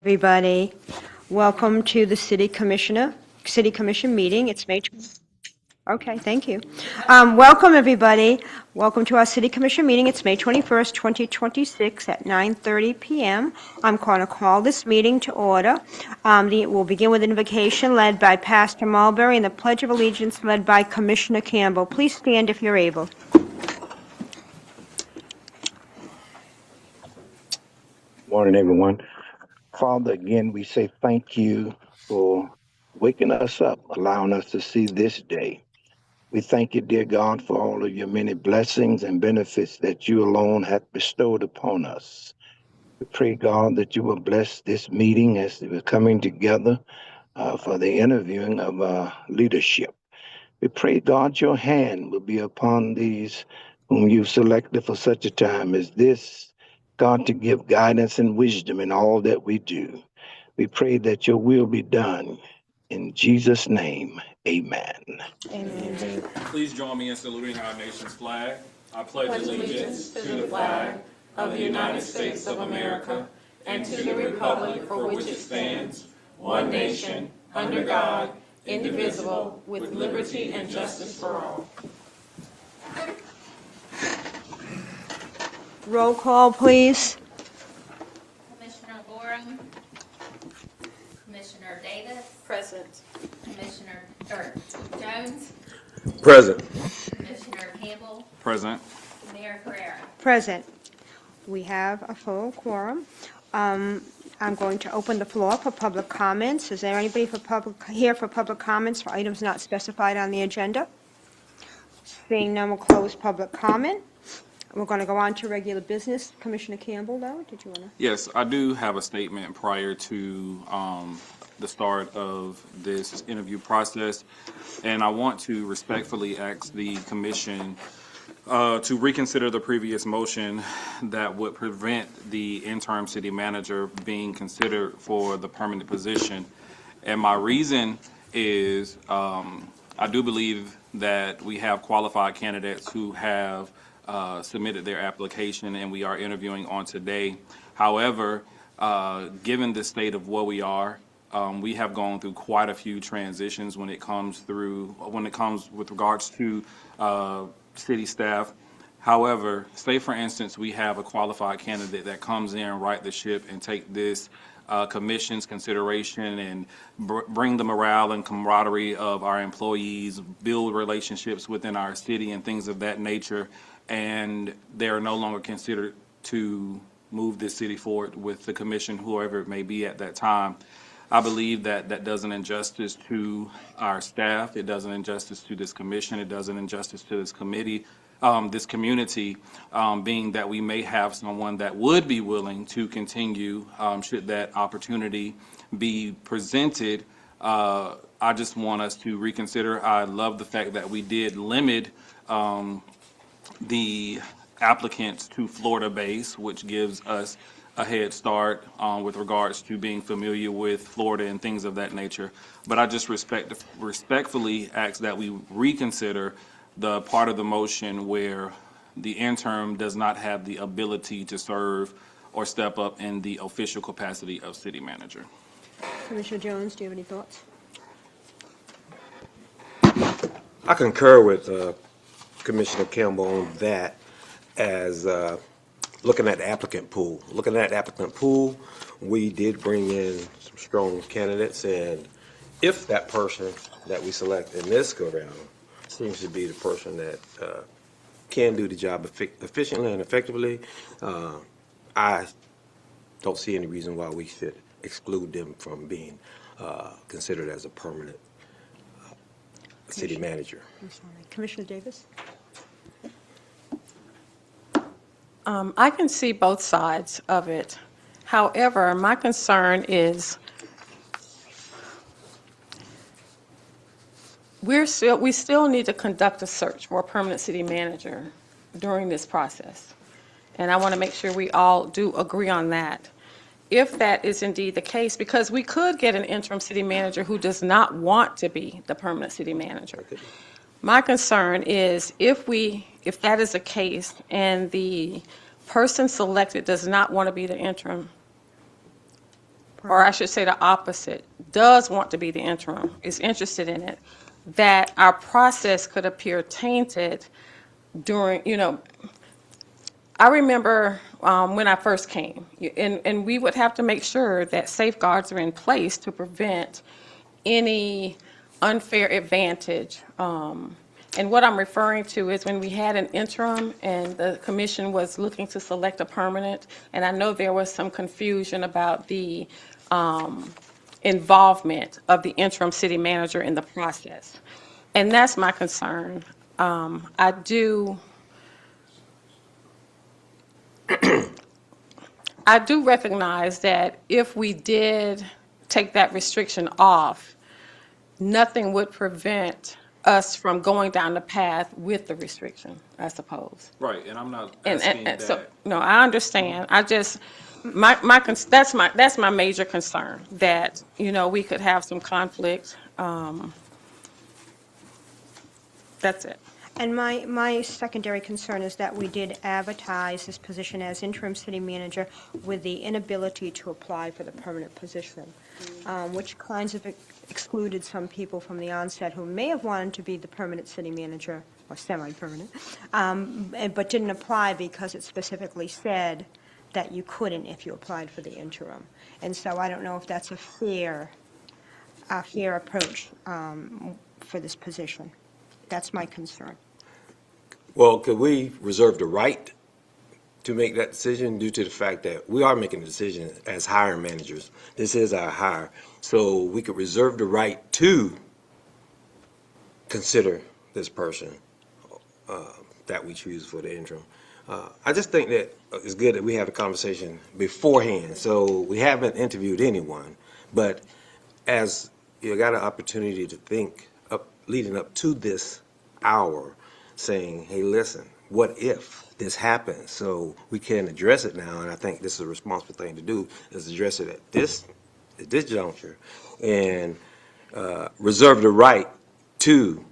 Everybody, welcome to the City Commission meeting. It's May. Okay, thank you. Welcome, everybody. Welcome to our City Commission meeting. It's May 21st, 2026 at 9:30 p.m. I'm going to call this meeting to order. We'll begin with an invocation led by Pastor Mulberry and the Pledge of Allegiance led by Commissioner Campbell. Please stand if you're able. Morning, everyone. Father, again, we say thank you for waking us up, allowing us to see this day. We thank you, dear God, for all of your many blessings and benefits that you alone have bestowed upon us. We pray, God, that you will bless this meeting as we're coming together for the interviewing of leadership. We pray, God, your hand will be upon these whom you've selected for such a time as this, God, to give guidance and wisdom in all that we do. We pray that your will be done. In Jesus' name, amen. Amen. Please join me in saluting our nation's flag. I pledge allegiance to the flag of the United States of America and to the republic for which it stands, one nation, under God, indivisible, with liberty and justice for all. Roll call, please. Commissioner Gorham. Commissioner Davis. Present. Commissioner Jones. Present. Commissioner Campbell. Present. Mayor Carrera. Present. We have a full quorum. I'm going to open the floor for public comments. Is there anybody here for public comments for items not specified on the agenda? Seeing none, we'll close public comment. We're going to go on to regular business. Commissioner Campbell, though, did you want to? Yes, I do have a statement prior to the start of this interview process, and I want to respectfully ask the commission to reconsider the previous motion that would prevent the interim city manager being considered for the permanent position. And my reason is I do believe that we have qualified candidates who have submitted their application and we are interviewing on today. However, given the state of where we are, we have gone through quite a few transitions when it comes with regards to city staff. However, say for instance, we have a qualified candidate that comes in, right the ship, and take this commission's consideration and bring the morale and camaraderie of our employees, build relationships within our city and things of that nature, and they are no longer considered to move this city forward with the commission, whoever it may be at that time. I believe that that does an injustice to our staff. It does an injustice to this commission. It does an injustice to this committee, this community, being that we may have someone that would be willing to continue should that opportunity be presented. I just want us to reconsider. I love the fact that we did limit the applicants to Florida base, which gives us a head start with regards to being familiar with Florida and things of that nature. But I just respectfully ask that we reconsider the part of the motion where the interim does not have the ability to serve or step up in the official capacity of city manager. Commissioner Jones, do you have any thoughts? I concur with Commissioner Campbell on that as looking at the applicant pool. Looking at the applicant pool, we did bring in some strong candidates, and if that person that we select in this go-round seems to be the person that can do the job efficiently and effectively, I don't see any reason why we should exclude them from being considered as a permanent city manager. Commissioner Davis? I can see both sides of it. However, my concern is we still need to conduct a search for a permanent city manager during this process. And I want to make sure we all do agree on that. If that is indeed the case, because we could get an interim city manager who does not want to be the permanent city manager. My concern is if that is the case and the person selected does not want to be the interim or I should say the opposite, does want to be the interim, is interested in it, that our process could appear tainted during, I remember when I first came, and we would have to make sure that safeguards are in place to prevent any unfair advantage. And what I'm referring to is when we had an interim and the commission was looking to select a permanent, and I know there was some confusion about the involvement of the interim city manager in the process. And that's my concern. I do recognize that if we did take that restriction off, nothing would prevent us from going down the path with the restriction, I suppose. Right, and I'm not And, asking and so, that. no, I understand. I just, that's my major concern, that, we could have some conflict. That's it. And my secondary concern is that we did advertise this position as interim city manager with the inability to apply for the permanent position, which kinds of excluded some people from the onset who may have wanted to be the permanent city manager, or semi-permanent, but didn't apply because it specifically said that you couldn't if you applied for the interim. And so I don't know if that's a fair approach for this position. That's my concern. Well, could we reserve the right to make that decision due to the fact that we are making a decision as hiring managers? This is our hire. So we could reserve the right to consider this person that we choose for the interim. I just think that it's good that we have a conversation beforehand. So we haven't interviewed anyone, but as you got an opportunity to think up, leading up to this hour, saying, hey, listen, what if this happens? So we can address it now, and I think this is a responsible thing to do, is address it at this juncture, and reserve the right to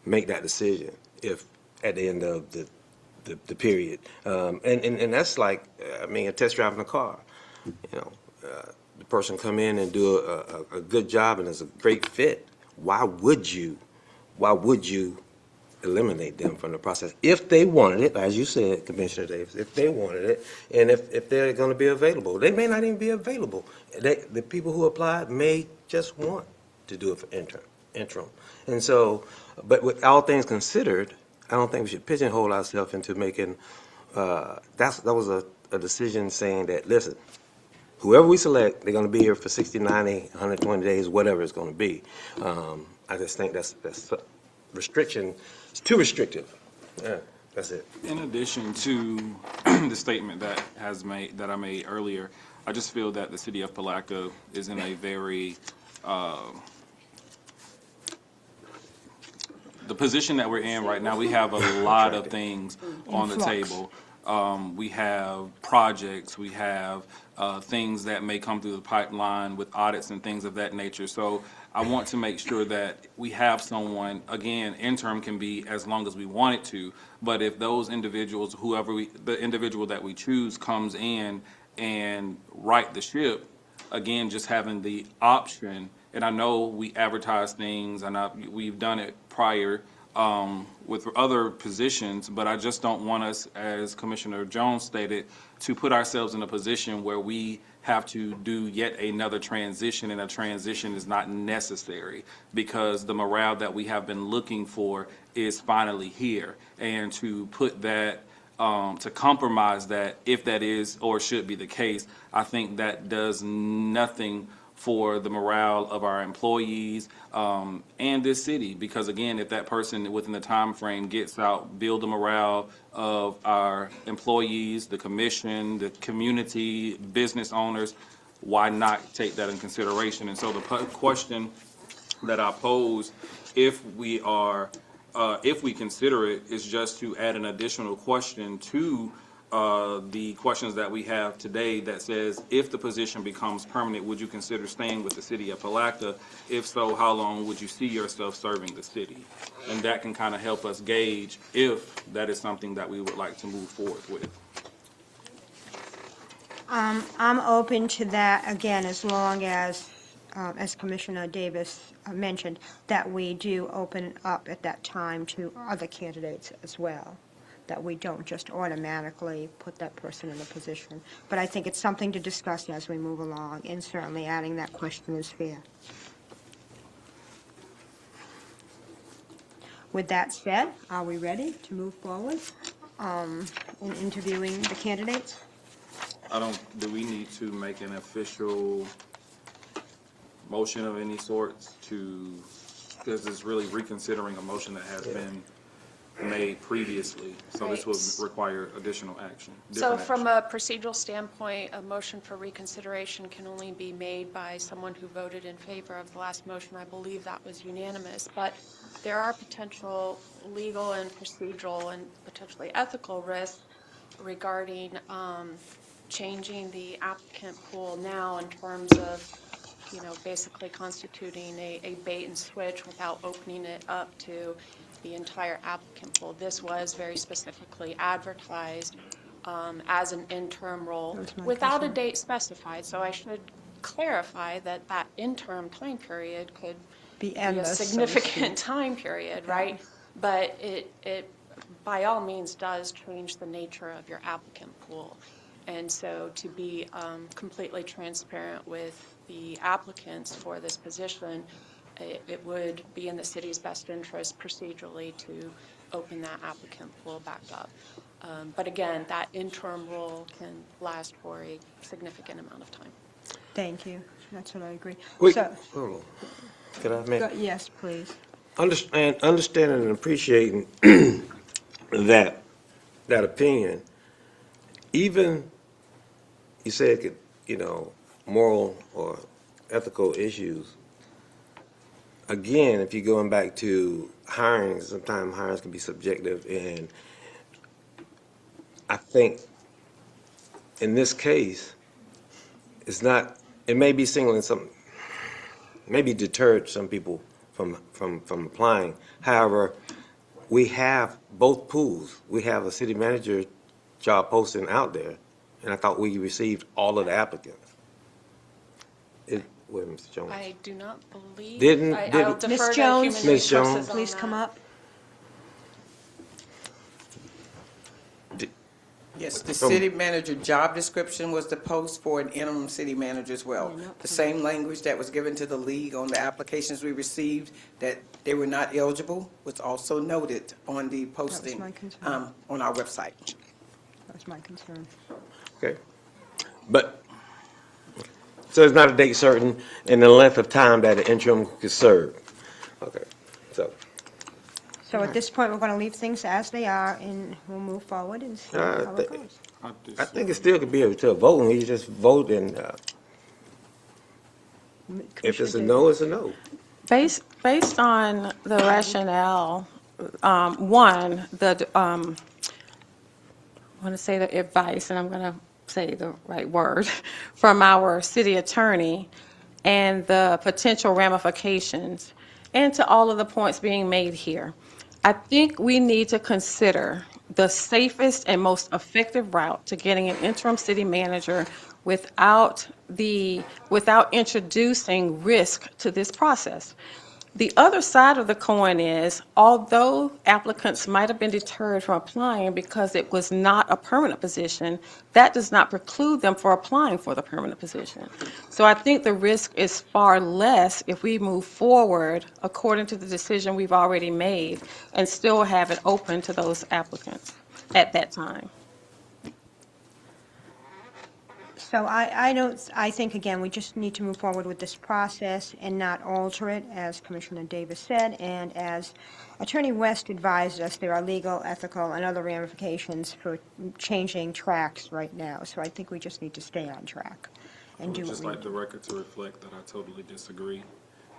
make that decision if at the end of the period. And that's like, a test driving a car. The person come in and do a good job and is a great fit. Why would you eliminate them from the process if they wanted it, as you said, Commissioner Davis, if they wanted it, and if they're going to be available? They may not even be available. The people who applied may just want to do it for interim. And so, but with all things considered, I don't think we should pigeonhole ourselves into making, that was a decision saying that, listen, whoever we select, they're going to be here for 60, 90, 120 days, whatever it's going to be. I just think that's restriction. It's too restrictive. Yeah, that's it. In addition to the statement that I made earlier, I just feel that the city of Palatka is in a very the position that we're in right now. We have a lot of things on the table. We have projects, we have things that may come through the pipeline with audits and things of that nature. So I want to make sure that we have someone, again, interim can be as long as we want it to, but if those individuals, the individual that we choose comes in and right the ship, again, just having the option, and I know we advertise things, and we've done it prior with other positions, but I just don't want us, as Commissioner Jones stated, to put ourselves in a position where we have to do yet another transition, and a transition is not necessary because the morale that we have been looking for is finally here. And to put that, to compromise that, if that is or should be the case, I think that does nothing for the morale of our employees and this city. Because again, if that person within the time frame gets out, build the morale of our employees, the commission, the community, business owners, why not take that in consideration? And so the question that I pose, if we consider it, is just to add an additional question to the questions that we have today that says, if the position becomes permanent, would you consider staying with the city of Palatka? If so, how long would you see yourself serving the city? And that can kind of help us gauge if that is something that we would like to move forward with. I'm open to that, again, as long as Commissioner Davis mentioned, that we do open up at that time to other candidates as well, that we don't just automatically put that person in a position. But I think it's something to discuss as we move along, and certainly adding that question is fair. With that said, are we ready to move forward in interviewing the candidates? Do we need to make an official motion of any sorts because it's really reconsidering a motion that has been made previously, so this will require additional action. So different from action. a procedural standpoint, a motion for reconsideration can only be made by someone who voted in favor of the last motion. I believe that was unanimous, but there are potential legal and procedural and potentially ethical risks regarding changing the applicant pool now in terms of, basically constituting a bait and switch without opening it up to the entire applicant pool. This was very specifically advertised as an interim role without a date specified. So I should clarify that that interim time period could be a endless, so to significant time period, right? But it by all means does change the nature of your applicant pool. And so to be completely transparent with the applicants for this position, it would be in the city's best interest procedurally to open that applicant pool back up. But again, that interim role can last for a significant amount of time. Thank you. That's what I agree. Wait, So, hold on. Could I make? yes, please. Understanding and appreciating that opinion, even you said, moral or ethical issues. Again, if you're going back to hiring, sometimes hirings can be subjective, and I think in this case, it's not. It may be singling some, maybe deterred some people from applying. However, we have both pools. We have a city manager job posting out there, and I thought we received all of the applicants. Wait, Mr. Jones. I do not believe. Didn't- I'll defer Ms. to Jones? human Ms. Jones? resources on Please that. come up. Yes, the city manager job description was the post for an interim city manager as well. The same language that was given to the league on the applications we received, that they were not eligible, was also noted on the posting my concern. on our website. That's my concern. Okay. But, so it's not a date certain and the length of time that the interim could serve. Okay, so. So at this point, we're going to leave things as they are, and we'll move forward and see how it goes. I think it still could be able to vote, and you just vote, and if it's a no, it's a no. Based on the rationale, one, I want to say the advice, and I'm going to say the right word, from our city attorney, and the potential ramifications, and to all of the points being made here. I think we need to consider the safest and most effective route to getting an interim city manager without introducing risk to this process. The other side of the coin is, although applicants might have been deterred from applying because it was not a permanent position, that does not preclude them from applying for the permanent position. So I think the risk is far less if we move forward according to the decision we've already made and still have it open to those applicants at that time. So I think, again, we just need to move forward with this process and not alter it, as Commissioner Davis said, and as Attorney West advised us, there are legal, ethical, and other ramifications for changing tracks right now. So I think we just need to stay on track I and would do what just we like need the to. record to reflect that I totally disagree.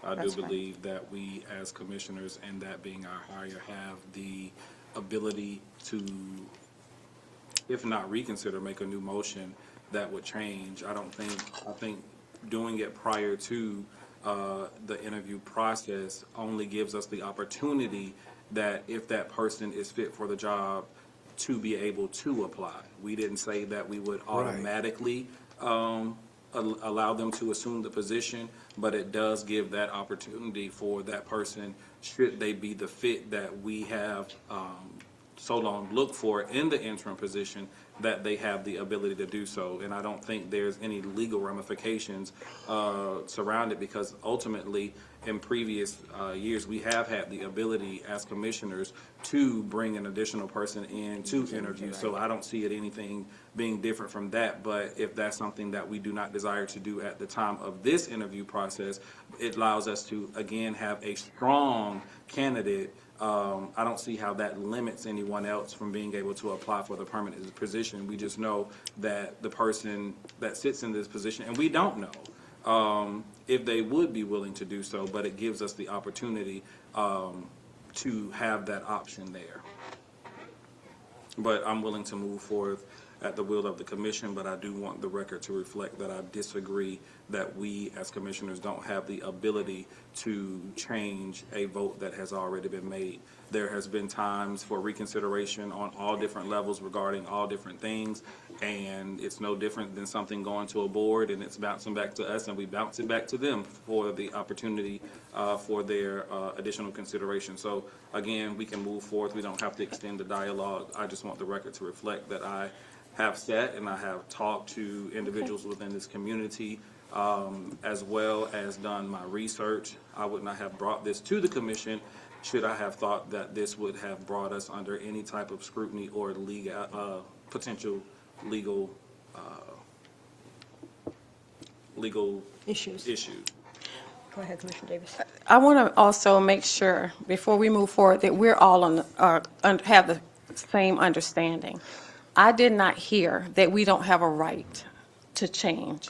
I do That's fine. believe that we, as commissioners, and that being our hire, have the ability to, if not reconsider, make a new motion that would change. I think doing it prior to the interview process only gives us the opportunity that if that person is fit for the job, to be able to apply. We didn't say that we would automatically allow them to assume the position, but it does give that opportunity for that person, should they be the fit that we have so long looked for in the interim position, that they have the ability to do so. And I don't think there's any legal ramifications surrounded, because ultimately, in previous years, we have had the ability as commissioners to bring an additional person in to interview. So I don't see it anything being different from that. But if that's something that we do not desire to do at the time of this interview process, it allows us to, again, have a strong candidate. I don't see how that limits anyone else from being able to apply for the permanent position. We just know that the person that sits in this position, and we don't know if they would be willing to do so, but it gives us the opportunity to have that option there. But I'm willing to move forward at the will of the commission, but I do want the record to reflect that I disagree that we as commissioners don't have the ability to change a vote that has already been made. There has been times for reconsideration on all different levels regarding all different things, and it's no different than something going to a board and it's bouncing back to us, and we bounce it back to them for the opportunity for their additional consideration. So again, we can move forward. We don't have to extend the dialogue. I just want the record to reflect that I have sat and I have talked to individuals within this community, as well as done my research. I would not have brought this to the commission should I have thought that this would have brought us under any type of scrutiny or legal, potential legal Issues. issues. Go ahead, Commissioner Davis. I want to also make sure, before we move forward, that we're all have the same understanding. I did not hear that we don't have a right to change.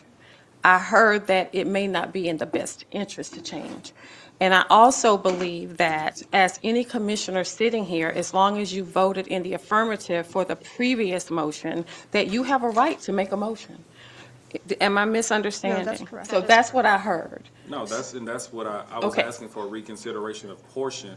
I heard that it may not be in the best interest to change. And I also believe that as any commissioner sitting here, as long as you voted in the affirmative for the previous motion, that you have a right to make a motion. Am I misunderstanding? No, that's correct. So that's what I heard. No, that's what I was Okay. asking for, reconsideration of portion,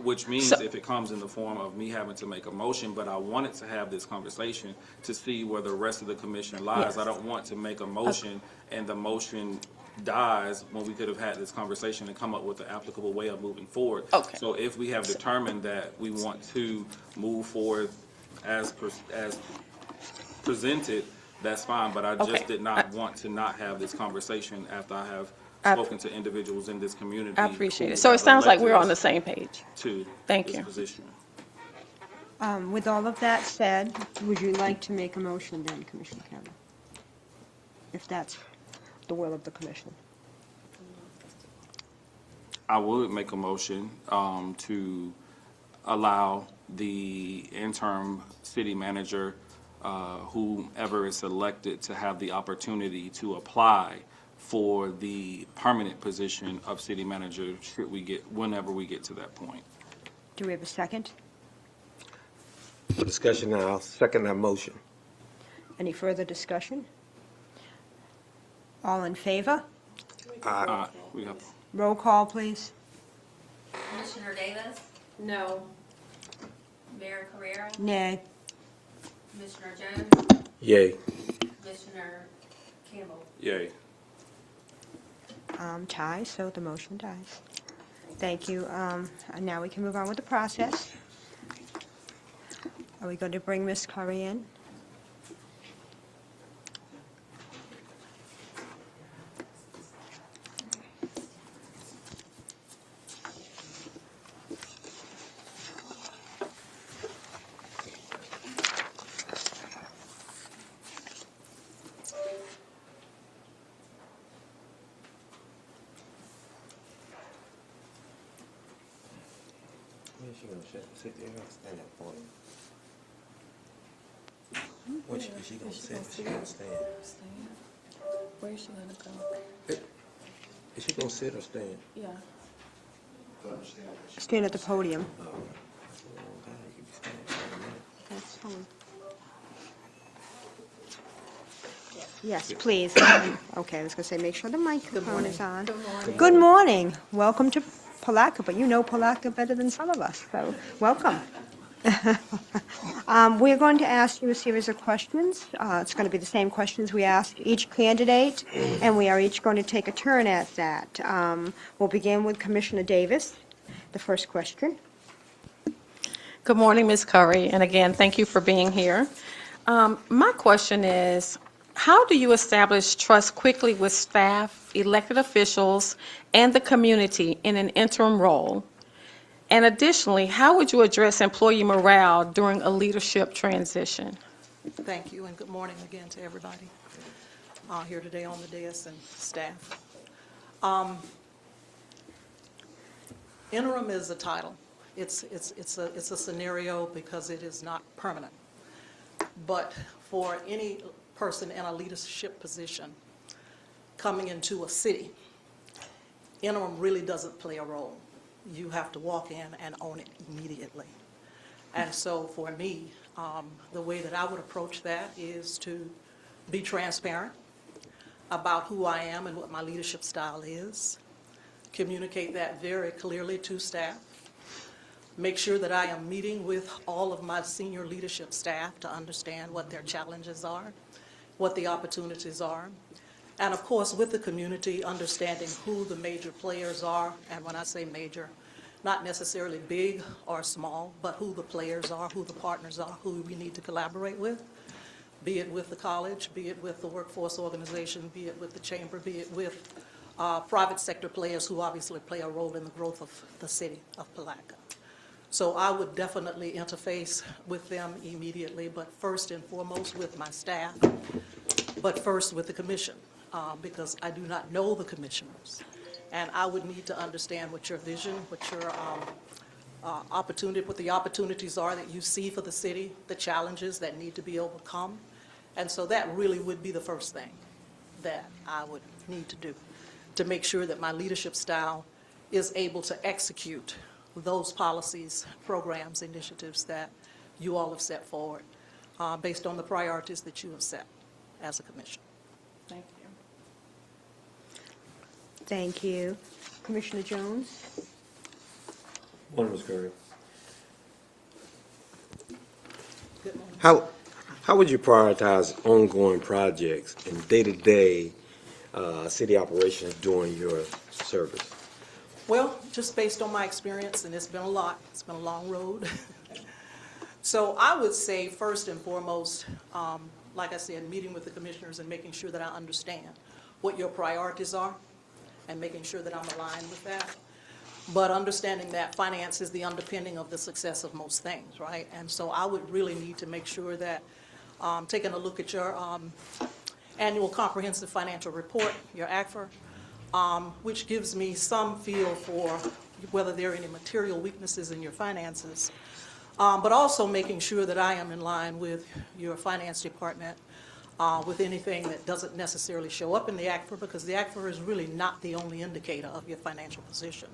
which means So- if it comes in the form of me having to make a motion, but I wanted to have this conversation to see where the rest of the commission lies. Yes. I don't want to make a motion and the motion dies when we could have had this conversation and come up with an applicable way of moving forward. Okay. So if we have determined that we want to move forward as presented, that's fine, but I Okay. just did not want to not have this conversation after I have I- spoken to individuals in this community. I appreciate who it. So it have sounds like elected we're on the us same page. To Thank this you. position. With all of that said, would you like to make a motion then, Commissioner Campbell? If that's the will of the commission. I would make a motion to allow the interim city manager, whomever is selected, to have the opportunity to apply for the permanent position of city manager whenever we get to that point. Do we have a second? For discussion now, I'll second that motion. Any further discussion? All in favor? We have Roll call, please. Commissioner Davis? No. Mayor Carrera? Nay. Commissioner Jones? Yay. Commissioner Campbell? yay. Tie, so the motion dies. Thank you. And now we can move on with the process. Are we going to bring Ms. Curry in? She gonna sit there or stand up for you? What she gonna sit? She gonna stand? Where is she going to go? Is she gonna sit or stand? Yeah. Stand at the podium. Oh, God, you can be standing for a minute. That's fine. Yes, please. Okay, I was going to say, make sure the microphone is on. Good morning. Welcome to Palatka, but you know Palatka better than some of us, so welcome. We're going to ask you a series of questions. It's going to be the same questions we ask each candidate, and we are each going to take a turn at that. We'll begin with Commissioner Davis. The first question. Good morning, Ms. Curry, and again, thank you for being here. My question is, how do you establish trust quickly with staff, elected officials, and the community in an interim role? And additionally, how would you address employee morale during a leadership transition? Thank you, and good morning again to everybody here today on the dais and staff. Interim is a title. It's a scenario because it is not permanent. But for any person in a leadership position coming into a city, interim really doesn't play a role. You have to walk in and own it immediately. And so for me, the way that I would approach that is to be transparent about who I am and what my leadership style is, communicate that very clearly to staff, make sure that I am meeting with all of my senior leadership staff to understand what their challenges are, what the opportunities are, and of course with the community, understanding who the major players are, and when I say major, not necessarily big or small, but who the players are, who the partners are, who we need to collaborate with, be it with the college, be it with the workforce organization, be it with the chamber, be it with private sector players who obviously play a role in the growth of the city of Palatka. So I would definitely interface with them immediately, but first and foremost with my staff, but first with the commission, because I do not know the commissioners. And I would need to understand what your vision, what your what the opportunities are that you see for the city, the challenges that need to be overcome. And so that really would be the first thing that I would need to do to make sure that my leadership style is able to execute those policies, programs, initiatives that you all have set forward based on the priorities that you have set as a commission. Thank you. Thank you. Commissioner Jones? Morning, Ms. Curry. Good morning. How would you prioritize ongoing projects and day-to-day city operations during your service? Well, just based on my experience, and it's been a lot, it's been a long road. So I would say first and foremost, like I said, meeting with the commissioners and making sure that I understand what your priorities are and making sure that I'm aligned with that. But understanding that finance is the underpinning of the success of most things, right? And so I would really need to make sure that taking a look at your annual comprehensive financial report, your ACFR, which gives me some feel for whether there are any material weaknesses in your finances, but also making sure that I am in line with your finance department with anything that doesn't necessarily show up in the ACFR, because the ACFR is really not the only indicator of your financial position.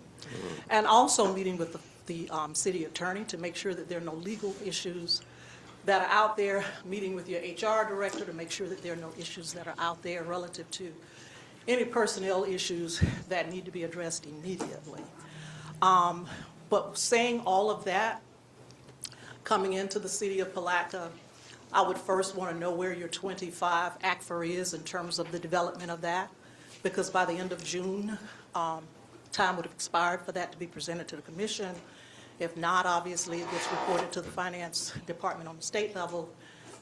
And also meeting with the city attorney to make sure that there are no legal issues that are out there, meeting with your HR director to make sure that there are no issues that are out there relative to any personnel issues that need to be addressed immediately. But saying all of that, coming into the city of Palatka, I would first want to know where your 25 ACFR is in terms of the development of that, because by the end of June, time would have expired for that to be presented to the commission. If not, obviously, it gets reported to the finance department on the state level,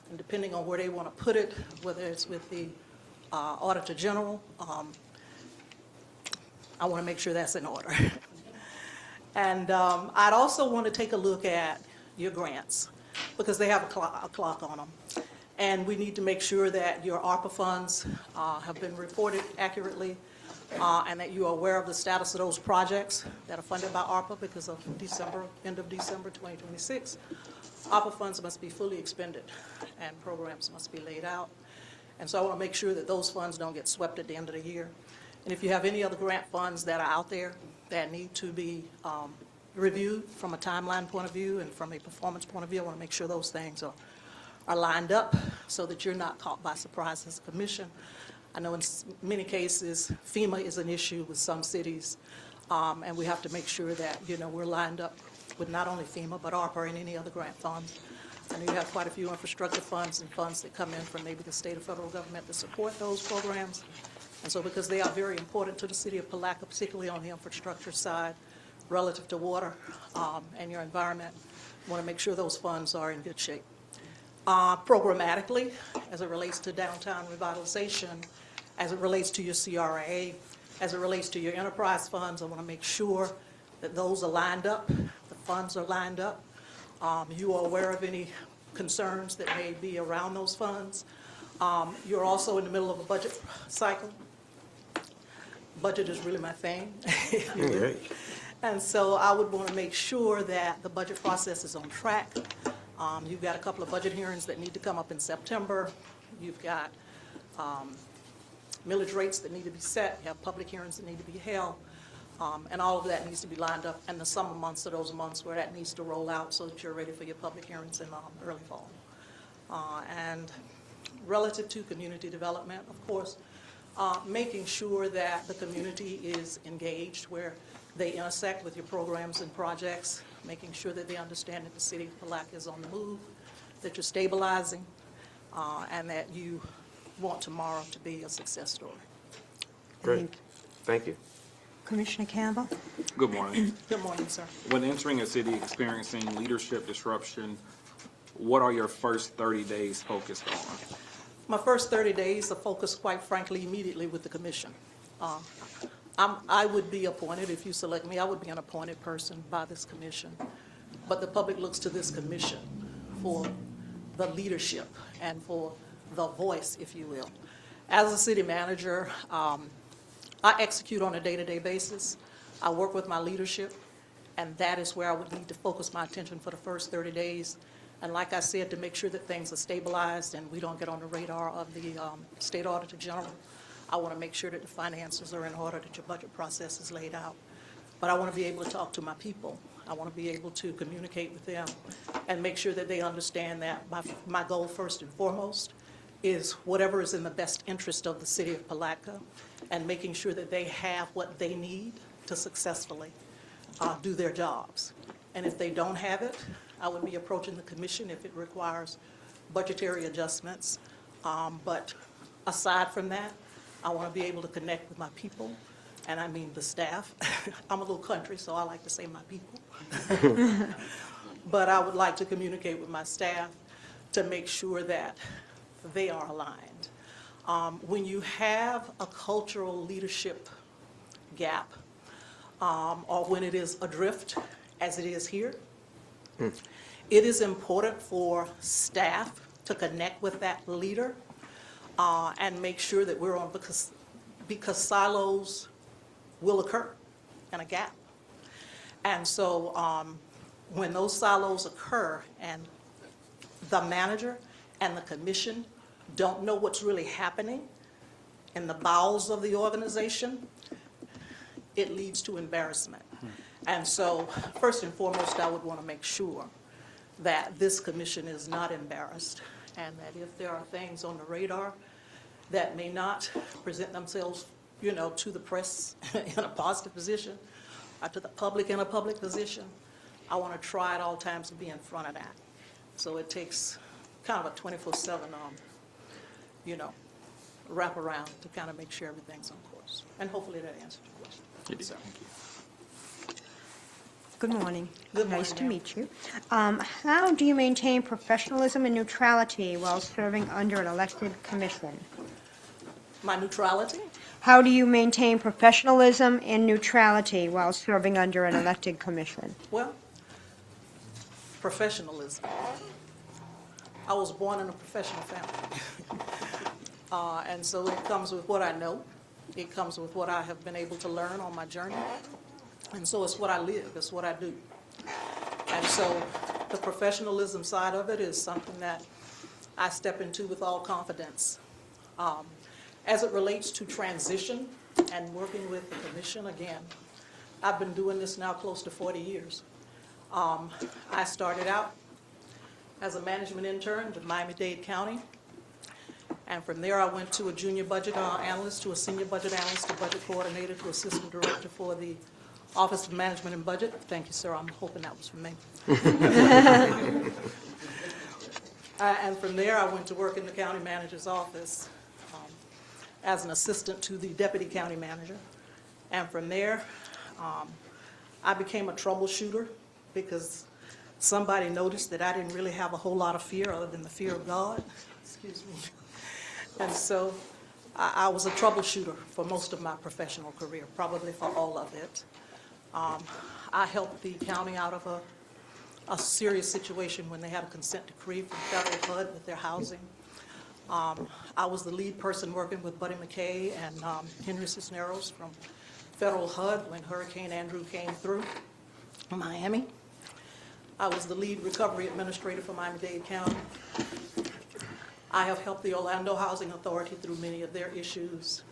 and depending on where they want to put it, whether it's with the Auditor General, I want to make sure that's in order. And I'd also want to take a look at your grants, because they have a clock on them. And we need to make sure that your ARPA funds have been reported accurately, and that you are aware of the status of those projects that are funded by ARPA, because of end of December 2026. ARPA funds must be fully expended and programs must be laid out. And so I want to make sure that those funds don't get swept at the end of the year. And if you have any other grant funds that are out there that need to be reviewed from a timeline point of view and from a performance point of view, I want to make sure those things are lined up so that you're not caught by surprise as a commission. I know in many cases FEMA is an issue with some cities, and we have to make sure that we're lined up with not only FEMA, but ARPA and any other grant funds. I know you have quite a few infrastructure funds and funds that come in from maybe the state or federal government to support those programs. And so because they are very important to the city of Palatka, particularly on the infrastructure side, relative to water and your environment, I want to make sure those funds are in good shape. Programmatically, as it relates to downtown revitalization, as it relates to your CRA, as it relates to your enterprise funds, I want to make sure that those are lined up, the funds are lined up. You are aware of any concerns that may be around those funds. You're also in the middle of a budget cycle. Budget is really my thing. Okay. And so I would want to make sure that the budget process is on track. You've got a couple of budget hearings that need to come up in September. You've got millage rates that need to be set. You have public hearings that need to be held. And all of that needs to be lined up. And the summer months are those months where that needs to roll out so that you're ready for your public hearings in early fall. And relative to community development, of course, making sure that the community is engaged where they intersect with your programs and projects, making sure that they understand that the city of Palatka is on the move, that you're stabilizing, and that you want tomorrow to be a success story. Great. Thank you. Commissioner Campbell? Good morning. Good morning, sir. When entering a city experiencing leadership disruption, what are your first 30 days focused on? My first 30 days are focused, quite frankly, immediately with the commission. I would be appointed, if you select me, I would be an appointed person by this commission. But the public looks to this commission for the leadership and for the voice, if you will. As a city manager, I execute on a day-to-day basis. I work with my leadership, and that is where I would need to focus my attention for the first 30 days. And like I said, to make sure that things are stabilized and we don't get on the radar of the State Auditor General. I want to make sure that the finances are in order, that your budget process is laid out. But I want to be able to talk to my people. I want to be able to communicate with them and make sure that they understand that my goal first and foremost is whatever is in the best interest of the city of Palatka and making sure that they have what they need to successfully do their jobs. And if they don't have it, I would be approaching the commission if it requires budgetary adjustments. But aside from that, I want to be able to connect with my people, and I mean the staff. I'm a little country, so I like to say my people. But I would like to communicate with my staff to make sure that they are aligned. When you have a cultural leadership gap, or when it is adrift, as it is here, it is important for staff to connect with that leader and make sure that we're on, because silos will occur and a gap. And so when those silos occur and the manager and the commission don't know what's really happening in the bowels of the organization, it leads to embarrassment. And so first and foremost, I would want to make sure that this commission is not embarrassed, and that if there are things on the radar that may not present themselves, to the press in a positive position, or to the public in a public position, I want to try at all times to be in front of that. So it takes kind of a 24/7, wrap around to kind of make sure everything's on course. And hopefully that answered your question. Thank So, you. Good morning. Good morning, Nice to ma'am. meet you. How do you maintain professionalism and neutrality while serving under an elected commission? my neutrality, How do you maintain professionalism and neutrality while serving under an elected commission? well, professionalism. I was born in a professional family. And so it comes with what I know. It comes with what I have been able to learn on my journey. And so it's what I live, it's what I do. And so the professionalism side of it is something that I step into with all confidence. As it relates to transition and working with the commission, again, I've been doing this now close to 40 years. I started out as a management intern with Miami-Dade County. And from there, I went to a junior budget analyst, to a senior budget analyst, to budget coordinator, to assistant director for the Office of Management and Budget. Thank you, sir. I'm hoping that was for me. And from there, I went to work in the county manager's office as an assistant to the deputy county manager. And from there, I became a troubleshooter because somebody noticed that I didn't really have a whole lot of fear other than the fear of God. Excuse me. And so I was a troubleshooter for most of my professional career, probably for all of it. I helped the county out of a serious situation when they had a consent decree from federal HUD with their housing. I was the lead person working with Buddy McKay and Henry Cisneros from federal HUD when Hurricane Andrew came through Miami. I was the lead recovery administrator for Miami-Dade County. I have helped the Orlando Housing Authority through many of their issues.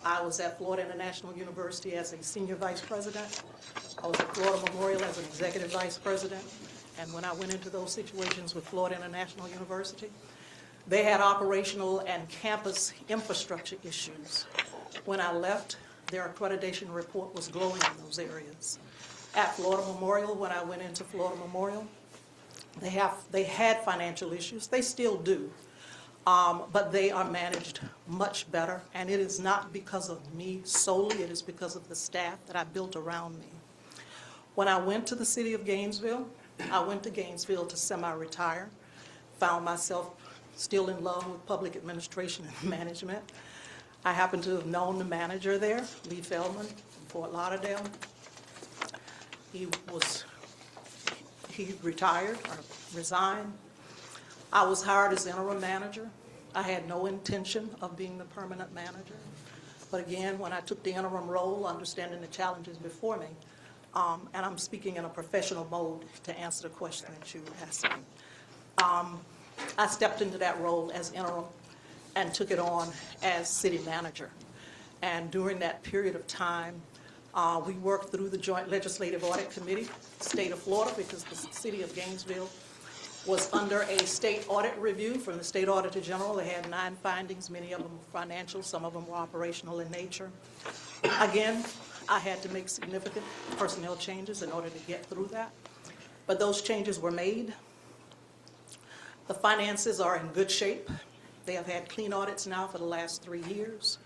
I was at Florida International University as a senior vice president. I was at Florida Memorial as an executive vice president. And when I went into those situations with Florida International University, they had operational and campus infrastructure issues. When I left, their accreditation report was glowing in those areas. At Florida Memorial, when I went into Florida Memorial, they had financial issues. They still do. But they are managed much better, and it is not because of me solely, it is because of the staff that I built around me. When I went to the city of Gainesville, I went to Gainesville to semi-retire, found myself still in love with public administration and management. I happen to have known the manager there, Lee Feldman, from Fort Lauderdale. He retired or resigned. I was hired as interim manager. I had no intention of being the permanent manager. But again, when I took the interim role, understanding the challenges before me, and I'm speaking in a professional mode to answer the question that you asked me, I stepped into that role as interim and took it on as city manager. And during that period of time, we worked through the Joint Legislative Audit Committee, state of Florida, because the city of Gainesville was under a state audit review from the State Auditor General. They had 9 findings, many of them were financial, some of them were operational in nature. Again, I had to make significant personnel changes in order to get through that, but those changes were made. The finances are in good shape. They have had clean audits now for the last 3 years.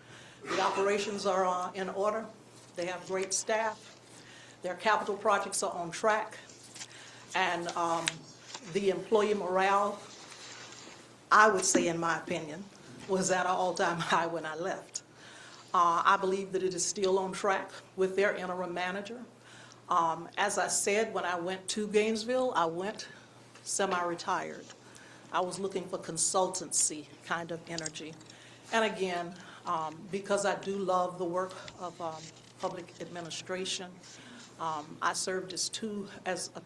The operations are in order. They have great staff. Their capital projects are on track. And the employee morale, I would say, in my opinion, was at an all-time high when I left. I believe that it is still on track with their interim manager. As I said, when I went to Gainesville, I went semi-retired. I was looking for consultancy kind of energy. And again, because I do love the work of public administration, I served as a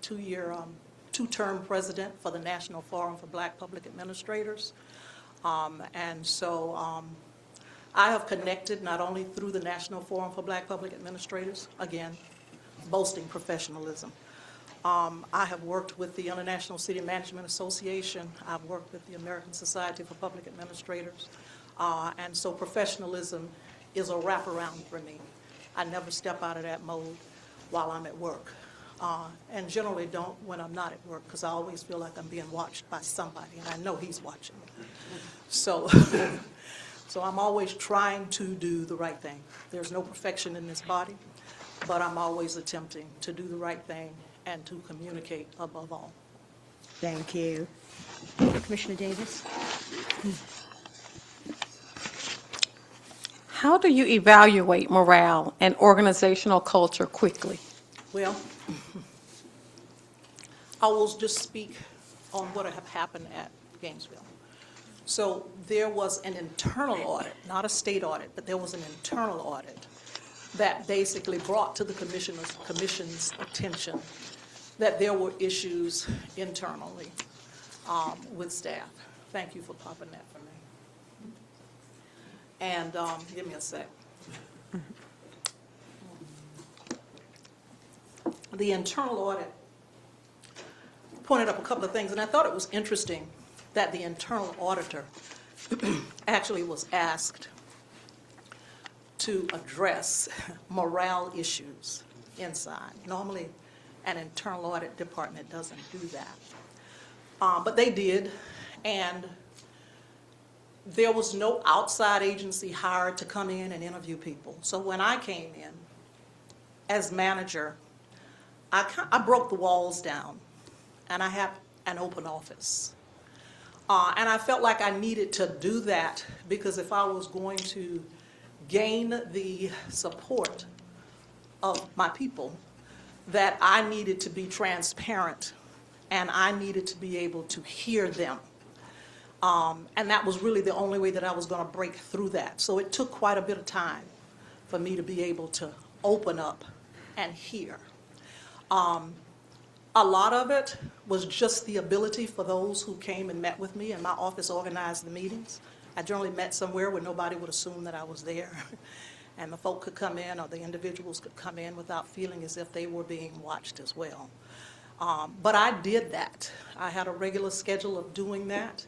two-term president for the National Forum for Black Public Administrators. And so I have connected not only through the National Forum for Black Public Administrators, again, boasting professionalism. I have worked with the International City Management Association. I've worked with the American Society for Public Administrators. And so professionalism is a wraparound for me. I never step out of that mode while I'm at work. And generally don't when I'm not at work, because I always feel like I'm being watched by somebody, and I know he's watching me. So, so I'm always trying to do the right thing. There's no perfection in this body, but I'm always attempting to do the right thing and to communicate above all. Thank you. Commissioner Davis? How do you evaluate morale and organizational culture quickly? Well, I will just speak on what have happened at Gainesville. So there was an internal audit, not a state audit, but there was an internal audit that basically brought to the commission's attention that there were issues internally with staff. Thank you for popping that for me. And give me a sec. The internal audit pointed up a couple of things, and I thought it was interesting that the internal auditor actually was asked to address morale issues inside. Normally, an internal audit department doesn't do that. But they did, and there was no outside agency hired to come in and interview people. So when I came in as manager, I broke the walls down, and I have an open office. And I felt like I needed to do that because if I was going to gain the support of my people, that I needed to be transparent and I needed to be able to hear them. And that was really the only way that I was going to break through that. So it took quite a bit of time for me to be able to open up and hear. A lot of it was just the ability for those who came and met with me, and my office organized the meetings. I generally met somewhere where nobody would assume that I was there. And the folk could come in, or the individuals could come in without feeling as if they were being watched as well. But I did that. I had a regular schedule of doing that.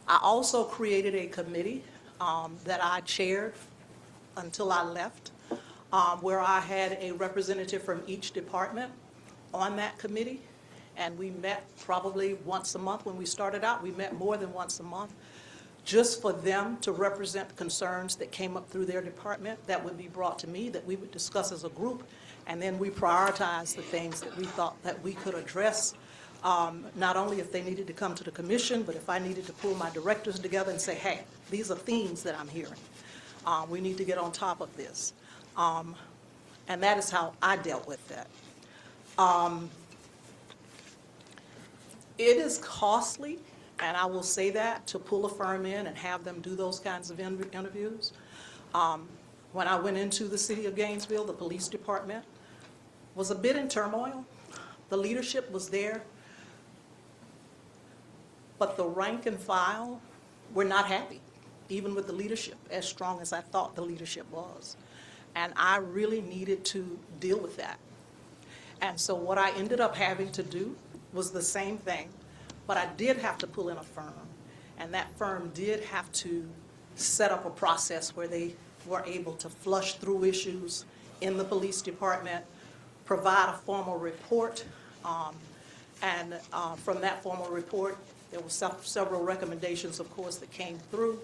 I also created a committee that I chaired until I left, where I had a representative from each department on that committee, and we met probably once a month. When we started out, we met more than once a month, just for them to represent concerns that came up through their department that would be brought to me, that we would discuss as a group, and then we prioritized the things that we thought that we could address, not only if they needed to come to the commission, but if I needed to pull my directors together and say, hey, these are themes that I'm hearing. We need to get on top of this. And that is how I dealt with that. It is costly, and I will say that, to pull a firm in and have them do those kinds of interviews. When I went into the city of Gainesville, the police department was a bit in turmoil. The leadership was there, but the rank and file were not happy, even with the leadership, as strong as I thought the leadership was. And I really needed to deal with that. And so what I ended up having to do was the same thing, but I did have to pull in a firm, and that firm did have to set up a process where they were able to flush through issues in the police department, provide a formal report, and from that formal report, there were several recommendations, of course, that came through.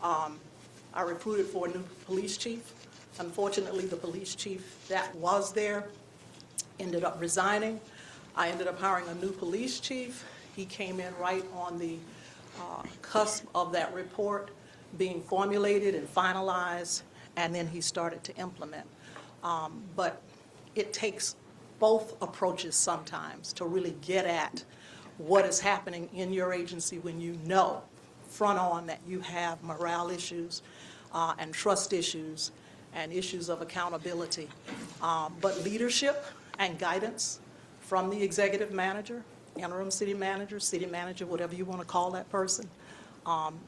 I recruited for a new police chief. Unfortunately, the police chief that was there ended up resigning. I ended up hiring a new police chief. He came in right on the cusp of that report being formulated and finalized, and then he started to implement. But it takes both approaches sometimes to really get at what is happening in your agency when you know front on that you have morale issues and trust issues and issues of accountability. But leadership and guidance from the executive manager, interim city manager, whatever you want to call that person,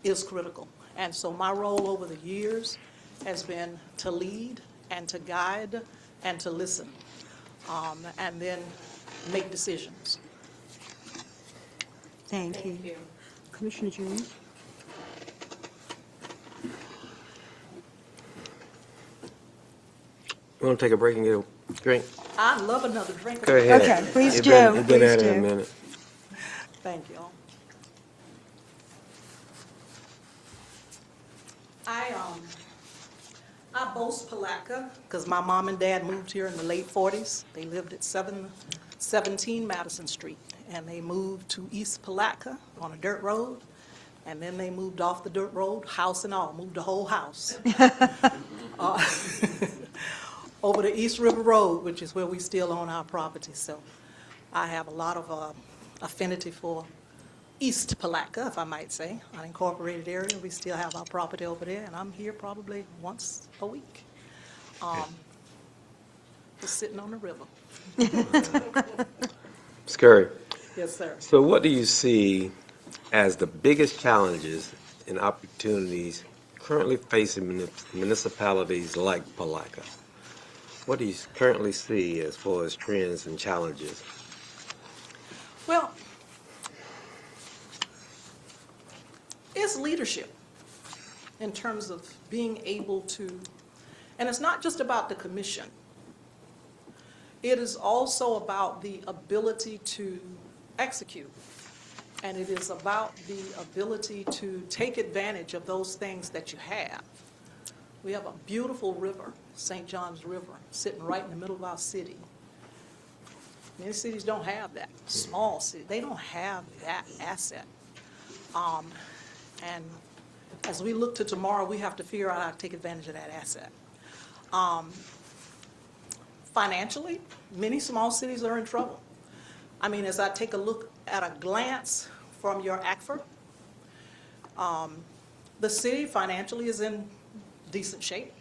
is critical. And so my role over the years has been to lead and to guide and to listen, and then make decisions. Thank you. Commissioner Jones? We want to take a break and get a drink? I'd love another drink. Go ahead. Okay, please You've do, been please at it a do. minute. Thank you. I boast Palatka because my mom and dad moved here in the late 40s. They lived at 717 Madison Street, and they moved to East Palatka on a dirt road, and then they moved off the dirt road, house and all, moved the whole house. Over to East River Road, which is where we still own our property. So I have a lot of affinity for East Palatka, if I might say, unincorporated area. We still have our property over there, and I'm here probably once a week. Just sitting on the river. Ms. Curry, Yes, sir. so what do you see as the biggest challenges and opportunities currently facing municipalities like Palatka? What do you currently see as far as trends and challenges? Well, it's leadership in terms of being able to, And it's not just about the commission. It is also about the ability to execute. And it is about the ability to take advantage of those things that you have. We have a beautiful river, St. John's River, sitting right in the middle of our city. Many cities don't have that. Small cities, they don't have that asset. And as we look to tomorrow, we have to figure out how to take advantage of that asset. Financially, many small cities are in trouble. I mean, as I take a look at a glance from your ACFR, the city financially is in decent shape.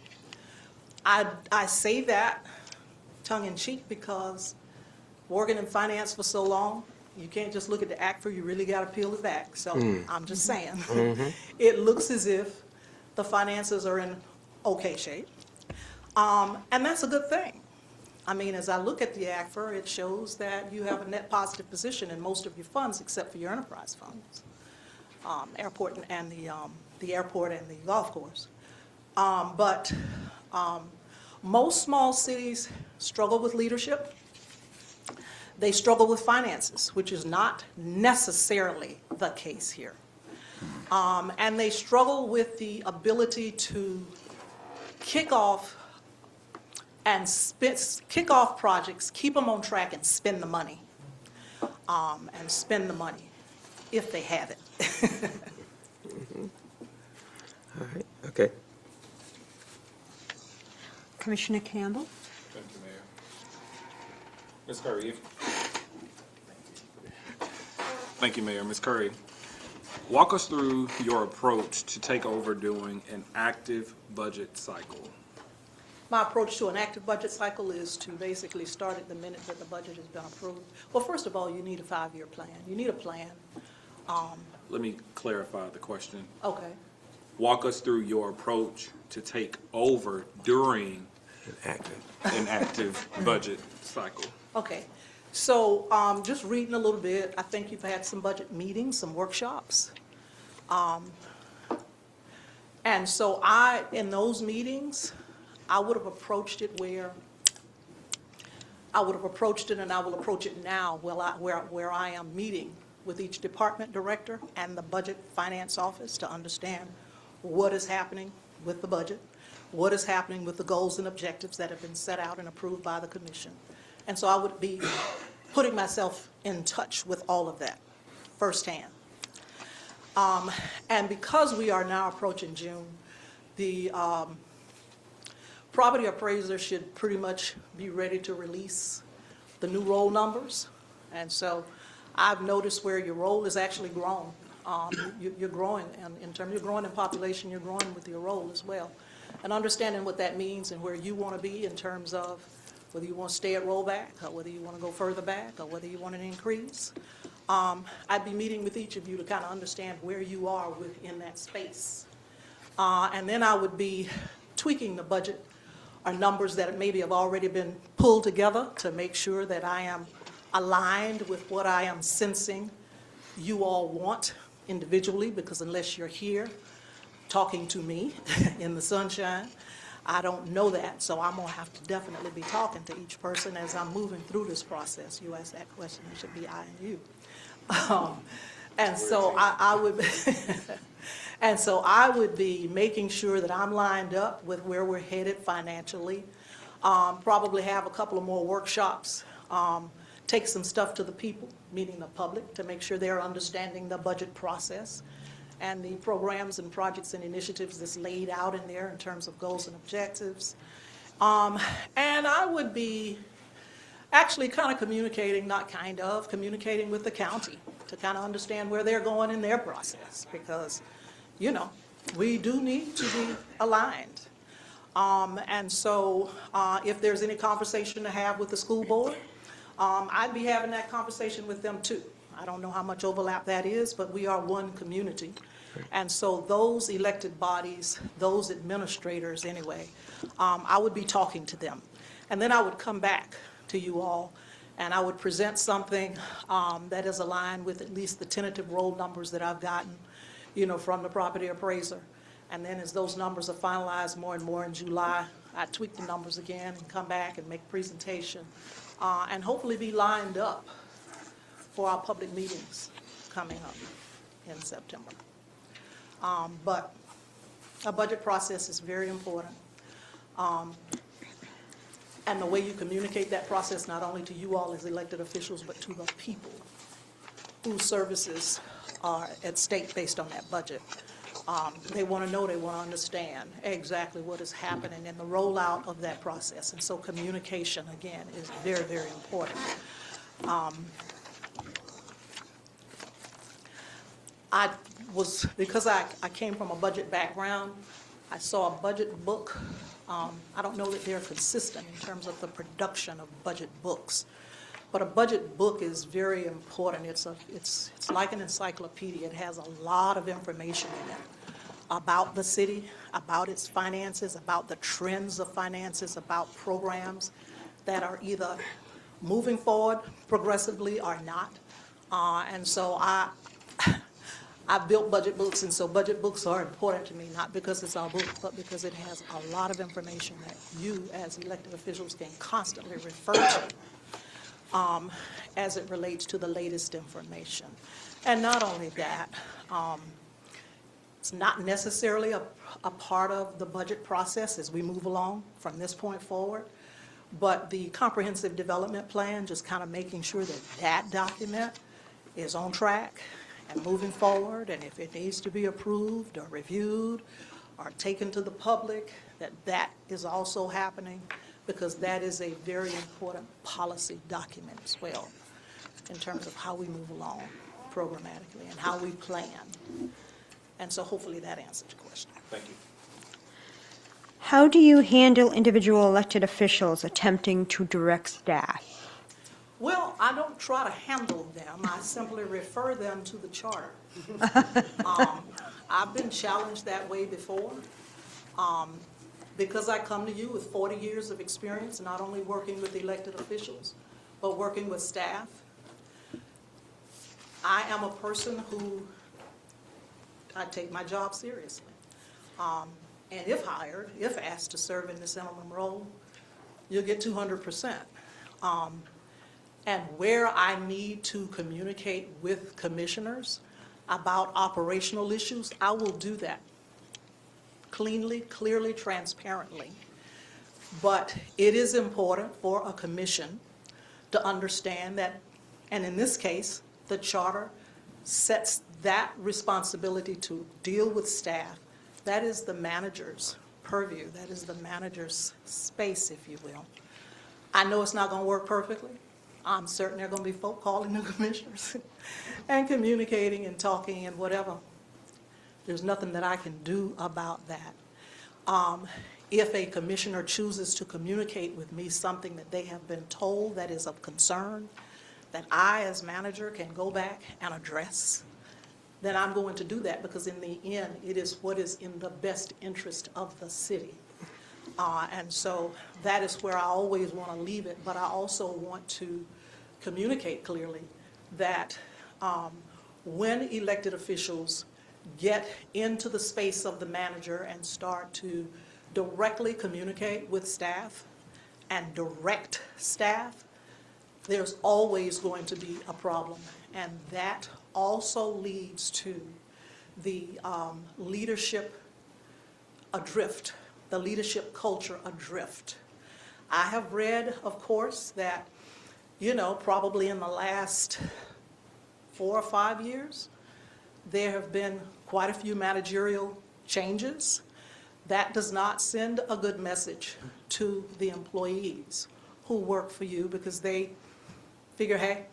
I say that tongue-in-cheek because working in finance for so long, you can't just look at the ACFR, you really got to peel it back. So I'm just saying, it looks as if the finances are in okay shape. And that's a good thing. I mean, as I look at the ACFR, it shows that you have a net positive position in most of your funds except for your enterprise funds, airport and the airport and the golf course. But most small cities struggle with leadership. They struggle with finances, which is not necessarily the case here. And they struggle with the ability to kick off projects, keep them on track and spend the money. If they have it. All right, okay. Commissioner Campbell? Thank you, Mayor. Ms. Curry, thank you, Mayor. Ms. Curry, walk us through your approach to take over during an active budget cycle. My approach to an active budget cycle is to basically start at the minute that the budget has been approved. Well, first of all, you need a 5-year plan. You need a plan. Let me clarify the question. Okay. Walk us through your approach to take over during an active budget cycle. Okay. So just reading a little bit, I think you've had some budget meetings, some workshops. And so in those meetings, I would have approached it and I will approach it now where I am meeting with each department director and the budget finance office to understand what is happening with the budget, what is happening with the goals and objectives that have been set out and approved by the commission. And so I would be putting myself in touch with all of that firsthand. And because we are now approaching June, the property appraiser should pretty much be ready to release the new roll numbers. And so I've noticed where your roll is actually grown. You're growing, and in terms you're growing in population, you're growing with your roll as well. And understanding what that means and where you want to be in terms of whether you want to stay at rollback, or whether you want to go further back, or whether you want an increase. I'd be meeting with each of you to kind of understand where you are within that space. And then I would be tweaking the budget or numbers that maybe have already been pulled together to make sure that I am aligned with what I am sensing you all want individually, because unless you're here talking to me in the sunshine, I don't know that. So I'm going to have to definitely be talking to each person as I'm moving through this process. You asked that question, it should be I and you. And so I would and so I would be making sure that I'm lined up with where we're headed financially. Probably have a couple of more workshops, take some stuff to the people, meaning the public, to make sure they're understanding the budget process and the programs and projects and initiatives that's laid out in there in terms of goals and objectives. And I would be actually kind of communicating with the county to kind of understand where they're going in their process, because, you know, we do need to be aligned. And so if there's any conversation to have with the school board, I'd be having that conversation with them too. I don't know how much overlap that is, but we are one community. And so those elected bodies, those administrators anyway, I would be talking to them. And then I would come back to you all and I would present something that is aligned with at least the tentative roll numbers that I've gotten, you know, from the property appraiser. And then as those numbers are finalized more and more in July, I tweak the numbers again and come back and make presentation, and hopefully be lined up for our public meetings coming up in September. But a budget process is very important. And the way you communicate that process, not only to you all as elected officials, but to the people whose services are at stake based on that budget. They want to know, they want to understand exactly what is happening in the rollout of that process. And so communication, again, is very, very important. Because I came from a budget background, I saw a budget book. I don't know that they're consistent in terms of the production of budget books, but a budget book is very important. It's like an encyclopedia. It has a lot of information in it about the city, about its finances, about the trends of finances, about programs that are either moving forward progressively or not. And so I've built budget books, and so budget books are important to me, not because it's our book, but because it has a lot of information that you, as elected officials, can constantly refer to as it relates to the latest information. And not only that, it's not necessarily a part of the budget process as we move along from this point forward, but the comprehensive development plan, just kind of making sure that that document is on track and moving forward, and if it needs to be approved or reviewed or taken to the public, that is also happening, because that is a very important policy document as well in terms of how we move along programmatically and how we plan. And so hopefully that answers your question. Thank you. How do you handle individual elected officials attempting to direct staff? Well, I don't try to handle them. I simply refer them to the charter. I've been challenged that way before, because I come to you with 40 years of experience, not only working with elected officials, but working with staff. I am a person who, I take my job seriously. And if hired, if asked to serve in this interim role, you'll get 200%. And where I need to communicate with commissioners about operational issues, I will do that cleanly, clearly, transparently. But it is important for a commission to understand that, and in this case, the charter sets that responsibility to deal with staff. That is the manager's purview. That is the manager's space, if you will. I know it's not going to work perfectly. I'm certain there are going to be folk calling the commissioners and communicating and talking and whatever. There's nothing that I can do about that. If a commissioner chooses to communicate with me something that they have been told that is of concern, that I as manager can go back and address, then I'm going to do that, because in the end, it is what is in the best interest of the city. And so that is where I always want to leave it, but I also want to communicate clearly that when elected officials get into the space of the manager and start to directly communicate with staff and direct staff, there's always going to be a problem. And that also leads to the leadership adrift, the leadership culture adrift. I have read, of course, that, probably in the last 4 or 5 years, there have been quite a few managerial changes. That does not send a good message to the employees who work for you, because they figure, hey,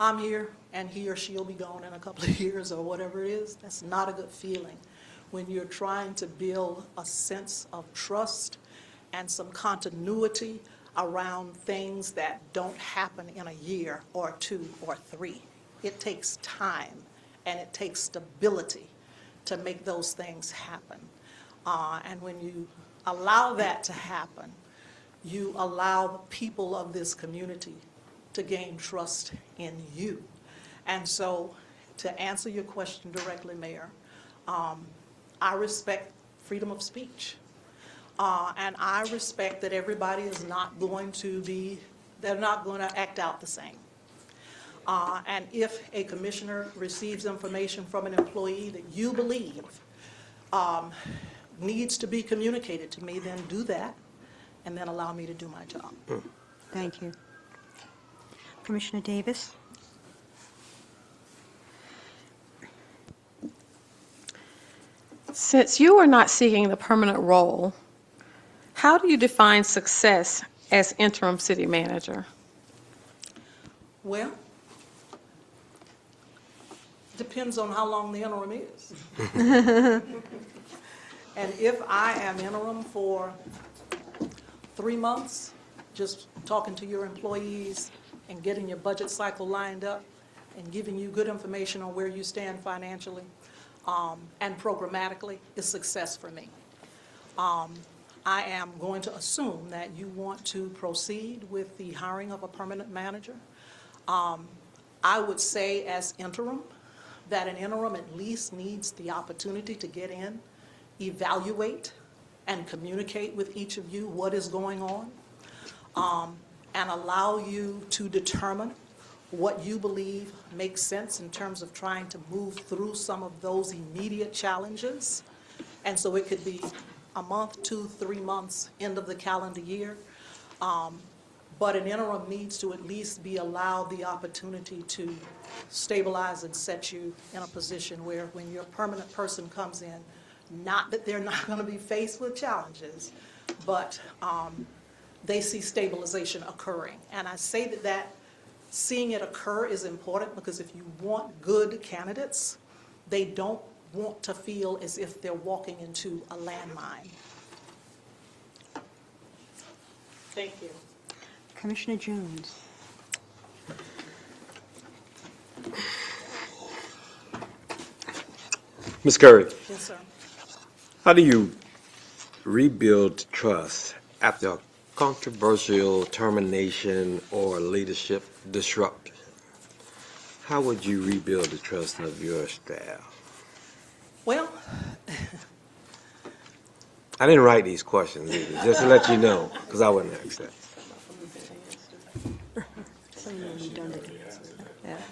I'm here and he or she will be gone in a couple of years or whatever it is. That's not a good feeling when you're trying to build a sense of trust and some continuity around things that don't happen in a year or 2 or 3. It takes time and it takes stability to make those things happen. And when you allow that to happen, you allow the people of this community to gain trust in you. And so, to answer your question directly, Mayor, I respect freedom of speech. And I respect that everybody is not going to be, they're not going to act out the same. And if a commissioner receives information from an employee that you believe needs to be communicated to me, then do that, and then allow me to do my job. Thank you. Commissioner Davis? Since you are not seeking the permanent role, how do you define success as interim city manager? Well, depends on how long the interim is. And if I am interim for 3 months, just talking to your employees and getting your budget cycle lined up and giving you good information on where you stand financially and programmatically is success for me. I am going to assume that you want to proceed with the hiring of a permanent manager. I would say as interim, that an interim at least needs the opportunity to get in, evaluate, and communicate with each of you what is going on, and allow you to determine what you believe makes sense in terms of trying to move through some of those immediate challenges. And so it could be a month, 2, 3 months, end of the calendar year. But an interim needs to at least be allowed the opportunity to stabilize and set you in a position where when your permanent person comes in, not that they're not going to be faced with challenges, but they see stabilization occurring. And I say that seeing it occur is important because if you want good candidates, they don't want to feel as if they're walking into a landmine. Thank you. Commissioner Jones? Ms. Curry, Yes, sir. how do you rebuild trust after a controversial termination or leadership disruption? How would you rebuild the trust of your staff? Well, I didn't write these questions either, just to let you know, because I wouldn't ask that.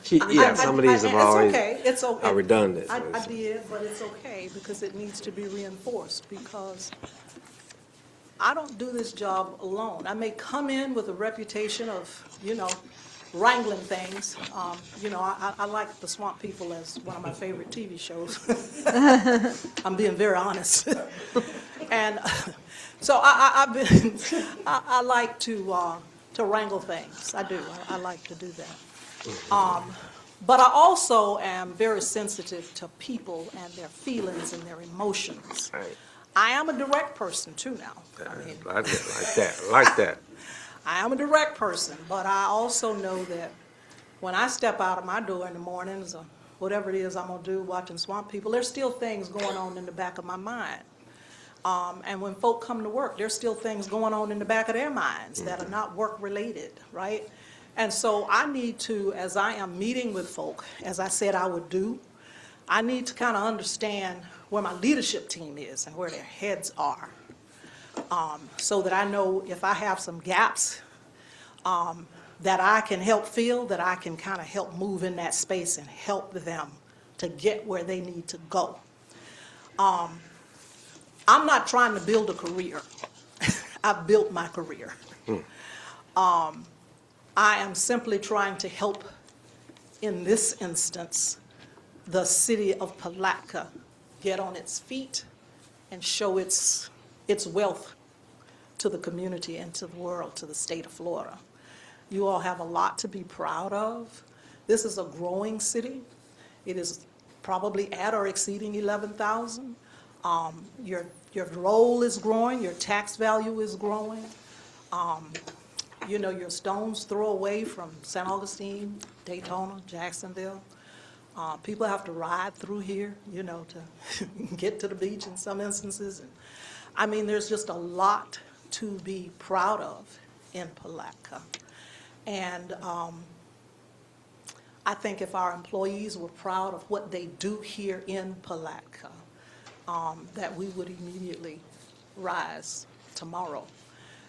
Some of these have always it's okay. are redundant. I did, but it's okay because it needs to be reinforced because I don't do this job alone. I may come in with a reputation of, wrangling things. I like The Swamp People as one of my favorite TV shows. I'm being very honest. And so I like to wrangle things. I do. I like to do that. But I also am very sensitive to people and their feelings and their emotions. Right. I am a direct person too now. Like that. I am a direct person, but I also know that when I step out of my door in the mornings or whatever it is I'm gonna do watching Swamp People, there's still things going on in the back of my mind. And when folk come to work, there's still things going on in the back of their minds that are not work-related, right? And so I need to, as I am meeting with folk, as I said I would do, I need to kind of understand where my leadership team is and where their heads are, so that I know if I have some gaps that I can help fill, that I can kind of help move in that space and help them to get where they need to go. I'm not trying to build a career. I've built my career. I am simply trying to help, in this instance, the city of Palatka get on its feet and show its wealth to the community and to the world, to the state of Florida. You all have a lot to be proud of. This is a growing city. It is probably at or exceeding 11,000. Your role is growing, your tax value is growing. Your stone's throw away from St. Augustine, Daytona, Jacksonville. People have to ride through here, to get to the beach in some instances. There's just a lot to be proud of in Palatka. And I think if our employees were proud of what they do here in Palatka, that we would immediately rise tomorrow.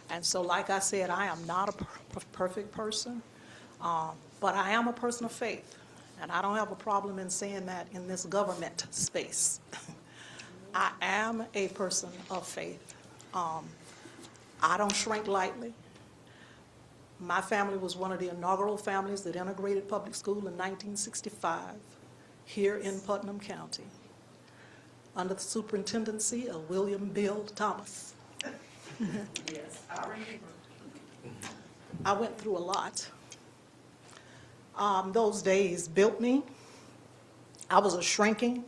And so, like I said, I am not a perfect person, but I am a person of faith. And I don't have a problem in saying that in this government space. I am a person of faith. I don't shrink lightly. My family was one of the inaugural families that integrated public school in 1965 here in Putnam County under the superintendency of William Bill Thomas. Yes, I remember. I went through a lot. Those days built me. I was a shrinking,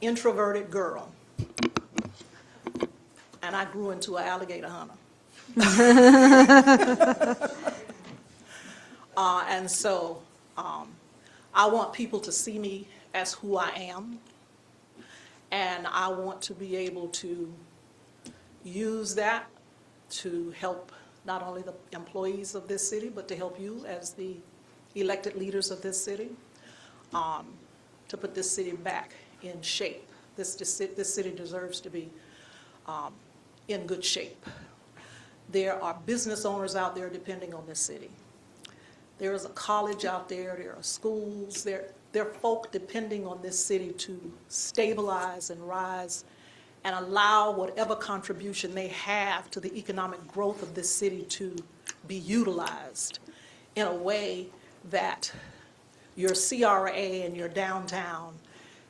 introverted girl, and I grew into an alligator hunter. And so I want people to see me as who I am, and I want to be able to use that to help not only the employees of this city, but to help you as the elected leaders of this city, to put this city back in shape. This city deserves to be in good shape. There are business owners out there depending on this city. There is a college out there, there are schools, there are folk depending on this city to stabilize and rise and allow whatever contribution they have to the economic growth of this city to be utilized in a way that your CRA and your downtown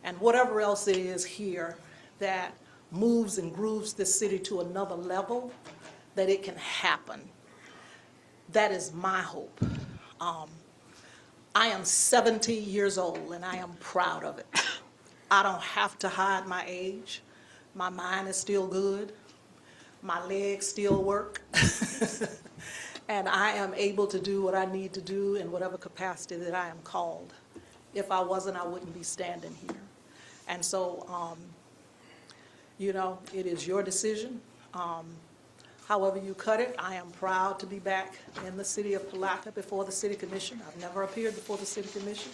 and whatever else it is here that moves and grooves this city to another level, that it can happen. That is my hope. I am 70 years old and I am proud of it. I don't have to hide my age. My mind is still good. My legs still work. And I am able to do what I need to do in whatever capacity that I am called. If I wasn't, I wouldn't be standing here. And so, you know, it is your decision. However you cut it, I am proud to be back in the city of Palatka before the city commission. I've never appeared before the city commission.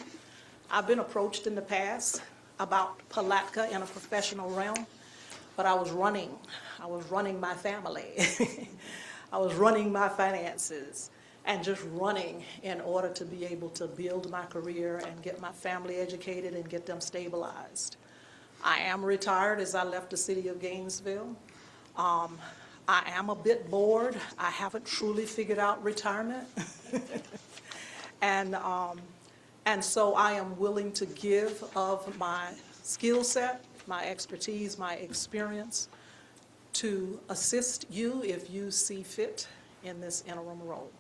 I've been approached in the past about Palatka in a professional realm, but I was running my family. I was running my finances and just running in order to be able to build my career and get my family educated and get them stabilized. I am retired as I left the city of Gainesville. I am a bit bored. I haven't truly figured out retirement. And so I am willing to give of my skill set, my expertise, my experience to assist you if you see fit in this interim role.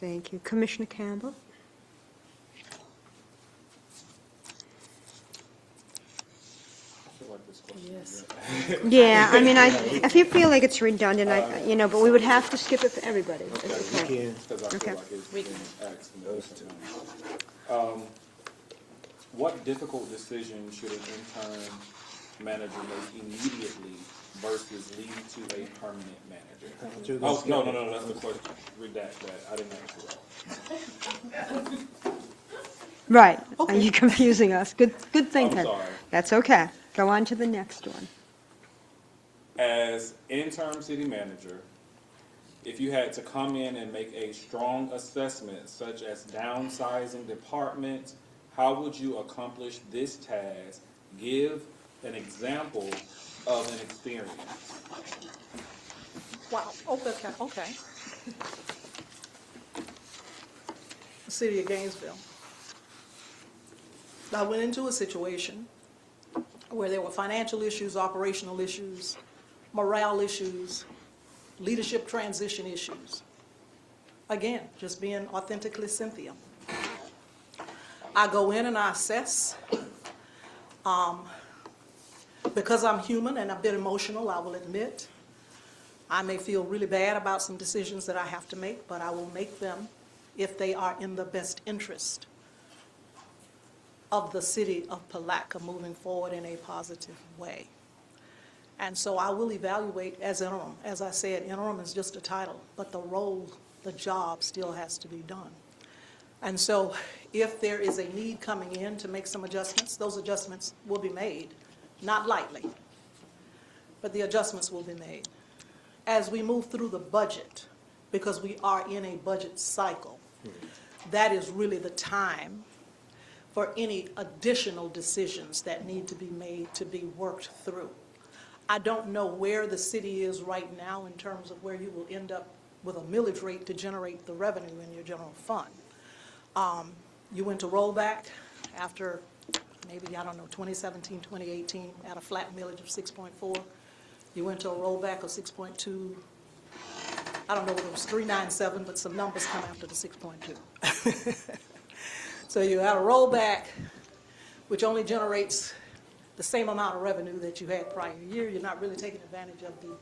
Thank you. Commissioner Campbell? Yes. Yeah, I mean, if you feel like it's redundant, but we would have to skip it for everybody. Okay, because I Okay. feel like it's been asked in those two. What difficult decision should an intern manager make immediately versus lead to a permanent manager? Oh, no, that's the question. Redact that. I didn't answer that. Right. Are you confusing us? Good thinking. I'm sorry. That's okay. Go on to the next one. As interim city manager, if you had to come in and make a strong assessment, such as downsizing departments, how would you accomplish this task? Give an example of an experience. Wow, okay. The city of Gainesville. I went into a situation where there were financial issues, operational issues, morale issues, leadership transition issues. Again, just being authentically Cynthia. I go in and I assess. Because I'm human and a bit emotional, I will admit, I may feel really bad about some decisions that I have to make, but I will make them if they are in the best interest of the city of Palatka moving forward in a positive way. And so I will evaluate as interim. As I said, interim is just a title, but the role, the job still has to be done. And so if there is a need coming in to make some adjustments, those adjustments will be made, not lightly, but the adjustments will be made. As we move through the budget, because we are in a budget cycle, that is really the time for any additional decisions that need to be made to be worked through. I don't know where the city is right now in terms of where you will end up with a millage rate to generate the revenue in your general fund. You went to rollback after maybe, I don't know, 2017, 2018, at a flat millage of 6.4. You went to a rollback of 6.2. I don't know whether it was 397, but some numbers come after the 6.2. So you had a rollback, which only generates the same amount of revenue that you had prior year. You're not really taking advantage of the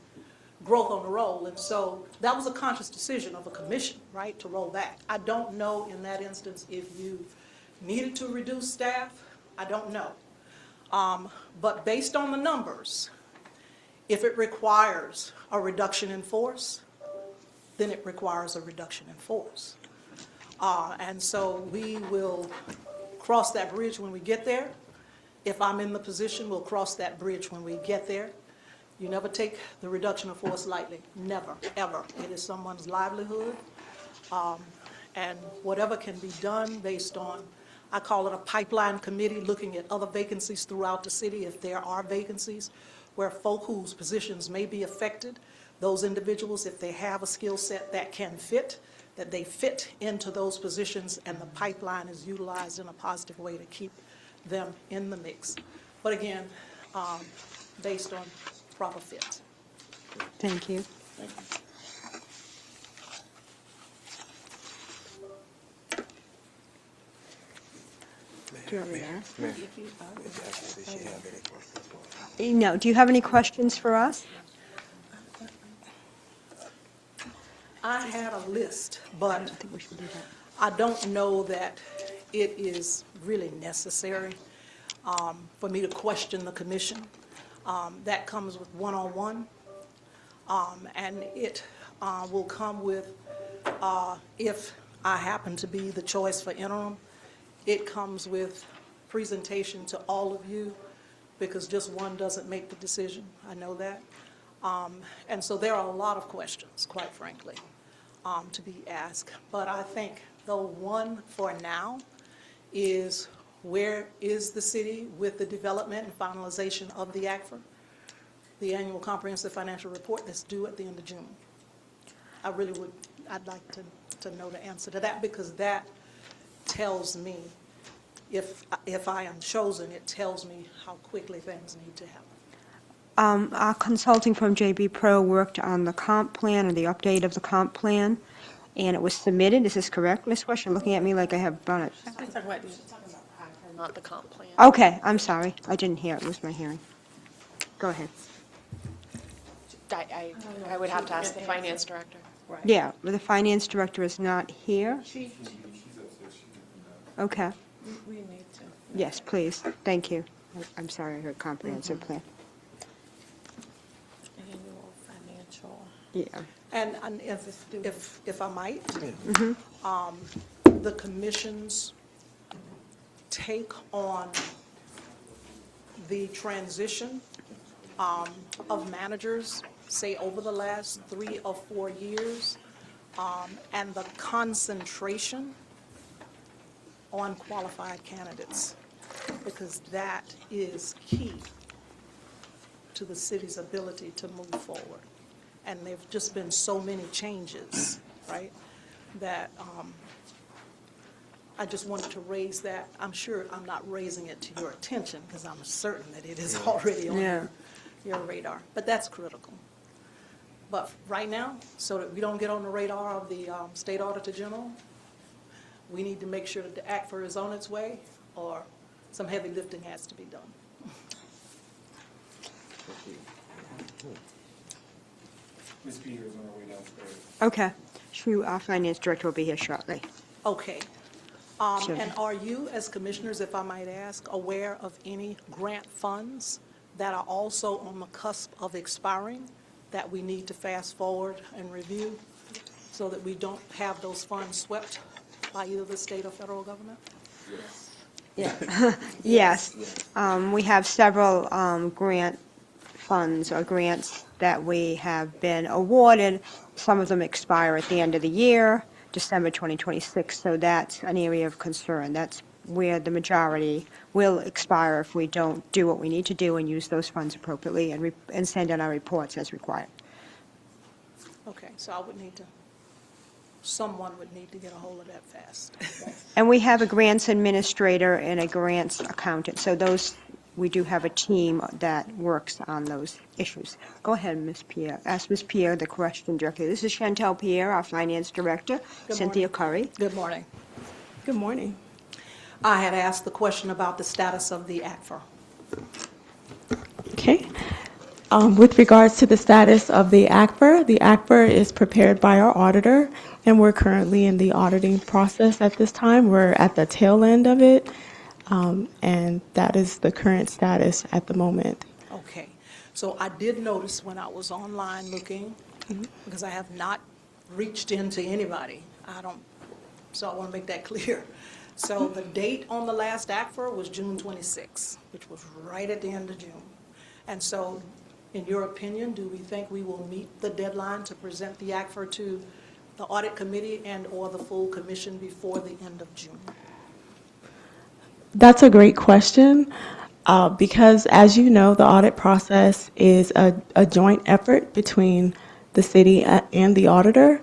growth on the roll. And so that was a conscious decision of a commission, right, to roll back. I don't know in that instance if you needed to reduce staff. I don't know. But based on the numbers, if it requires a reduction in force, then it requires a reduction in force. And so we will cross that bridge when we get there. If I'm in the position, we'll cross that bridge when we get there. You never take the reduction of force lightly, never, ever. It is someone's livelihood, and whatever can be done based on, I call it a pipeline committee, looking at other vacancies throughout the city. If there are vacancies where folk whose positions may be affected, those individuals, if they have a skill set that can fit, that they fit into those positions, and the pipeline is utilized in a positive way to keep them in the mix. But again, based on proper fit. Thank you. Thank you. Do you want me to ask? Ma'am. No, do you have any questions for us? I had a list, but I think we should do that. I don't know that it is really necessary for me to question the commission. That comes with one-on-one, and it will come with, if I happen to be the choice for interim, it comes with presentation to all of you, because just one doesn't make the decision. I know that. And so there are a lot of questions, quite frankly, to be asked. But I think the one for now is, where is the city with the development and finalization of the ACFR, the Annual Comprehensive Financial Report that's due at the end of June? I really would, I'd like to know the answer to that, because that tells me, if I am chosen, it tells me how quickly things need to happen. Our consulting firm, JB Pro, worked on the comp plan, or the update of the comp plan, and it was submitted. Is this correct, Ms. Wesh? You're looking at me like I have done it. Not the comp plan. Okay, I'm sorry. I didn't hear it. It was my hearing. Go ahead. I would have to ask the finance director. Yeah, well, the finance director is not here. Okay. We need to. Yes, please. Thank you. I'm sorry, I heard comprehensive plan. Annual financial. Yeah. And if I might, the commission's take on the transition of managers, say over the last 3 or 4 years, and the concentration on qualified candidates, because that is key to the city's ability to move forward. And there've just been so many changes, right, that I just wanted to raise that. I'm sure I'm not raising it to your attention, because I'm certain that it is already on your radar, but that's critical. But right now, so that we don't get on the radar of the State Auditor General, we need to make sure that the ACFR is on its way, or some heavy lifting has to be done. Ms. Peters on her way downstairs. Okay. Our finance director will be here shortly. Okay. Sure. And are you, as commissioners, if I might ask, aware of any grant funds that are also on the cusp of expiring that we need to fast forward and review, so that we don't have those funds swept by either the state or federal government? Yes. We have several grant funds or grants that we have been awarded. Some of them expire at the end of the year, December 2026, so that's an area of concern. That's where the majority will expire if we don't do what we need to do and use those funds appropriately and send in our reports as required. Okay, so I would need to, someone would need to get a hold of that fast. And we have a grants administrator and a grants accountant, so those, we do have a team that works on those issues. Go ahead, Ms. Pierre. Ask Ms. Pierre the question directly. This is Chantel Pierre, our finance director. Good Cynthia morning. Curry. Good morning. Good morning. I had asked the question about the status of the ACFR. Okay. With regards to the status of the ACFR is prepared by our auditor, and we're currently in the auditing process at this time. We're at the tail end of it, and that is the current status at the moment. Okay, so I did notice when I was online looking, because I have not reached into anybody, so I want to make that clear. So the date on the last ACFR was June 26, which was right at the end of June. And so, in your opinion, do we think we will meet the deadline to present the ACFR to the audit committee and/or the full commission before the end of June? That's a great question, because as you know, the audit process is a joint effort between the city and the auditor.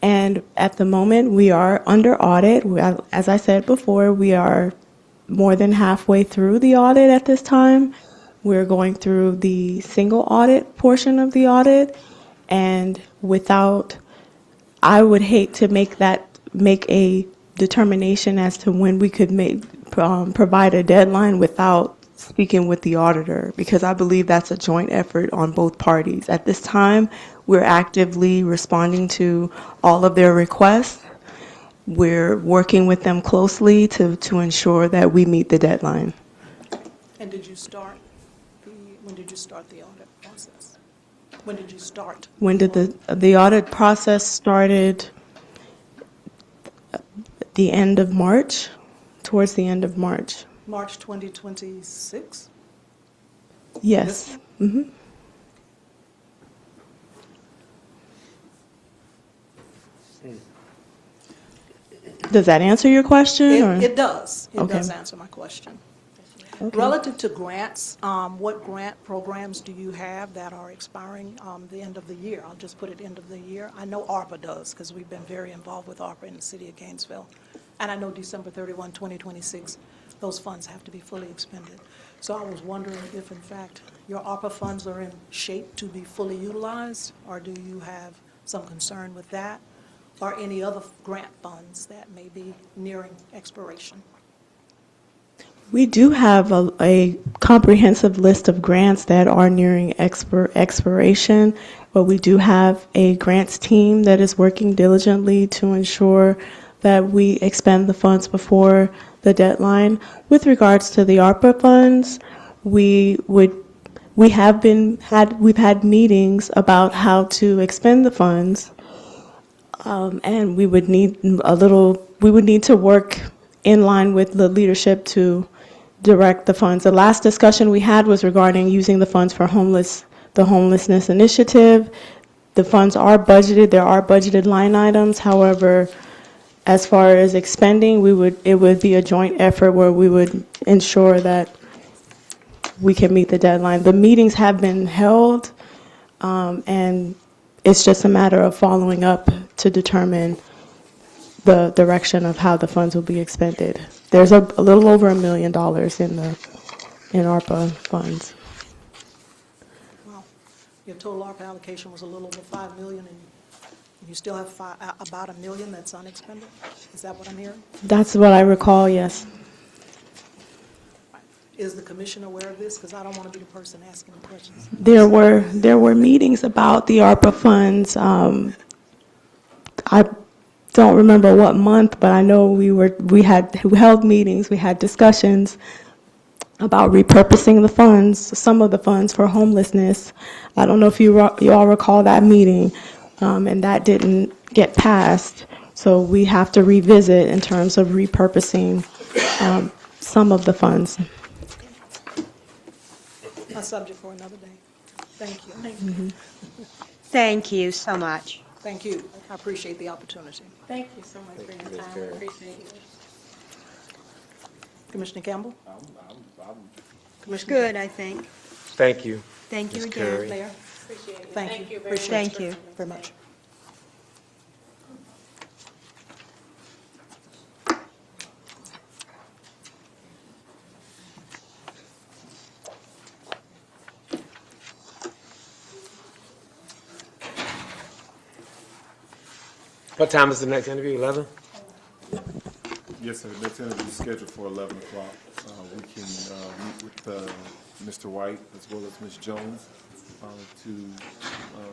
And at the moment, we are under audit. As I said before, we are more than halfway through the audit at this time. We're going through the single audit portion of the audit, and I would hate to make a determination as to when we could provide a deadline without speaking with the auditor, because I believe that's a joint effort on both parties. At this time, we're actively responding to all of their requests. We're working with them closely to ensure that we meet the deadline. And when did you start the audit process? When did you start? When did the audit process started? The end of March, towards the end of March. March 2026? Yes. Mm-hmm. Does that answer your question? or? It does. It Okay. does answer my question. Okay. Relative to grants, what grant programs do you have that are expiring the end of the year? I'll just put it end of the year. I know ARPA does, because we've been very involved with ARPA in the city of Gainesville. And I know December 31, 2026, those funds have to be fully expended. So I was wondering if, in fact, your ARPA funds are in shape to be fully utilized, or do you have some concern with that, or any other grant funds that may be nearing expiration? We do have a comprehensive list of grants that are nearing expiration, but we do have a grants team that is working diligently to ensure that we expend the funds before the deadline. With regards to the ARPA funds, we've had meetings about how to expend the funds, and we would need to work in line with the leadership to direct the funds. The last discussion we had was regarding using the funds for the homelessness initiative. The funds are budgeted. There are budgeted line items. However, as far as expending, it would be a joint effort where we would ensure that we can meet the deadline. The meetings have been held, and it's just a matter of following up to determine the direction of how the funds will be expended. There's a little over $1 million in ARPA funds. Well, your total ARPA allocation was a little over $5 million, and you still have about $1 million that's unexpended? Is that what I'm hearing? That's what I recall, yes. Is the commission aware of this? Because I don't want to be the person asking the questions. There were meetings about the ARPA funds. I don't remember what month, but I know we held meetings, we had discussions about repurposing the funds, some of the funds for homelessness. I don't know if you all recall that meeting, and that didn't get passed. So we have to revisit in terms of repurposing some of the funds. A subject for another day. Thank you. Thank you so much. Thank you. I appreciate the opportunity. Thank you so much for your Ms. time. I Perry. appreciate it. Commissioner Campbell? It's Commissioner good, I think. Thank you. Thank you Ms. again. Curry. Mayor? Thank you. Appreciate Thank you. very much. What time is the next interview, 11? Yes, sir. Next interview is scheduled for 11 o'clock. We can meet with Mr. White as well as Ms. Jones to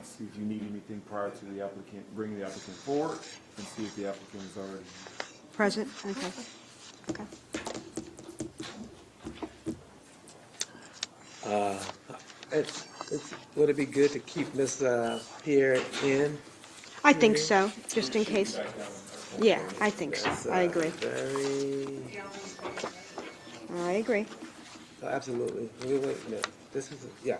see if you need anything prior to the applicant, bringing the applicant forward, and see if the applicant is already. Present, okay. Okay. Would it be good to keep Ms. Pierre in? I think so, just in case. Yeah, I think so. That's, I agree. Very, I agree. absolutely. Wait a minute. This is, yeah.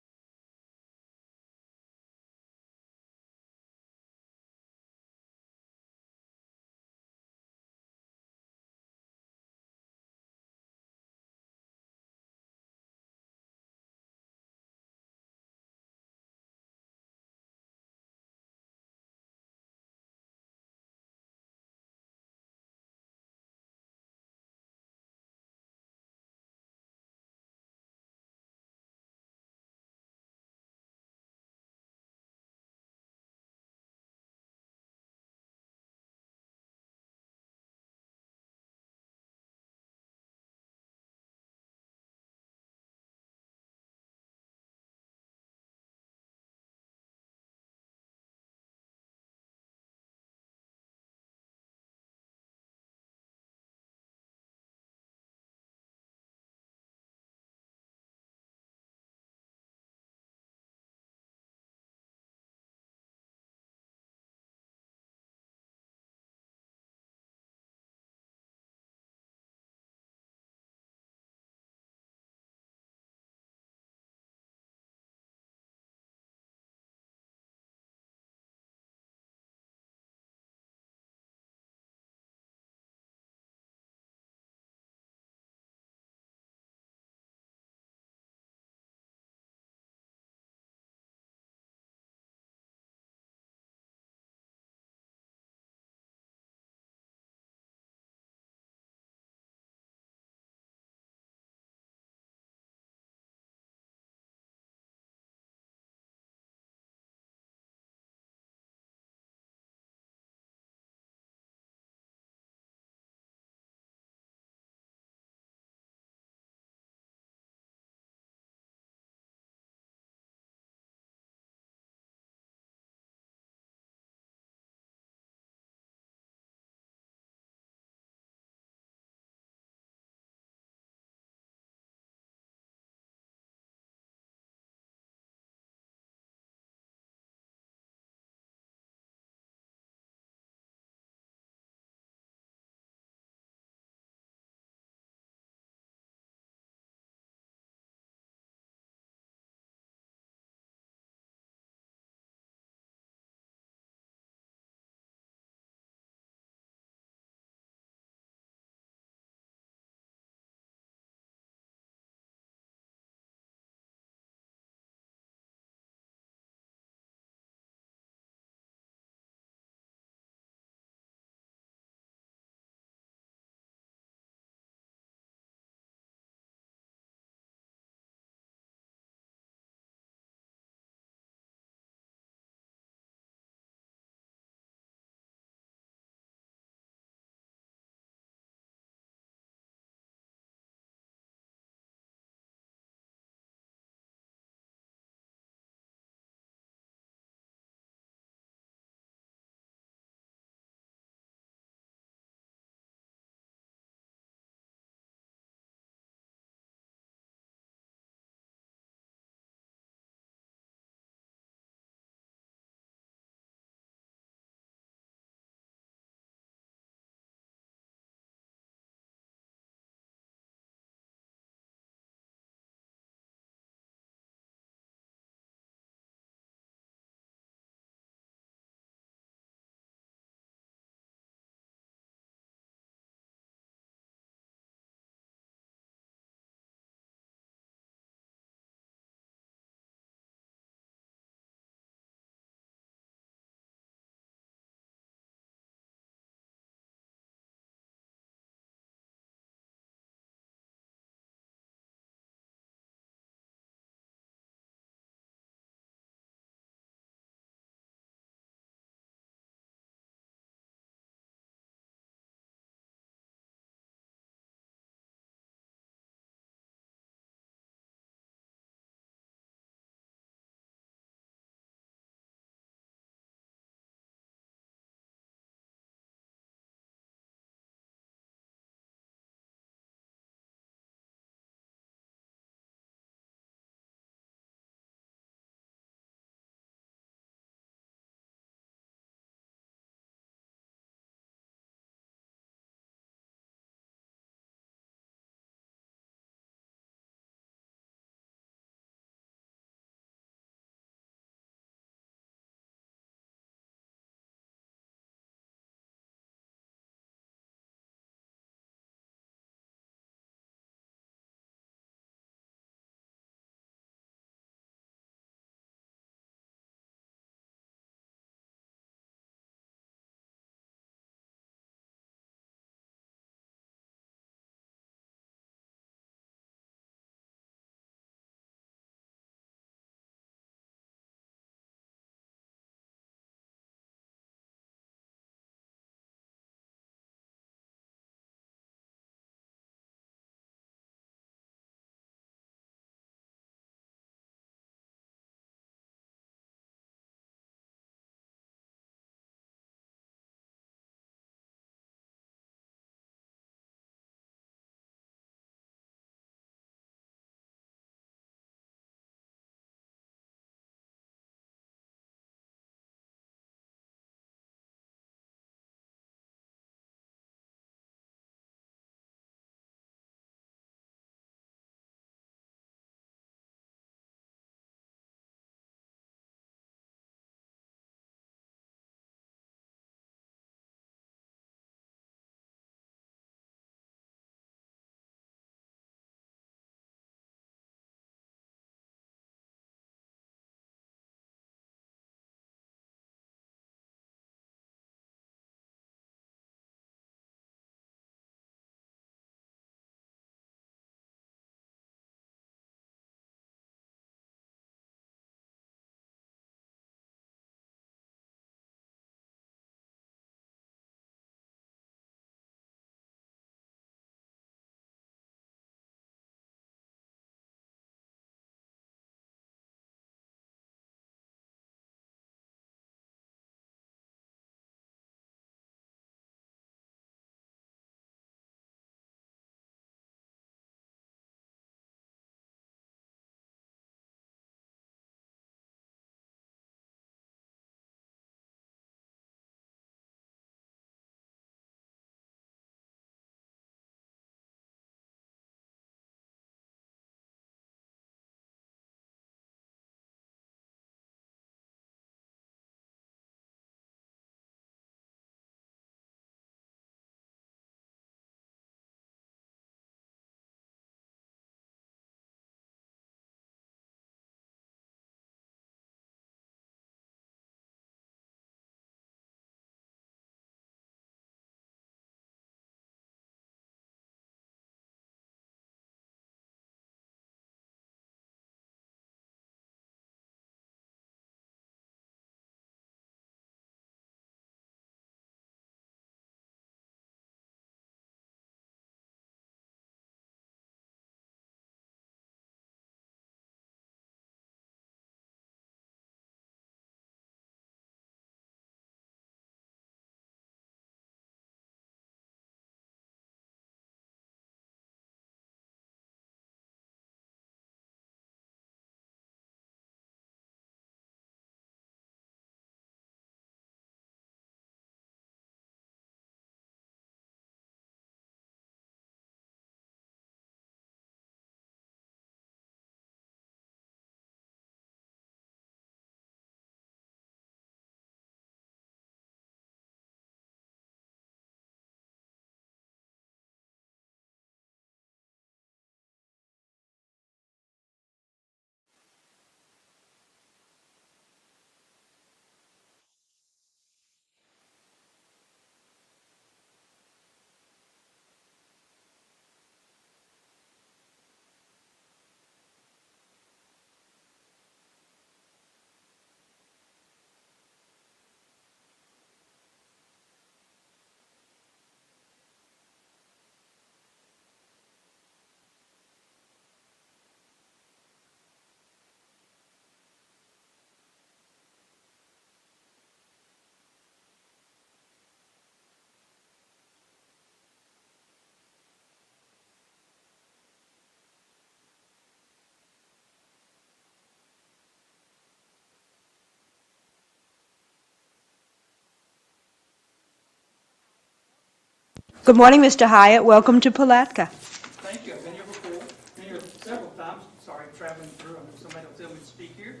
Good morning, Mr. Hyatt. Welcome to Palatka. Thank you. I've been here before, been here several times. Sorry, traveling through. I know somebody will tell me to speak here.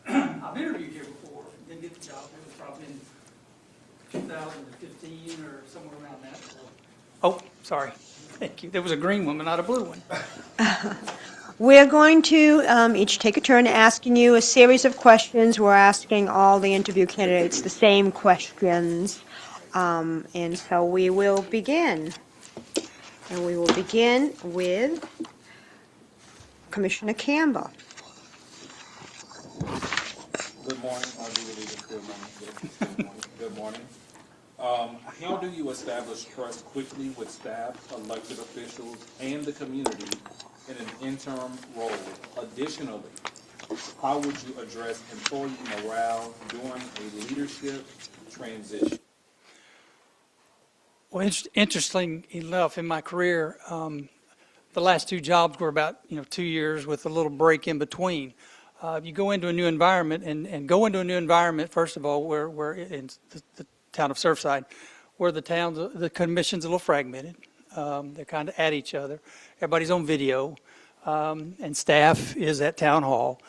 I've interviewed here before, didn't get the job. It was probably in 2015 or somewhere around that. Oh, sorry. Thank you. There was a green one, but not a blue one. We're going to each take a turn asking you a series of questions. We're asking all the interview candidates the same questions. And so we will begin. And we will begin with Commissioner Campbell. Good morning. I'll do it again. Good morning. Good morning. How do you establish trust quickly with staff, elected officials, and the community in an interim role? Additionally, how would you address employee morale during a leadership transition? Well, interesting enough, in my career, the last two jobs were about 2 years with a little break in between. You go into a new environment and go into a new environment, first of all, where we're in the town of Surfside, where the commission's a little fragmented. They're kind of at each other. Everybody's on video, and staff is at town hall.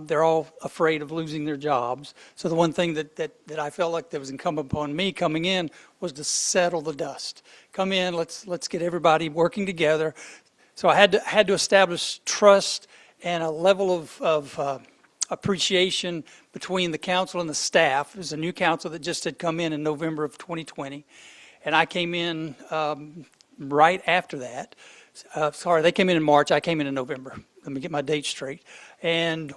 They're all afraid of losing their jobs. So the one thing that I felt like that was incumbent upon me coming in was to settle the dust. Come in, let's get everybody working together. So I had to establish trust and a level of appreciation between the council and the staff. There's a new council that just had come in November of 2020, and I came in right after that. Sorry, they came in March. I came in November. Let me get my dates straight. And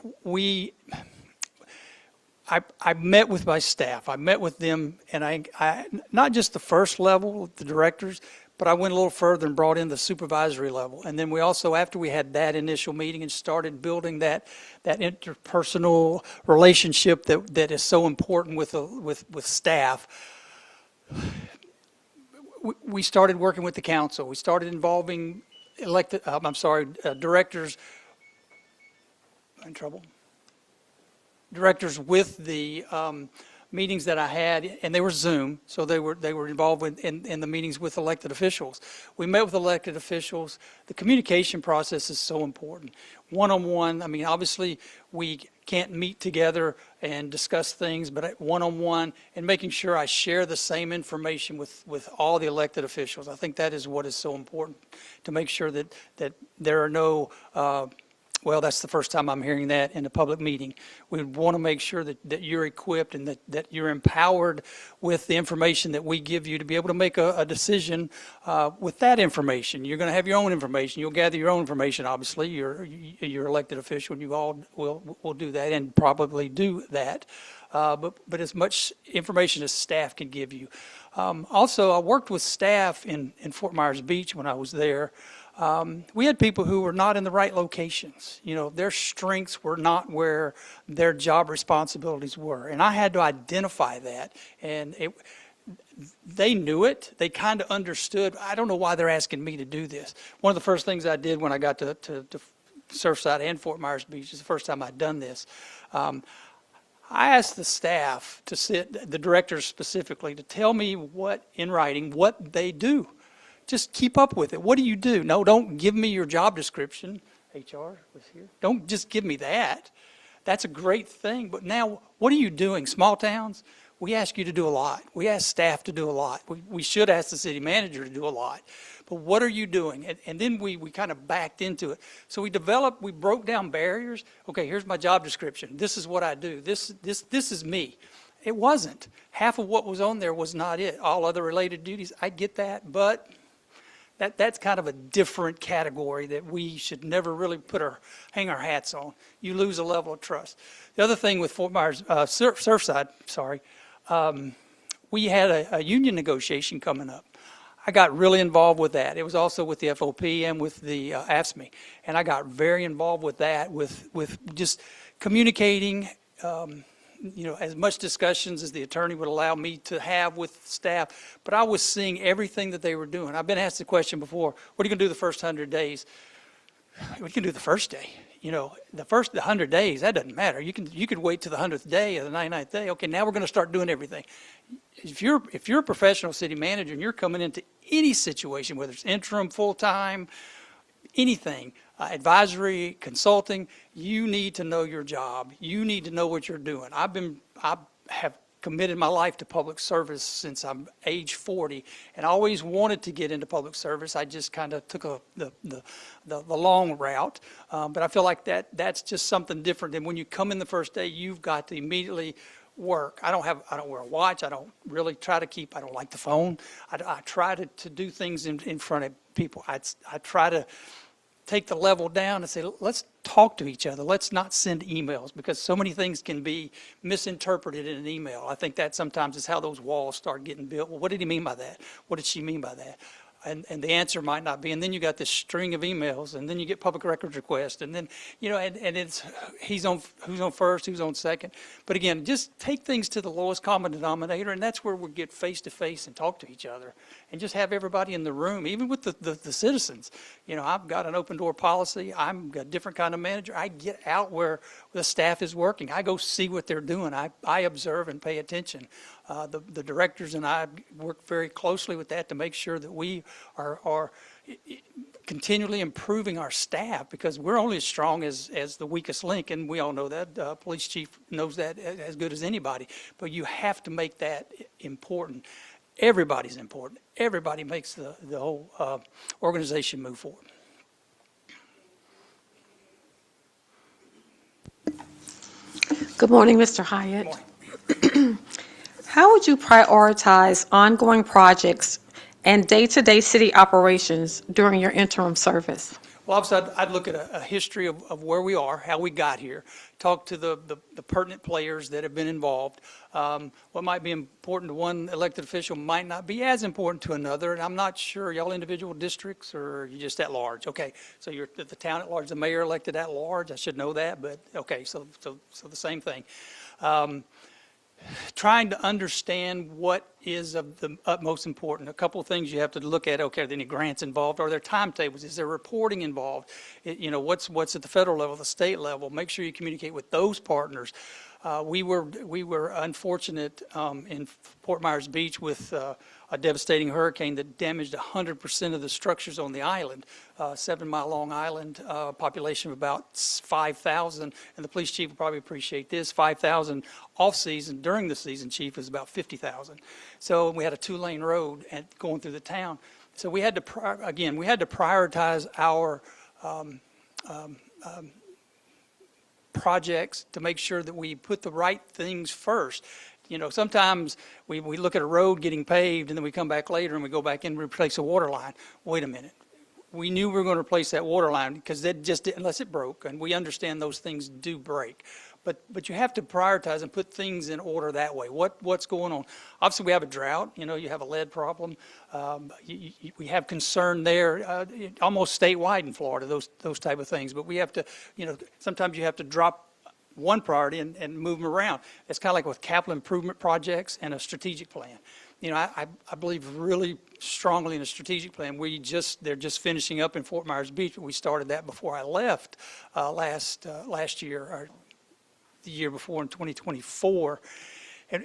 I met with my staff. I met with them, and I not just the first level, the directors, but I went a little further and brought in the supervisory level. And then we also, after we had that initial meeting and started building that interpersonal relationship that is so important with staff, we started working with the council. We started involving directors. In trouble. Directors with the meetings that I had, and they were Zoom, so they were involved in the meetings with elected officials. We met with elected officials. The communication process is so important. One-on-one, I mean, obviously, we can't meet together and discuss things, but one-on-one and making sure I share the same information with all the elected officials. I think that is what is so important, to make sure that there are no well, that's the first time I'm hearing that in a public meeting. We want to make sure that you're equipped and that you're empowered with the information that we give you to be able to make a decision with that information. You're going to have your own information. You'll gather your own information, obviously. You're elected official, and you all will do that and probably do that. But as much information as staff can give you. Also, I worked with staff in Fort Myers Beach when I was there. We had people who were not in the right locations. Their strengths were not where their job responsibilities were. And I had to identify that. And they knew it. They kind of understood. I don't know why they're asking me to do this. One of the first things I did when I got to Surfside and Fort Myers Beach, is the first time I'd done this. I asked the staff to sit, the directors specifically, to tell me in writing what they do. Just keep up with it. What do you do? No, don't give me your job description. HR was here. Don't just give me that. That's a great thing. But now, what are you doing? Small towns, we ask you to do a lot. We ask staff to do a lot. We should ask the city manager to do a lot. But what are you doing? And then we kind of backed into it. So we broke down barriers. Okay, here's my job description. This is what I do. This is me. It wasn't. Half of what was on there was not it. All other related duties, I get that, but that's kind of a different category that we should never really hang our hats on. You lose a level of trust. The other thing with Fort Myers, Surfside, we had a union negotiation coming up. I got really involved with that. It was also with the FOP and with the AFSCME. And I got very involved with that, with just communicating, as much discussions as the attorney would allow me to have with staff, but I was seeing everything that they were doing. I've been asked the question before, what are you going to do the first 100 days? What are you going to do the first day? the first 100 days, that doesn't matter. You could wait to the 100th day or the 99th day. Okay, now we're going to start doing everything. If you're a professional city manager and you're coming into any situation, whether it's interim, full-time, anything, advisory, consulting, you need to know your job. You need to know what you're doing. I have committed my life to public service since I'm age 40, and I always wanted to get into public service. I just kind of took the long route, but I feel like that's just something different. And when you come in the first day, you've got to immediately work. I don't wear a watch. I don't really try to I don't like the phone. I try to do things in front of people. I try to take the level down and say, let's talk to each other. Let's not send emails, because so many things can be misinterpreted in an email. I think that sometimes is how those walls start getting built. Well, what did he mean by that? What did she mean by that? And the answer might not be. And then you got this string of emails, and then you get public records requests, and then, and it's who's on first, who's on second. But again, just take things to the lowest common denominator, and that's where we get face to face and talk to each other, and just have everybody in the room, even with the citizens. I've got an open door policy. I'm a different kind of manager. I get out where the staff is working. I go see what they're doing. I observe and pay attention. The directors and I work very closely with that to make sure that we are continually improving our staff, because we're only as strong as the weakest link, and we all know that. Police chief knows that as good as anybody. But you have to make that important. Everybody's important. Everybody makes the whole organization move forward. Good morning, Mr. Hyatt. How would you prioritize ongoing projects and day-to-day city operations during your interim service? Well, obviously, I'd look at a history of where we are, how we got here, talk to the pertinent players that have been involved. What might be important to one elected official might not be as important to another, and I'm not sure, y'all individual districts, or are you just at large? Okay, so you're the town at large, the mayor elected at large, I should know that, but okay, so the same thing. Trying to understand what is of the utmost important. A couple of things you have to look at. Okay, are there any grants involved? Are there timetables? Is there reporting involved? What's at the federal level, the state level? Make sure you communicate with those partners. We were unfortunate in Fort Myers Beach with a devastating hurricane that damaged 100% of the structures on the island, 7-mile-long island, population of about 5,000. And the police chief will probably appreciate this. 5,000 off-season. During the season, chief, is about 50,000. So we had a 2-lane road going through the town. So we had to prioritize our projects to make sure that we put the right things first. Sometimes we look at a road getting paved, and then we come back later and we go back in and replace a water line. Wait a minute. We knew we were going to replace that water line because that just didn't, unless it broke, and we understand those things do break. But you have to prioritize and put things in order that way. What's going on? Obviously, we have a drought. You have a lead problem. We have concern there, almost statewide in Florida, those type of things. But we have to, sometimes you have to drop one priority and move them around. It's kind of like with capital improvement projects and a strategic plan. I believe really strongly in a strategic plan. They're just finishing up in Fort Myers Beach, but we started that before I left last year, or the year before in 2024. And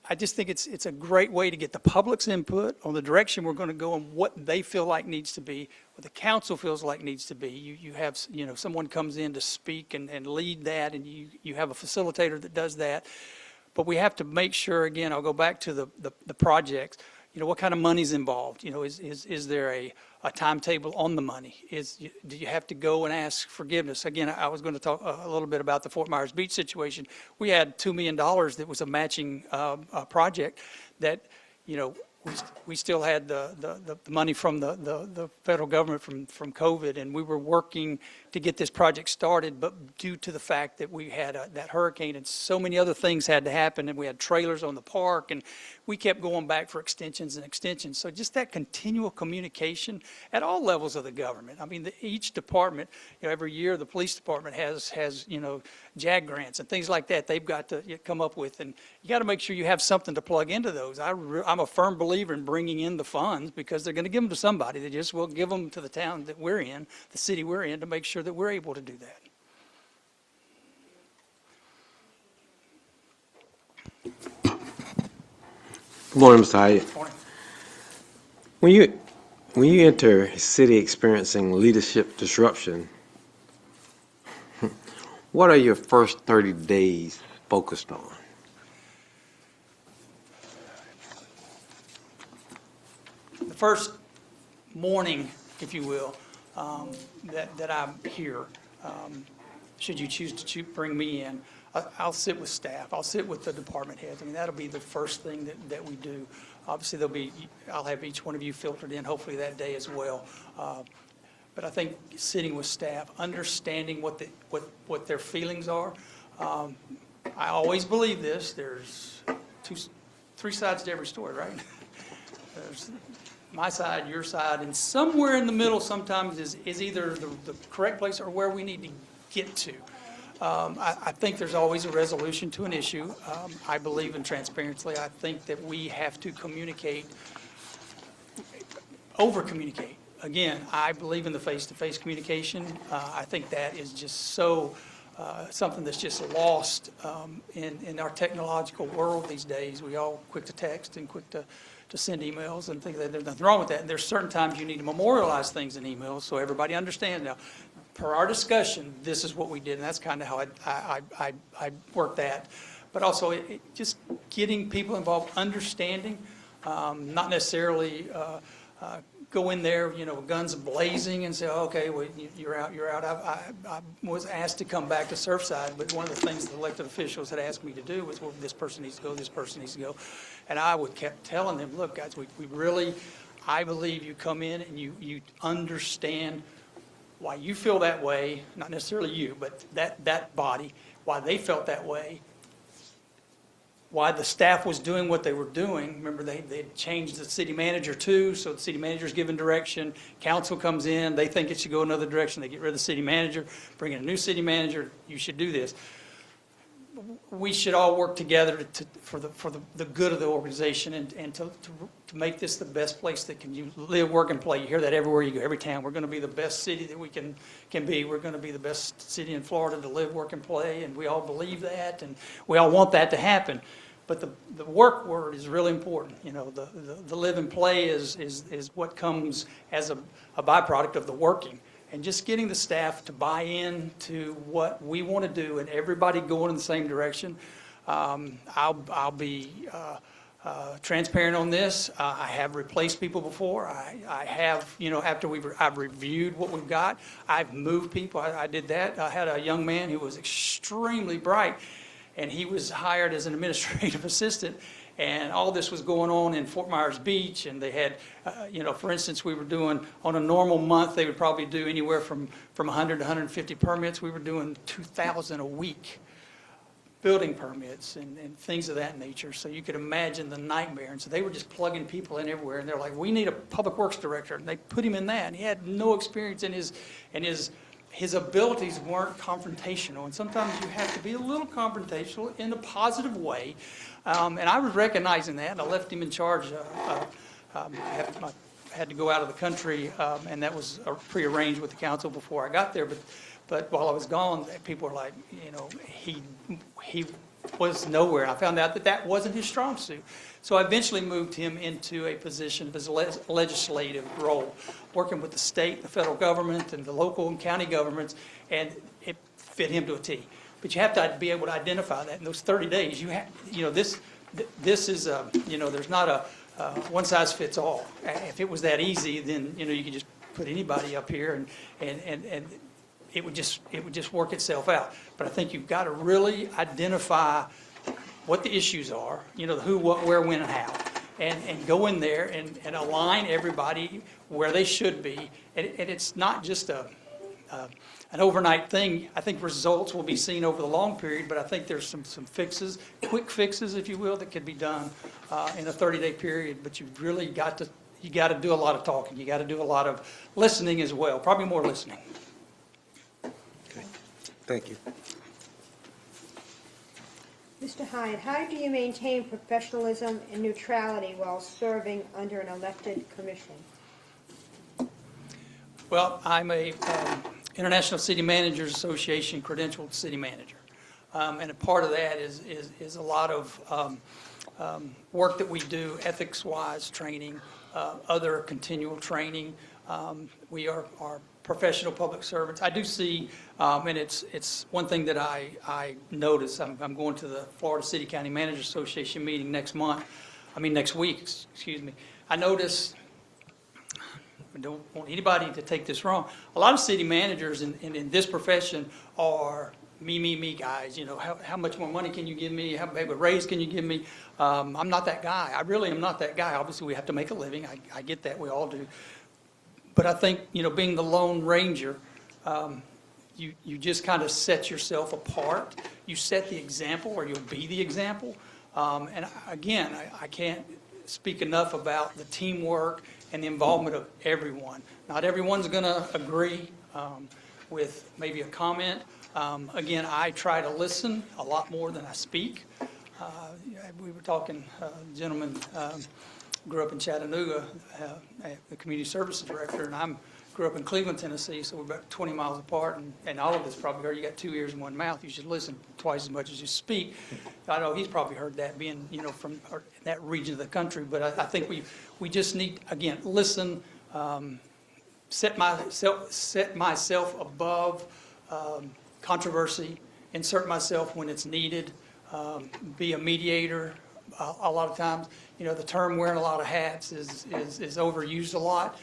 I just think it's a great way to get the public's input on the direction we're going to go and what they feel like needs to be, what the council feels like needs to be. You have, someone comes in to speak and lead that, and you have a facilitator that does that. But we have to make sure, again, I'll go back to the projects, what kind of money's involved? Is there a timetable on the money? Do you have to go and ask forgiveness? Again, I was going to talk a little bit about the Fort Myers Beach situation. We had $2 million that was a matching project that, we still had the money from the federal government from COVID, and we were working to get this project started, but due to the fact that we had that hurricane and so many other things had to happen, and we had trailers on the park, and we kept going back for extensions and extensions. So just that continual communication at all levels of the government. I mean, each department, every year the police department has JAG grants and things like that they've got to come up with, and you got to make sure you have something to plug into those. I'm a firm believer believer in bringing in the funds because they're going to give them to somebody. They just will give them to the town that we're in, the city we're in, to make sure that we're able to do that. Good morning, Mr. Hyatt. Morning. When you enter a city experiencing leadership disruption, what are your first 30 days focused on? The first morning, if you will, that I'm here, should you choose to bring me in, I'll sit with staff. I'll sit with the department heads. I mean, that'll be the first thing that we do. Obviously, I'll have each one of you filtered in, hopefully that day as well. But I think sitting with staff, understanding what their feelings are. I always believe this. There's three sides to every story, right? There's my side, your side, and somewhere in the middle sometimes is either the correct place or where we need to get to. I think there's always a resolution to an issue. I believe in transparency. I think that we have to communicate, over-communicate. Again, I believe in the face-to-face communication. I think that is just so something that's just lost in our technological world these days. We all quick to text and quick to send emails and think that there's nothing wrong with that. And there's certain times you need to memorialize things in emails so everybody understands. Now, per our discussion, this is what we did, and that's kind of how I work that. But also, just getting people involved, understanding, not necessarily go in there, guns blazing and say, okay, well, you're out, you're out. I was asked to come back to Surfside, but one of the things the elected officials had asked me to do was, well, this person needs to go, this person needs to go. And I would kept telling them, look, guys, we really, I believe you come in and you understand why you feel that way, not necessarily you, but that body, why they felt that way, why the staff was doing what they were doing. Remember, they changed the city manager too, so the city manager's given direction, council comes in, they think it should go another direction, they get rid of the city manager, bring in a new city manager, you should do this. We should all work together for the good of the organization and to make this the best place that you live, work, and play. You hear that everywhere you go, every town. We're going to be the best city that we can be. We're going to be the best city in Florida to live, work, and play, and we all believe that, and we all want that to happen. But the work word is really important. The live and play is what comes as a byproduct of the working. And just getting the staff to buy in to what we want to do and everybody going in the same direction. I'll be transparent on this. I have replaced people before. I have, after I've reviewed what we've got, I've moved people. I did that. I had a young man who was extremely bright, and he was hired as an administrative assistant. And all this was going on in Fort Myers Beach, and they had, for instance, we were doing, on a normal month, they would probably do anywhere from 100 to 150 permits. We were doing 2,000 a week, building permits and things of that nature. So you could imagine the nightmare. And so they were just plugging people in everywhere, and they're like, we need a public works director. And they put him in that, and he had no experience in his abilities weren't confrontational, and sometimes you have to be a little confrontational in a positive way. And I was recognizing that, and I left him in charge. I had to go out of the country, and that was prearranged with the council before I got there. But while I was gone, people were like, he was nowhere. I found out that wasn't his strong suit. So I eventually moved him into a position of his legislative role, working with the state, the federal government, and the local and county governments, and it fit him to a T. But you have to be able to identify that in those 30 days. You have, this is there's not a one size fits all. If it was that easy, then you could just put anybody up here and it would just work itself out. But I think you've got to really identify what the issues are, the who, what, where, when, and how, and go in there and align everybody where they should be. And it's not just an overnight thing. I think results will be seen over the long period, but I think there's some fixes, quick fixes, if you will, that could be done in a 30-day period. But you've really got to do a lot of talking. You got to do a lot of listening as well, probably more listening. Okay. Thank you. Mr. Hyatt, how do you maintain professionalism and neutrality while serving under an elected commission? Well, I'm a International City Managers Association credentialed city manager. And a part of that is a lot of work that we do, ethics-wise training, other continual training. We are professional public servants. I do see, and it's one thing that I notice, I'm going to the Florida City County Managers Association meeting next week, excuse me. I notice, I don't want anybody to take this wrong, a lot of city managers in this profession are me guys. You know, how much more money can you give me? How big a raise can you give me? I'm not that guy. I really am not that guy. Obviously, we have to make a living. I get that. We all do. But I think, you know, being the Lone Ranger, you just kind of set yourself apart. You set the example, or you'll be the example. And again, I can't speak enough about the teamwork and the involvement of everyone. Not everyone's going to agree with maybe a comment. Again, I try to listen a lot more than I speak. We were talking, gentleman grew up in Chattanooga, the community services director, and I grew up in Cleveland, Tennessee, so we're about 20 miles apart, and all of us probably heard, you got 2 ears and 1 mouth, you should listen twice as much as you speak. I know he's probably heard that, being, you know, from that region of the country, but I think we just need, again, listen, set myself above controversy, insert myself when it's needed, be a mediator. A lot of times, you know, the term wearing a lot of hats is overused a lot.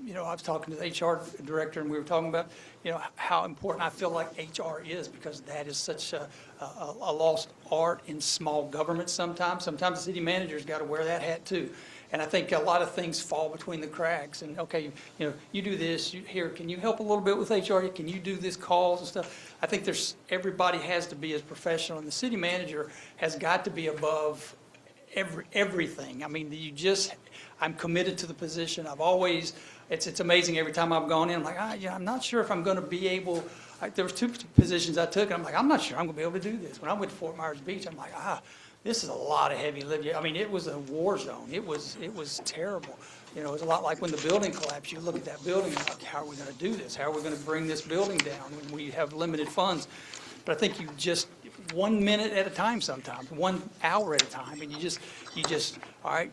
You know, I was talking to the HR director, and we were talking about, you know, how important I feel like HR is, because that is such a lost art in small government sometimes. Sometimes the city manager's got to wear that hat too. And I think a lot of things fall between the cracks. And, okay, you know, you do this, here, can you help a little bit with HR? Can you do this calls and stuff? I think everybody has to be as professional, and the city manager has got to be above everything. I mean, I'm committed to the position. I've always, it's amazing every time I've gone in, I'm like, yeah, I'm not sure if I'm going to be able, there was 2 positions I took, and I'm like, I'm not sure I'm going to be able to do this. When I went to Fort Myers Beach, I'm like, this is a lot of heavy lifting. I mean, it was a war zone. It was terrible. You know, it was a lot like when the building collapsed. You look at that building and like, how are we going to do this? How are we going to bring this building down when we have limited funds? But I think you just, 1 minute at a time sometimes, 1 hour at a time, and you just, all right,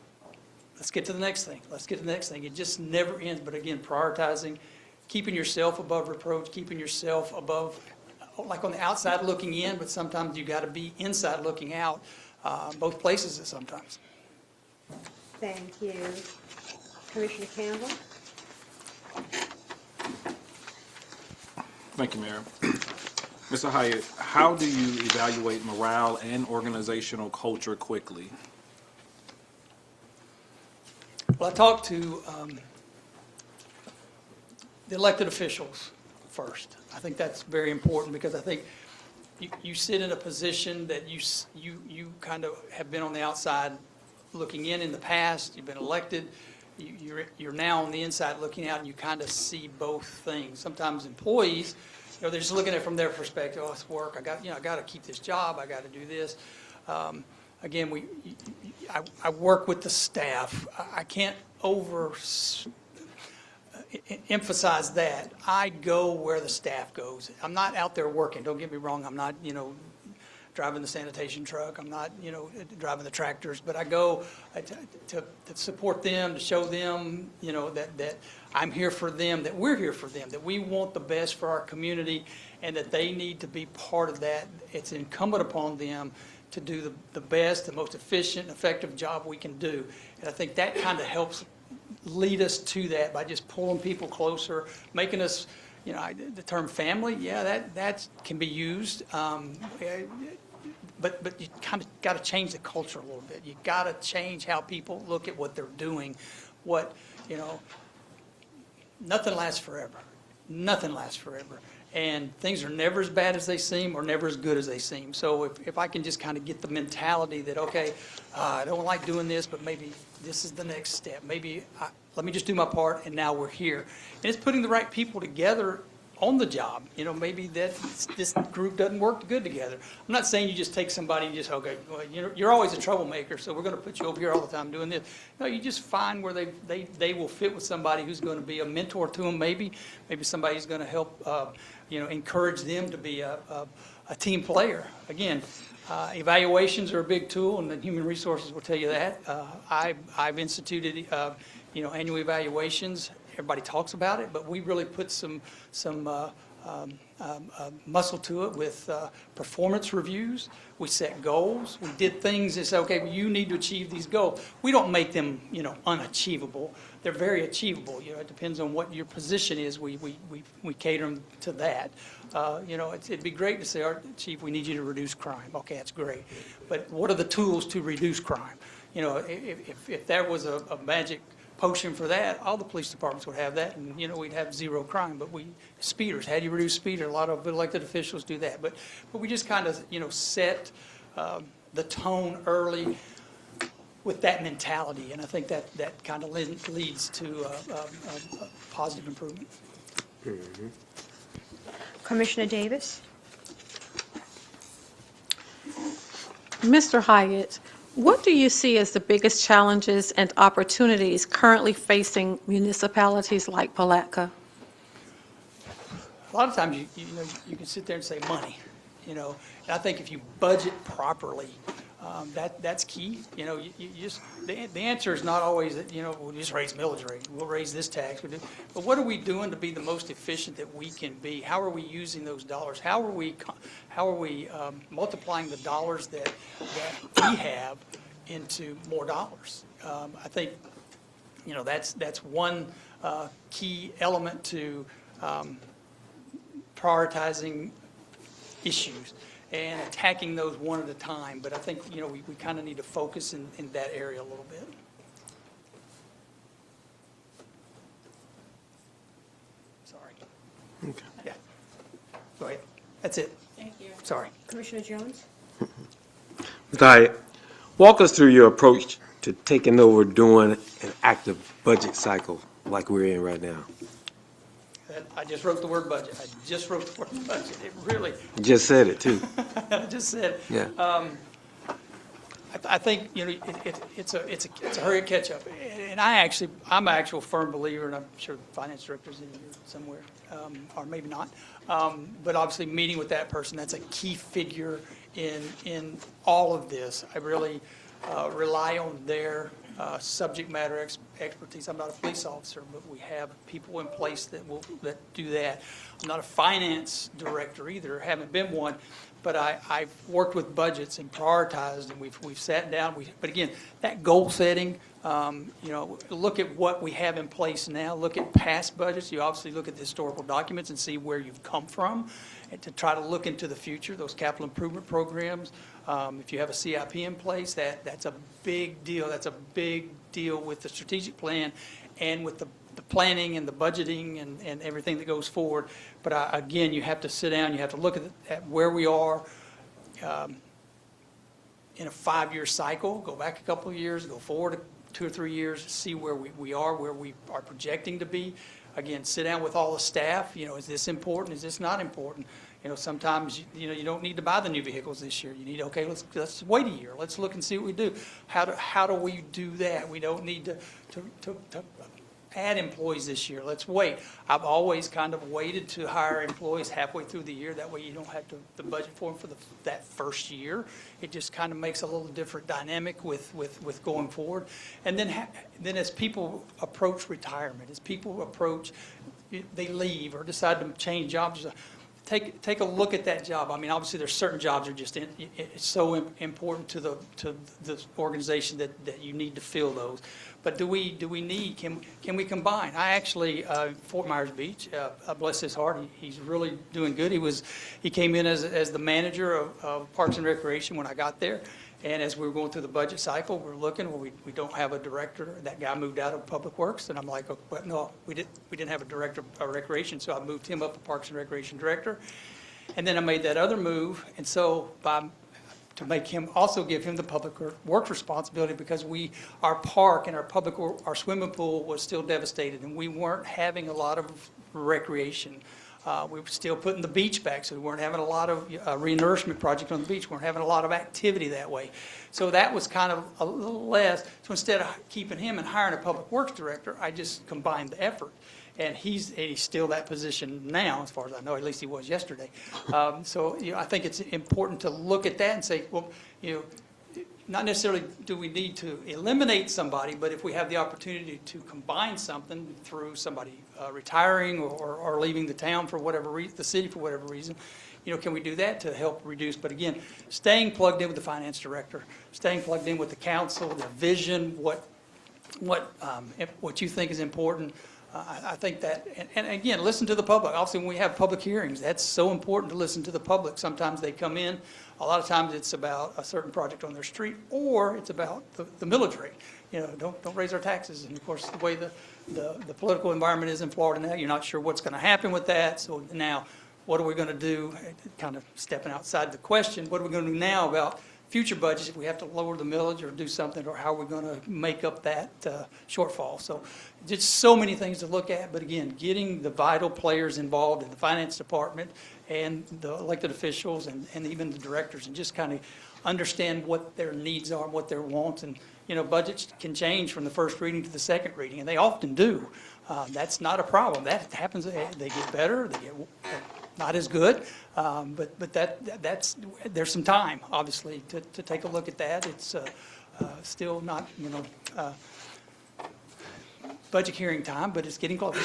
let's get to the next thing. Let's get to the next thing. It just never ends. But again, prioritizing, keeping yourself above reproach, keeping yourself above, like on the outside looking in, but sometimes you got to be inside looking out, both places sometimes. Thank you. Commissioner Campbell? Thank you, Mayor. Mr. Hyatt, how do you evaluate morale and organizational culture quickly? Well, I talked to the elected officials first. I think that's very important, because I think you sit in a position that you kind of have been on the outside looking in the past. You've been elected. You're now on the inside looking out, and you kind of see both things. Sometimes employees, you know, they're just looking at it from their perspective. Oh, it's work. I got to keep this job. I got to do this. Again, I work with the staff. I can't emphasize that. I go where the staff goes. I'm not out there working. Don't get me wrong. I'm not, you know, driving the sanitation truck. I'm not, you know, driving the tractors. But I go to support them, to show them, you know, that I'm here for them, that we're here for them, that we want the best for our community, and that they need to be part of that. It's incumbent upon them to do the best, the most efficient, effective job we can do. And I think that kind of helps lead us to that, by just pulling people closer, making us, you know, the term family, yeah, that can be used. But you kind of got to change the culture a little bit. You got to change how people look at what they're doing. You know, nothing lasts forever. Nothing lasts forever. And things are never as bad as they seem, or never as good as they seem. So if I can just kind of get the mentality that, okay, I don't like doing this, but maybe this is the next step. Maybe let me just do my part, and now we're here. And it's putting the right people together on the job. Maybe this group doesn't work good together. I'm not saying you just take somebody and just, okay, well, you're always a troublemaker, so we're going to put you over here all the time doing this. No, you just find where they will fit with somebody who's going to be a mentor to them, maybe somebody who's going to help, encourage them to be a team player. Again, evaluations are a big tool, and the human resources will tell you that. I've instituted, annual evaluations. Everybody talks about it, but we really put some muscle to it with performance reviews. We set goals. We did things that say, okay, well, you need to achieve these goals. We don't make them, unachievable. They're very achievable. It depends on what your position is. We cater them to that. It'd be great to say, all right, Chief, we need you to reduce crime. Okay, that's great. But what are the tools to reduce crime? If there was a magic potion for that, all the police departments would have that, and, we'd have zero crime. But speeders, how do you reduce speed? A lot of elected officials do that. But we just kind of, set the tone early with that mentality, and I think that kind of leads to a positive improvement. Commissioner Davis? Mr. Hyatt, what do you see as the biggest challenges and opportunities currently facing municipalities like Palatka? A lot of times, you can sit there and say money, and I think if you budget properly, that's key. You just, the answer is not always that, we'll just raise millage rate, we'll raise this tax, but what are we doing to be the most efficient that we can be? How are we using those dollars? How are we multiplying the dollars that we have into more dollars? I think, that's one key element to prioritizing issues and attacking those one at a time. But I think, we kind of need to focus in that area a little bit. Sorry. Okay. Yeah. Go ahead. That's it. Thank you. Sorry. Commissioner Jones? Mr. Hyatt, walk us through your approach to taking over doing an active budget cycle like we're in right now. I just wrote the word budget. It really, You just said it, too. I just said. Yeah. I think, it's a hurry catch up. And I'm an actual firm believer, and I'm sure the finance director's in here somewhere, or maybe not. But obviously, meeting with that person, that's a key figure in all of this. I really rely on their subject matter expertise. I'm not a police officer, but we have people in place that do that. I'm not a finance director either, haven't been one, but I've worked with budgets and prioritized, and we've sat down. But again, that goal setting, look at what we have in place now. Look at past budgets. You obviously look at the historical documents and see where you've come from, and to try to look into the future. Those capital improvement programs. If you have a CIP in place, that's a big deal. That's a big deal with the strategic plan and with the planning and the budgeting and everything that goes forward. But again, you have to sit down, you have to look at where we are in a 5-year cycle, go back a couple of years, go forward 2 or 3 years, see where we are, where we are projecting to be. Again, sit down with all the staff, is this important, is this not important? Sometimes, you don't need to buy the new vehicles this year. You need, okay, let's wait a year. Let's look and see what we do. How do we do that? We don't need to add employees this year. Let's wait. I've always kind of waited to hire employees halfway through the year. That way you don't have to budget for them for that first year. It just kind of makes a little different dynamic with going forward. And then as people approach retirement, as people approach, they leave or decide to change jobs, take a look at that job. I mean, obviously, there's certain jobs that are just it's so important to the organization that you need to fill those. But can we combine? I actually, Fort Myers Beach, bless his heart, he's really doing good. He came in as the manager of Parks and Recreation when I got there. And as we were going through the budget cycle, we were looking, well, we don't have a director. That guy moved out of Public Works, and I'm like, oh, well, no, we didn't have a director of recreation, so I moved him up to Parks and Recreation Director. And then I made that other move, and so to make him, also give him the Public Works responsibility, because our park and our swimming pool was still devastated, and we weren't having a lot of recreation. We were still putting the beach back, so we weren't having a lot of re-nourishment project on the beach. We weren't having a lot of activity that way. So that was kind of a little less. So instead of keeping him and hiring a public works director, I just combined the effort. And he's still that position now, as far as I know, at least he was yesterday. So, I think it's important to look at that and say, well, not necessarily do we need to eliminate somebody, but if we have the opportunity to combine something through somebody retiring or leaving the town for whatever reason, the city for whatever reason, can we do that to help reduce? But again, staying plugged in with the finance director, staying plugged in with the council, the vision, what you think is important. I think that, and again, listen to the public. Obviously, when we have public hearings, that's so important to listen to the public. Sometimes they come in, a lot of times it's about a certain project on their street, or it's about the millage rate. Don't raise our taxes. And of course, the way the political environment is in Florida now, you're not sure what's going to happen with that. So now, what are we going to do? Kind of stepping outside the question, what are we going to do now about future budgets if we have to lower the millage or do something, or how are we going to make up that shortfall? So just so many things to look at, but again, getting the vital players involved in the finance department and the elected officials and even the directors, and just kind of understand what their needs are and what their wants. And, budgets can change from the first reading to the second reading, and they often do. That's not a problem. That happens. They get better. They get not as good, but that's there's some time, obviously, to take a look at that. It's still not, budget hearing time, but it's getting close.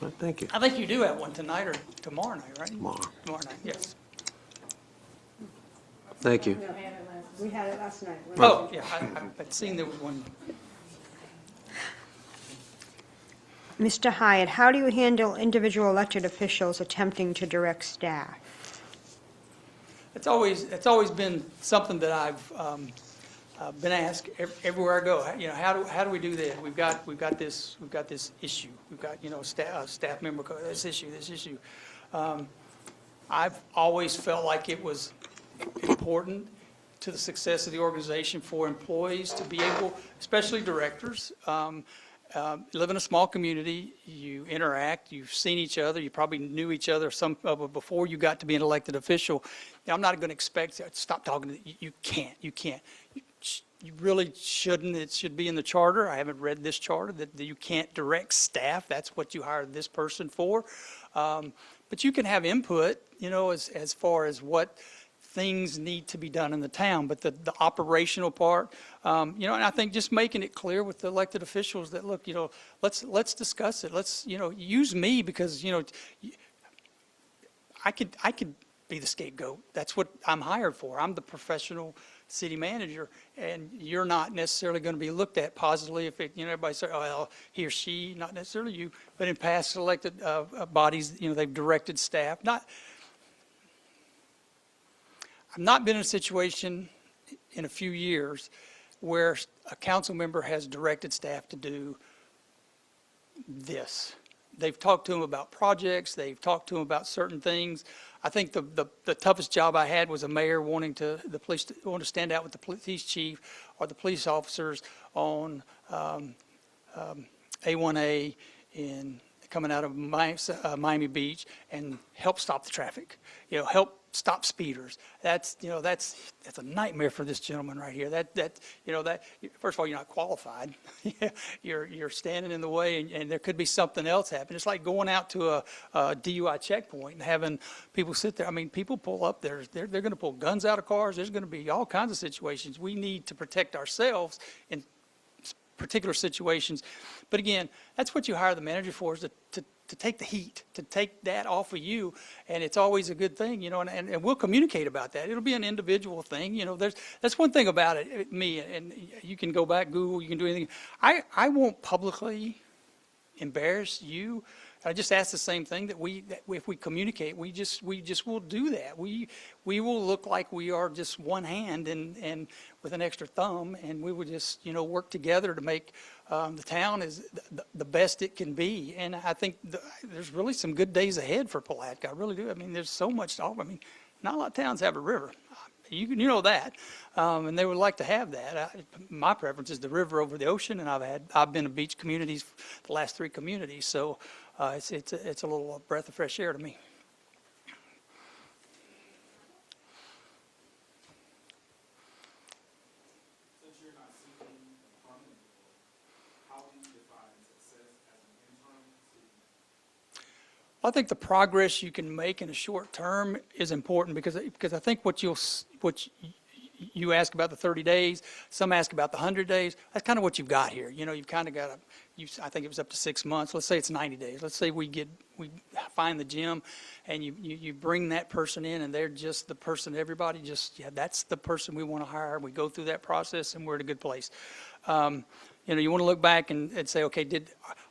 Well, thank you. I think you do have one tonight or tomorrow night, right? Tomorrow night, yes. Thank you. We had it last night. Oh, yeah, I'd seen there was one. Mr. Hyatt, how do you handle individual elected officials attempting to direct staff? It's always been something that I've been asked everywhere I go. How do we do that? We've got this issue. We've got staff member this issue. I've always felt like it was important to the success of the organization for employees to be able, especially directors. Live in a small community, you interact, you've seen each other, you probably knew each other before you got to be an elected official. Now, I'm not going to expect to stop talking. You can't. You really shouldn't. It should be in the charter. I haven't read this charter that you can't direct staff. That's what you hired this person for. But you can have input, as far as what things need to be done in the town, but the operational part, and I think just making it clear with the elected officials that, look, let's discuss it. Let's, use me because, I could be the scapegoat. That's what I'm hired for. I'm the professional city manager, and you're not necessarily going to be looked at positively if everybody says, oh, well, he or she, not necessarily you, but in past elected bodies, they've directed staff. I've not been in a situation in a few years where a council member has directed staff to do this. They've talked to them about projects. They've talked to them about certain things. I think the toughest job I had was a mayor wanting to stand out with the police chief or the police officers on A1A in coming out of Miami Beach and help stop the traffic. Help stop speeders. That's a nightmare for this gentleman right here. First of all, you're not qualified. You're standing in the way, and there could be something else happen. It's like going out to a DUI checkpoint and having people sit there. I mean, people pull up there. They're going to pull guns out of cars. There's going to be all kinds of situations. We need to protect ourselves in particular situations. But again, that's what you hire the manager for, is to take the heat, to take that off of you, and it's always a good thing, and we'll communicate about that. It'll be an individual thing, that's one thing about it, me, and you can go back, Google, you can do anything. I won't publicly embarrass you. I just ask the same thing, that if we communicate, we just will do that. We will look like we are just one hand and with an extra thumb, and we will just, work together to make the town is the best it can be. And I think there's really some good days ahead for Palatka. I really do. I mean, there's so much to offer. I mean, not a lot of towns have a river. You know that, and they would like to have that. My preference is the river over the ocean, and I've been in beach communities, the last 3 communities. So it's a little breath of fresh air to me. Since you're not seeking permanent, how do you define success as an interim city? I think the progress you can make in a short term is important because I think what you ask about the 30 days, some ask about the 100 days, that's kind of what you've got here. You know, you've kind of got I think it was up to 6 months. Let's say it's 90 days. Let's say we find the gym and you bring that person in and they're just the person, everybody that's the person we want to hire. We go through that process and we're at a good place. You know, you want to look back and say, okay,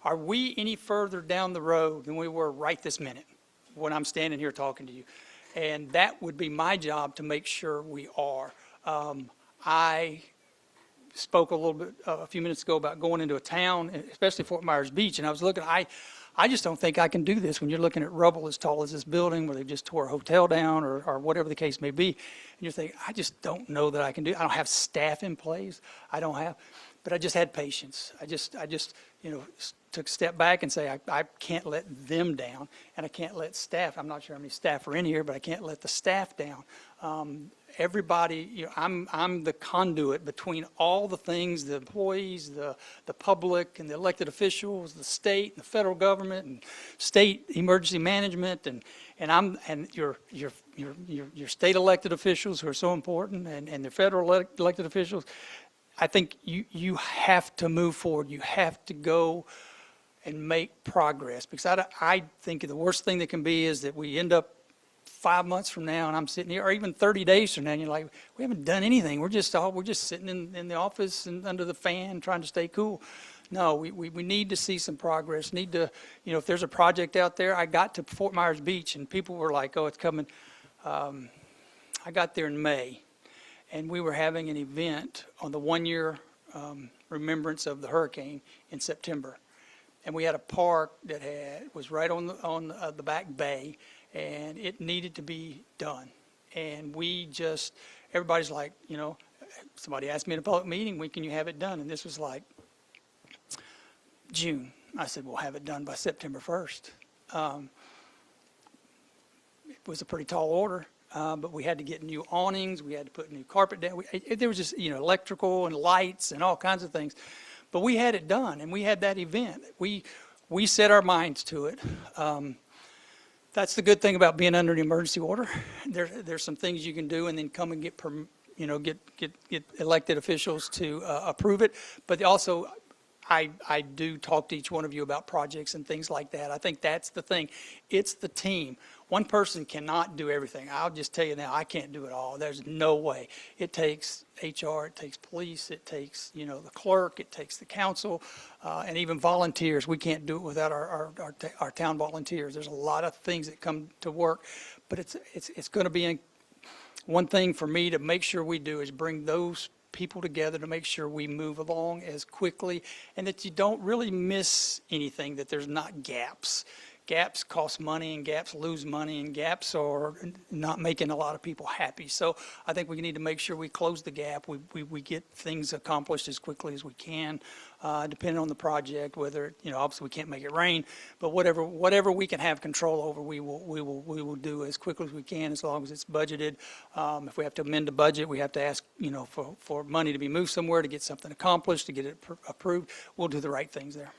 are we any further down the road than we were right this minute when I'm standing here talking to you? And that would be my job to make sure we are. I spoke a little bit, a few minutes ago about going into a town, especially Fort Myers Beach, and I was looking, I just don't think I can do this when you're looking at rubble as tall as this building where they just tore a hotel down or whatever the case may be. And you're thinking, I just don't know that I can do it. I don't have staff in place. But I just had patience. I just, took a step back and say, I can't let them down, and I can't let staff, I'm not sure how many staff are in here, but I can't let the staff down. Everybody, I'm the conduit between all the things, the employees, the public, and the elected officials, the state, and the federal government, and state emergency management, and your state elected officials who are so important, and the federal elected officials. I think you have to move forward. You have to go and make progress, because I think the worst thing that can be is that we end up 5 months from now and I'm sitting here, or even 30 days from now, and you're like, we haven't done anything. We're just sitting in the office and under the fan trying to stay cool. No, we need to see some progress. Need to, if there's a project out there. I got to Fort Myers Beach and people were like, oh, it's coming. I got there in May. And we were having an event on the 1-year remembrance of the hurricane in September. And we had a park that was right on the back bay, and it needed to be done. And everybody's like, somebody asked me in a public meeting, when can you have it done? And this was like June. I said, we'll have it done by September 1st. It was a pretty tall order. But we had to get new awnings, we had to put new carpet down. There was just, electrical and lights and all kinds of things. But we had it done, and we had that event. We set our minds to it. That's the good thing about being under an emergency order. There's some things you can do and then come and get elected officials to approve it. But also, I do talk to each one of you about projects and things like that. I think that's the thing. It's the team. One person cannot do everything. I'll just tell you now, I can't do it all. There's no way. It takes HR, it takes police, it takes, the clerk, it takes the council, and even volunteers. We can't do it without our town volunteers. There's a lot of things that come to work, but it's going to be one thing for me to make sure we do is bring those people together to make sure we move along as quickly and that you don't really miss anything, that there's not gaps. Gaps cost money and gaps lose money and gaps are not making a lot of people happy. So I think we need to make sure we close the gap. We get things accomplished as quickly as we can, depending on the project, whether, obviously we can't make it rain, but whatever we can have control over, we will do as quickly as we can as long as it's budgeted. If we have to amend the budget, we have to ask, for money to be moved somewhere to get something accomplished, to get it approved. We'll do the right things there.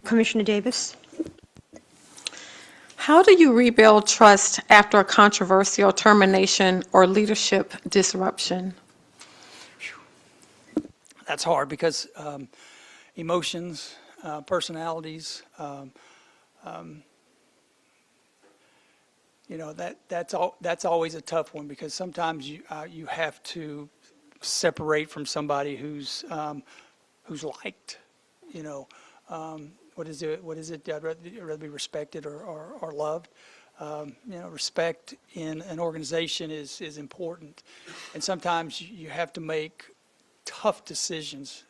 Commissioner Davis? How do you rebuild trust after a controversial termination or leadership disruption? That's hard because emotions, personalities, that's always a tough one because sometimes you have to separate from somebody who's liked, what is it? I'd rather be respected or loved. Respect in an organization is important, and sometimes you have to make tough decisions.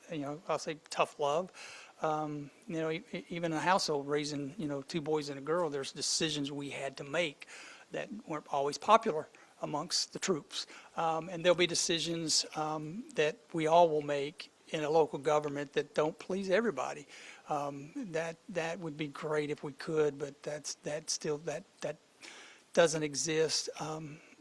I'll say tough love. Even in a household raising 2 boys and a girl, there's decisions we had to make that weren't always popular amongst the troops, and there'll be decisions that we all will make in a local government that don't please everybody. That would be great if we could, but that doesn't exist.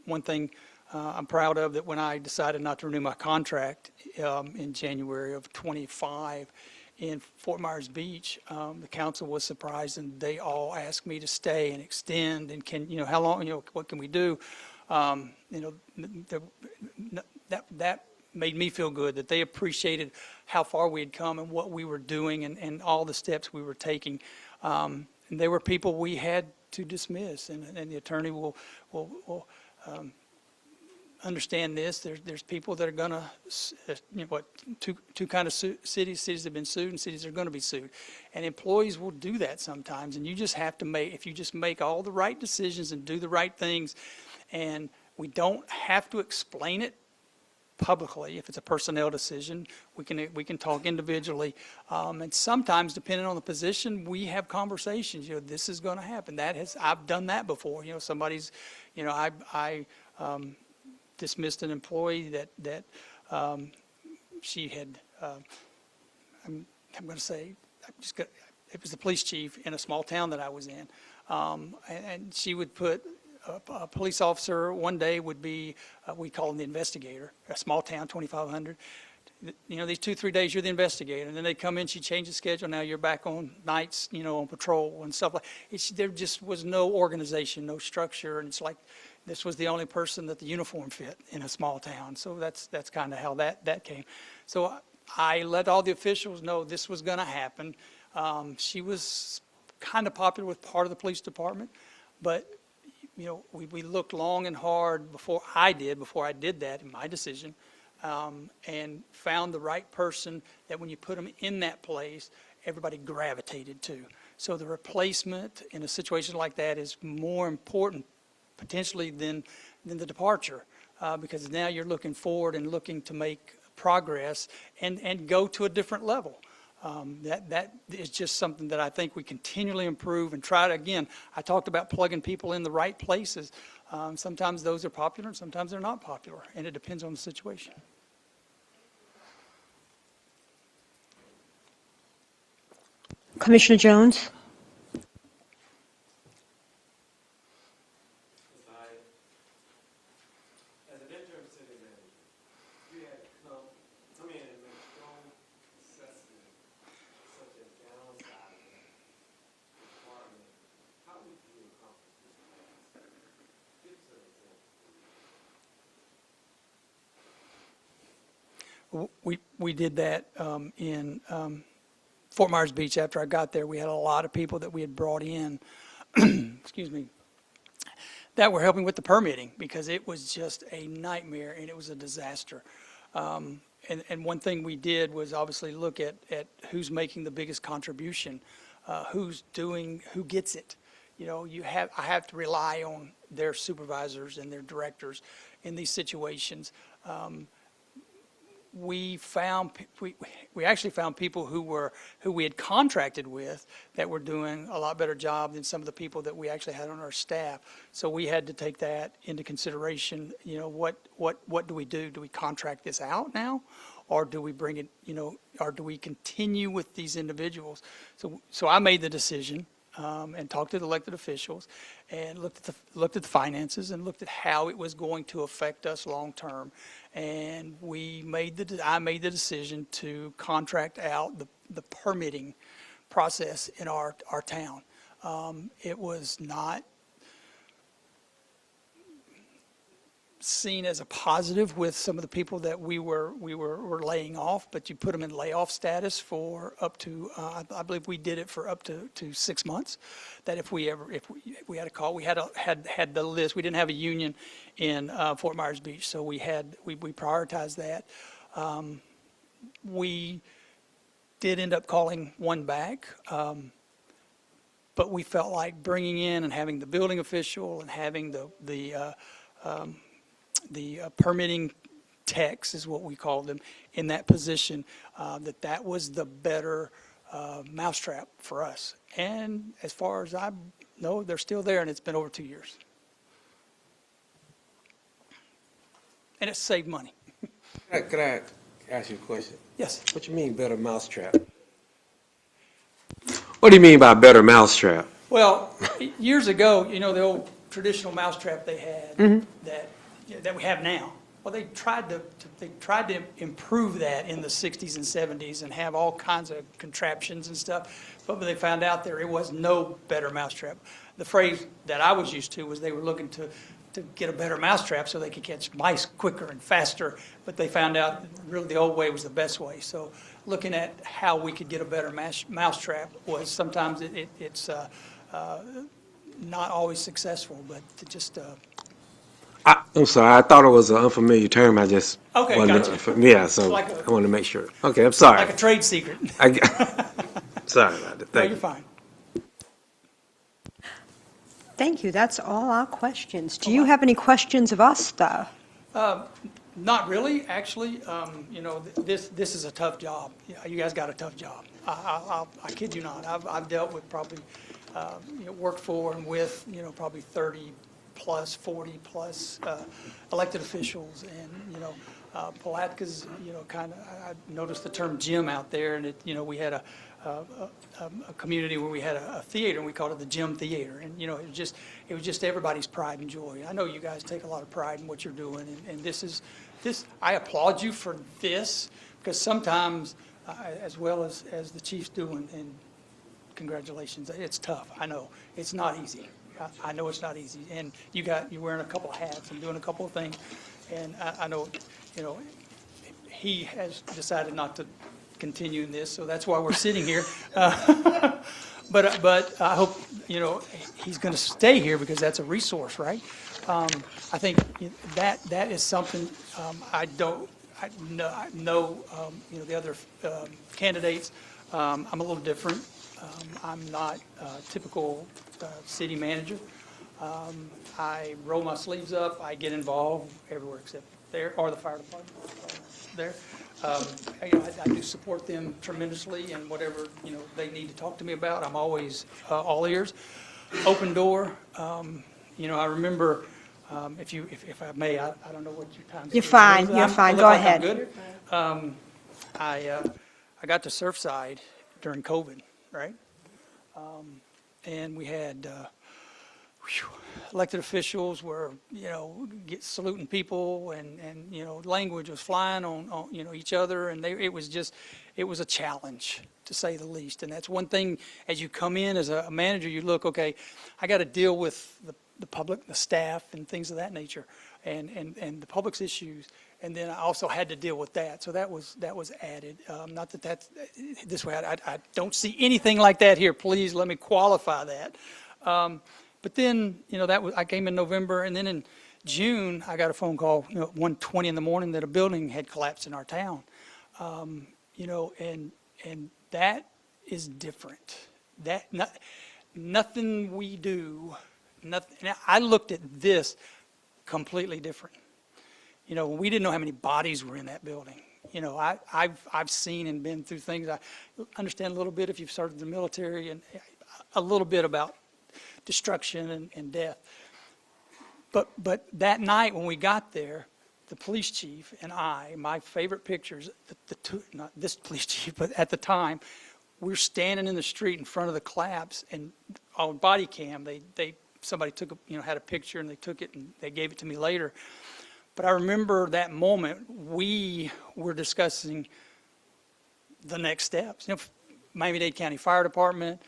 One thing I'm proud of, that when I decided not to renew my contract in January of '25 in Fort Myers Beach, the council was surprised, and they all asked me to stay and extend, and how long, what can we do? That made me feel good, that they appreciated how far we had come and what we were doing, and all the steps we were taking. And there were people we had to dismiss, and the attorney will understand this. There's people that are going to, two kind of cities that have been sued and cities that are going to be sued. And employees will do that sometimes, and you just have to if you just make all the right decisions and do the right things, and we don't have to explain it publicly. If it's a personnel decision, we can talk individually, and sometimes, depending on the position, we have conversations. This is going to happen. I've done that before. Somebody's, I dismissed an employee that she had. I'm going to say, it was the police chief in a small town that I was in, and she would put. A police officer one day would be, we call him the investigator, a small town, 2,500. These 2-3 days you're the investigator, and then they come in, she changes schedule, now you're back on nights, on patrol and stuff like it. There just was no organization, no structure, and it's like this was the only person that the uniform fit in a small town. So that's kind of how that came. So I let all the officials know this was going to happen. She was kind of popular with part of the police department, but we looked long and hard before I did that in my decision, and found the right person that when you put them in that place, everybody gravitated to. So the replacement in a situation like that is more important potentially than the departure, because now you're looking forward and looking to make progress and go to a different level. That is just something that I think we continually improve and try to, again, I talked about plugging people in the right places. Sometimes those are popular and sometimes they're not popular, and it depends on the situation. Commissioner Jones? As an interim city manager, you had come in and make strong assessment, such as downsizing the department. How would you accomplish this? Give us an example. We did that in Fort Myers Beach. After I got there, we had a lot of people that we had brought in, excuse me, that were helping with the permitting, because it was just a nightmare and it was a disaster. And one thing we did was obviously look at who's making the biggest contribution, who gets it. I have to rely on their supervisors and their directors in these situations. We actually found people who we had contracted with that were doing a lot better job than some of the people that we actually had on our staff. So we had to take that into consideration. What do we do? Do we contract this out now, or do we bring it? Or do we continue with these individuals? So I made the decision. And talked to the elected officials, and looked at the finances and looked at how it was going to affect us long term. And I made the decision to contract out the permitting process in our town. It was not seen as a positive with some of the people that we were laying off, but you put them in layoff status for up to I believe we did it for up to 6 months. That if we had a call, we had the list. We didn't have a union in Fort Myers Beach, so we prioritized that. We did end up calling one back, but we felt like bringing in and having the building official and having the permitting techs, is what we call them, in that position, that was the better mousetrap for us. And as far as I know, they're still there, and it's been over 2 years. And it saved money. Could I ask you a question? Yes. What you mean better mousetrap? What do you mean by better mousetrap? Well, years ago, the old traditional mousetrap they had that we have now. Well, they tried to improve that in the 60s and 70s and have all kinds of contraptions and stuff, but they found out there was no better mousetrap. The phrase that I was used to was they were looking to get a better mousetrap so they could catch mice quicker and faster, but they found out really the old way was the best way. So looking at how we could get a better mousetrap was sometimes it's not always successful, but just I'm sorry, I thought it was an unfamiliar term, I just Okay, wasn't, gotcha. yeah, so Like a- I wanted to make sure. Okay, I'm sorry. like a trade secret. Sorry about it, No, thank you're you. fine. Thank you. That's all our questions. Do you have any questions of us, though? Not really, actually. This is a tough job. Yeah, you guys got a tough job. I kid you not. I've dealt with probably, worked for and with, probably 30 plus, 40 plus elected officials. And, Palatka's, kind of, I noticed the term gym out there, and we had a community where we had a theater, and we called it the Gym Theater. And, it was just everybody's pride and joy. I know you guys take a lot of pride in what you're doing, and this, I applaud you for this, because sometimes, as well as the chief's doing, and congratulations, it's tough, I know. It's not easy. I know it's not easy. And you're wearing a couple of hats and doing a couple of things, and I know, he has decided not to continue in this, so that's why we're sitting here. But I hope, he's going to stay here because that's a resource, right? I think that is something I know, the other candidates, I'm a little different. I'm not a typical city manager. I roll my sleeves up, I get involved everywhere except there, or the fire department there. I do support them tremendously, and whatever, they need to talk to me about, I'm always all ears. Open door, I remember, if I may, I don't know what your time is. You're fine, you're I fine. look Go like I'm ahead. good. I got to Surfside during COVID, right? And we had, elected officials were, saluting people, and language was flying on each other, and it was a challenge, to say the least. And that's one thing, as you come in as a manager, you look, okay, I got to deal with the public, the staff, and things of that nature, and the public's issues. And then I also had to deal with that, so that was added. Not that that's this way. I don't see anything like that here. Please let me qualify that. But then, I came in November, and then in June, I got a phone call, 1:20 in the morning, that a building had collapsed in our town. And that is different. Nothing we do, nothing. Now, I looked at this completely different. We didn't know how many bodies were in that building. I've seen and been through things. I understand a little bit if you've served in the military, and a little bit about destruction and death. But that night when we got there, the police chief and my favorite pictures, the two, not this police chief, but at the time, we're standing in the street in front of the collapse, and on body cam, somebody took had a picture, and they took it and they gave it to me later. But I remember that moment, we were discussing the next steps. Miami-Dade County Fire Department,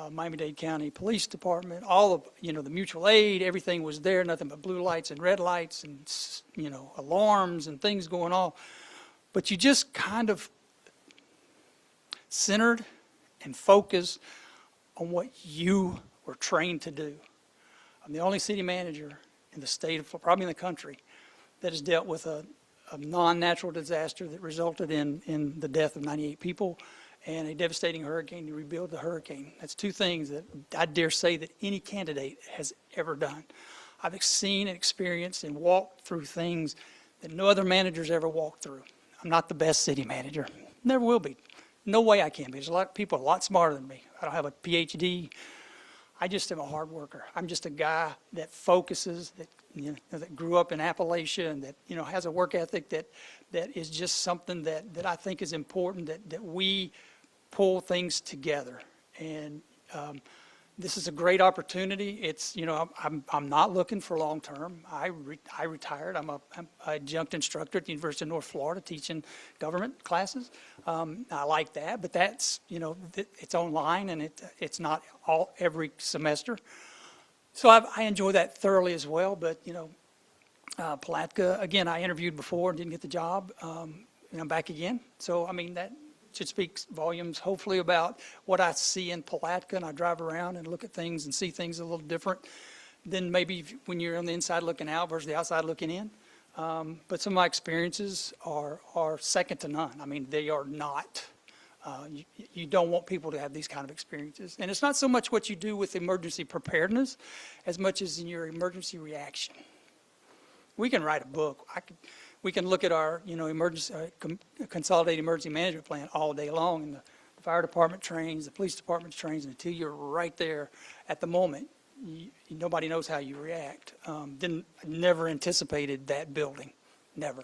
Miami-Dade County Police Department, all of, the mutual aid, everything was there, nothing but blue lights and red lights and, alarms and things going on. But you just kind of centered and focused on what you were trained to do. I'm the only city manager in the state of, probably in the country, that has dealt with a non-natural disaster that resulted in the death of 98 people and a devastating hurricane to rebuild the hurricane. That's two things that I dare say that any candidate has ever done. I've seen and experienced and walked through things that no other manager's ever walked through. I'm not the best city manager. Never will be. No way I can be. There's a lot of people a lot smarter than me. I don't have a PhD. I just am a hard worker. I'm just a guy that focuses, that grew up in Appalachia, and that, has a work ethic that is just something that I think is important, that we pull things together. And this is a great opportunity. It's, I'm not looking for long-term. I retired. I'm a adjunct instructor at the University of North Florida teaching government classes. I like that, but that's, it's online and it's not every semester. So I enjoy that thoroughly as well, but, Palatka, again, I interviewed before and didn't get the job, and I'm back again. So, I mean, that should speak volumes, hopefully, about what I see in Palatka, and I drive around and look at things and see things a little different than maybe when you're on the inside looking out versus the outside looking in. But some of my experiences are second to none. I mean, they are not. You don't want people to have these kind of experiences. And it's not so much what you do with emergency preparedness as much as in your emergency reaction. We can write a book. We can look at our, consolidated emergency management plan all day long, and the fire department trains, the police department trains, and until you're right there at the moment, nobody knows how you react. Never anticipated that building, never.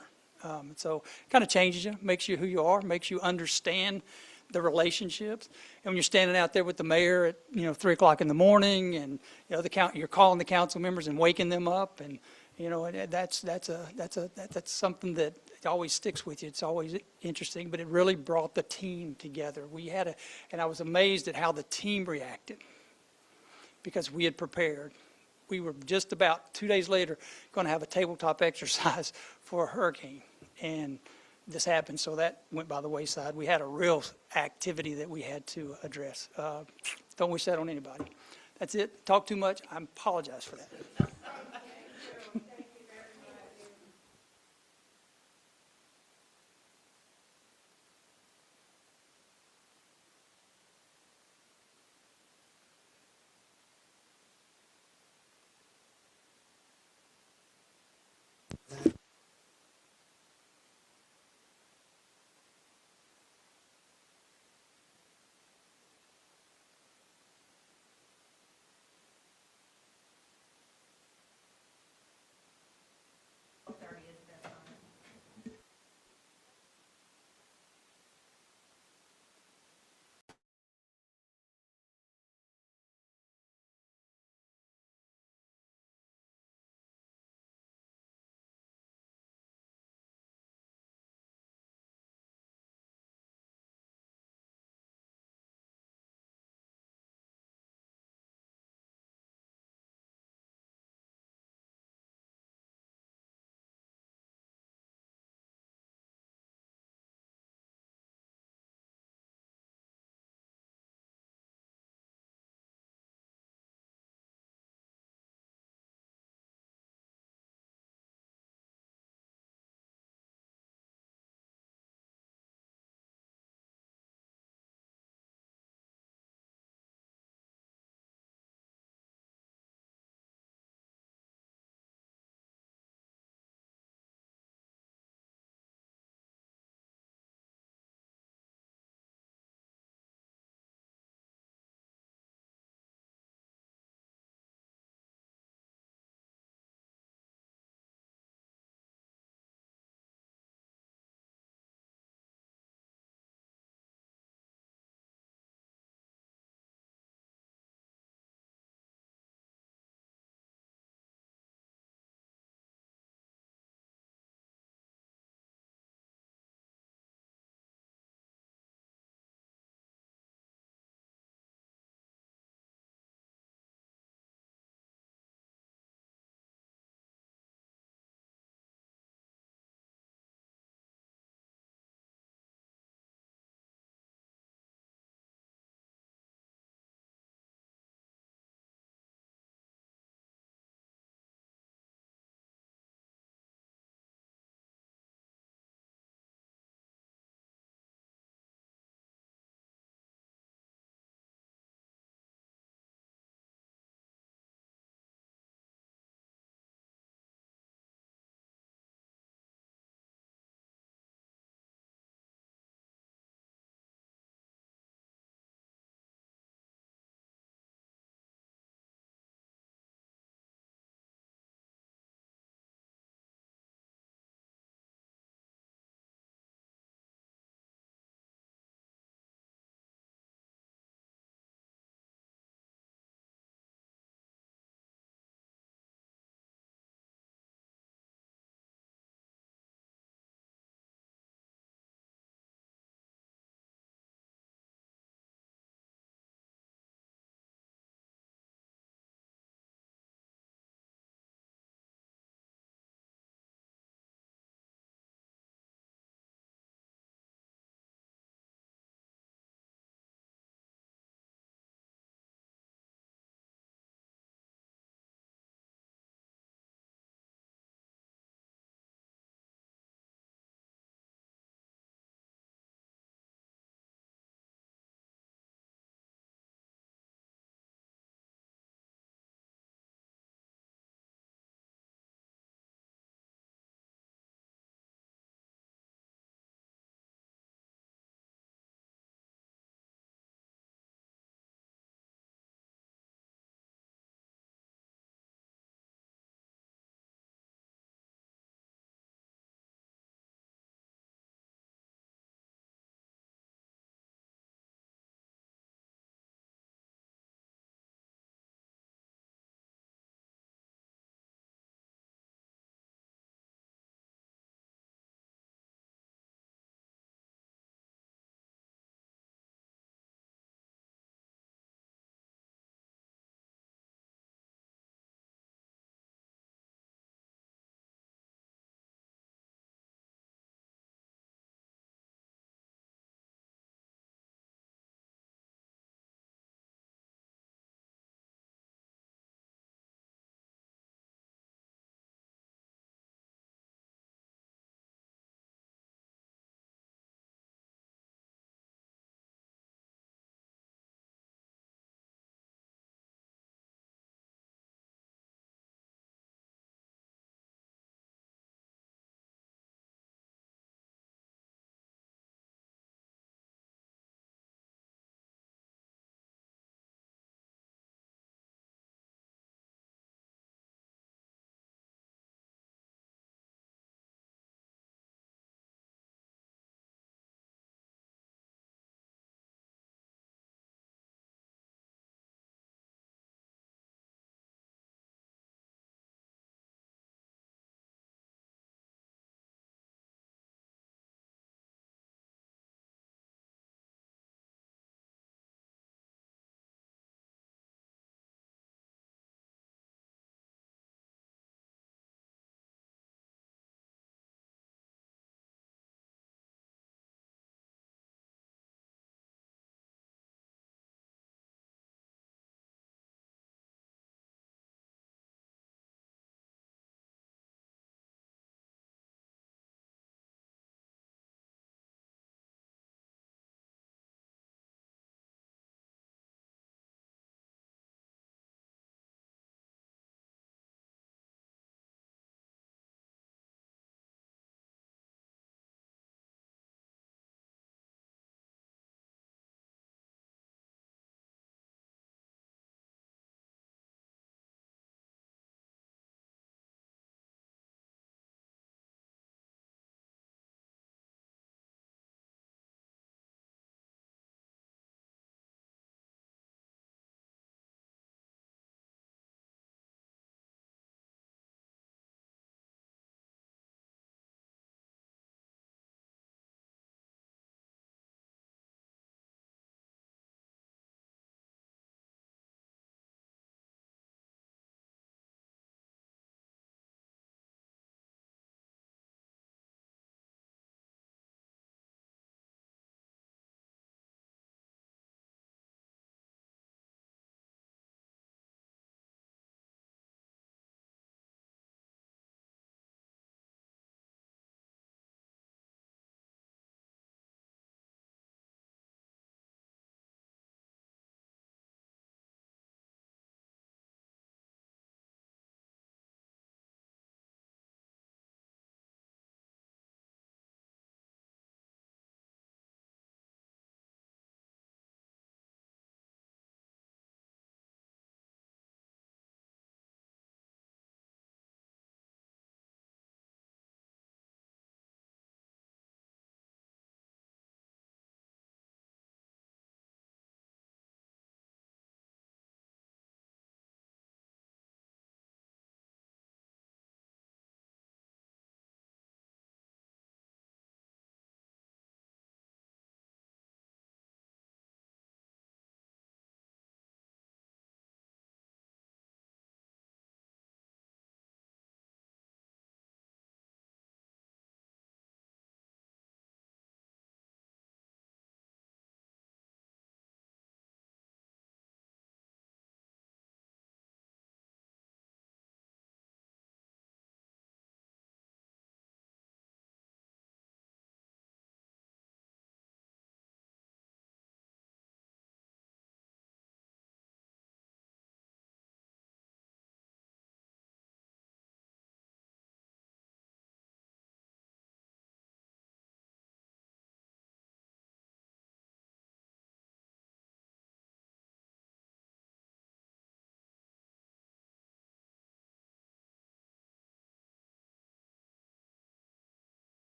So it kind of changes you, makes you who you are, makes you understand the relationships. And when you're standing out there with the mayor at, 3 o'clock in the morning, and, you're calling the council members and waking them up, and, that's something that always sticks with you. It's always interesting, but it really brought the team together. And I was amazed at how the team reacted because we had prepared. We were just about 2 days later going to have a tabletop exercise for a hurricane, and this happened, so that went by the wayside. We had a real activity that we had to address. Don't wish that on anybody. That's it. Talk too much. I apologize for that.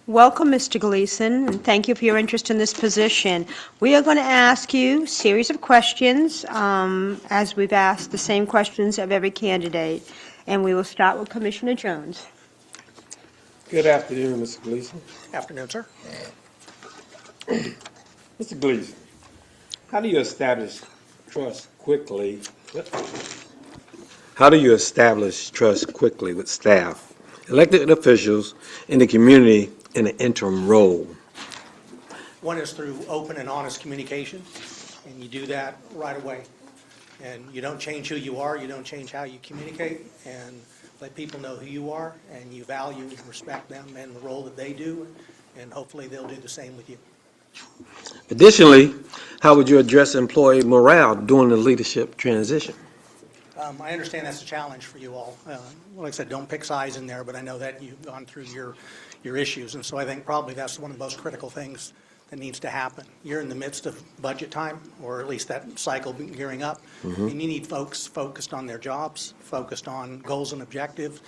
Welcome, Mr. Gleason, and thank you for your interest in this position. We are going to ask you a series of questions, as we've asked the same questions of every candidate, and we will start with Commissioner Jones. Good afternoon, Mr. Gleason. Afternoon, sir. Mr. Gleason, how do you establish trust quickly? How do you establish trust quickly with staff, elected officials, in the community in an interim role? One is through open and honest communication, and you do that right away. And you don't change who you are, you don't change how you communicate, and let people know who you are, and you value and respect them and the role that they do, and hopefully they'll do the same with you. Additionally, how would you address employee morale during the leadership transition? I understand that's a challenge for you all. Like I said, don't pick sides in there, but I know that you've gone through your issues, and so I think probably that's one of the most critical things that needs to happen. You're in the midst of budget time, or at least that cycle gearing up, and you need folks focused on their jobs, focused on goals and objectives,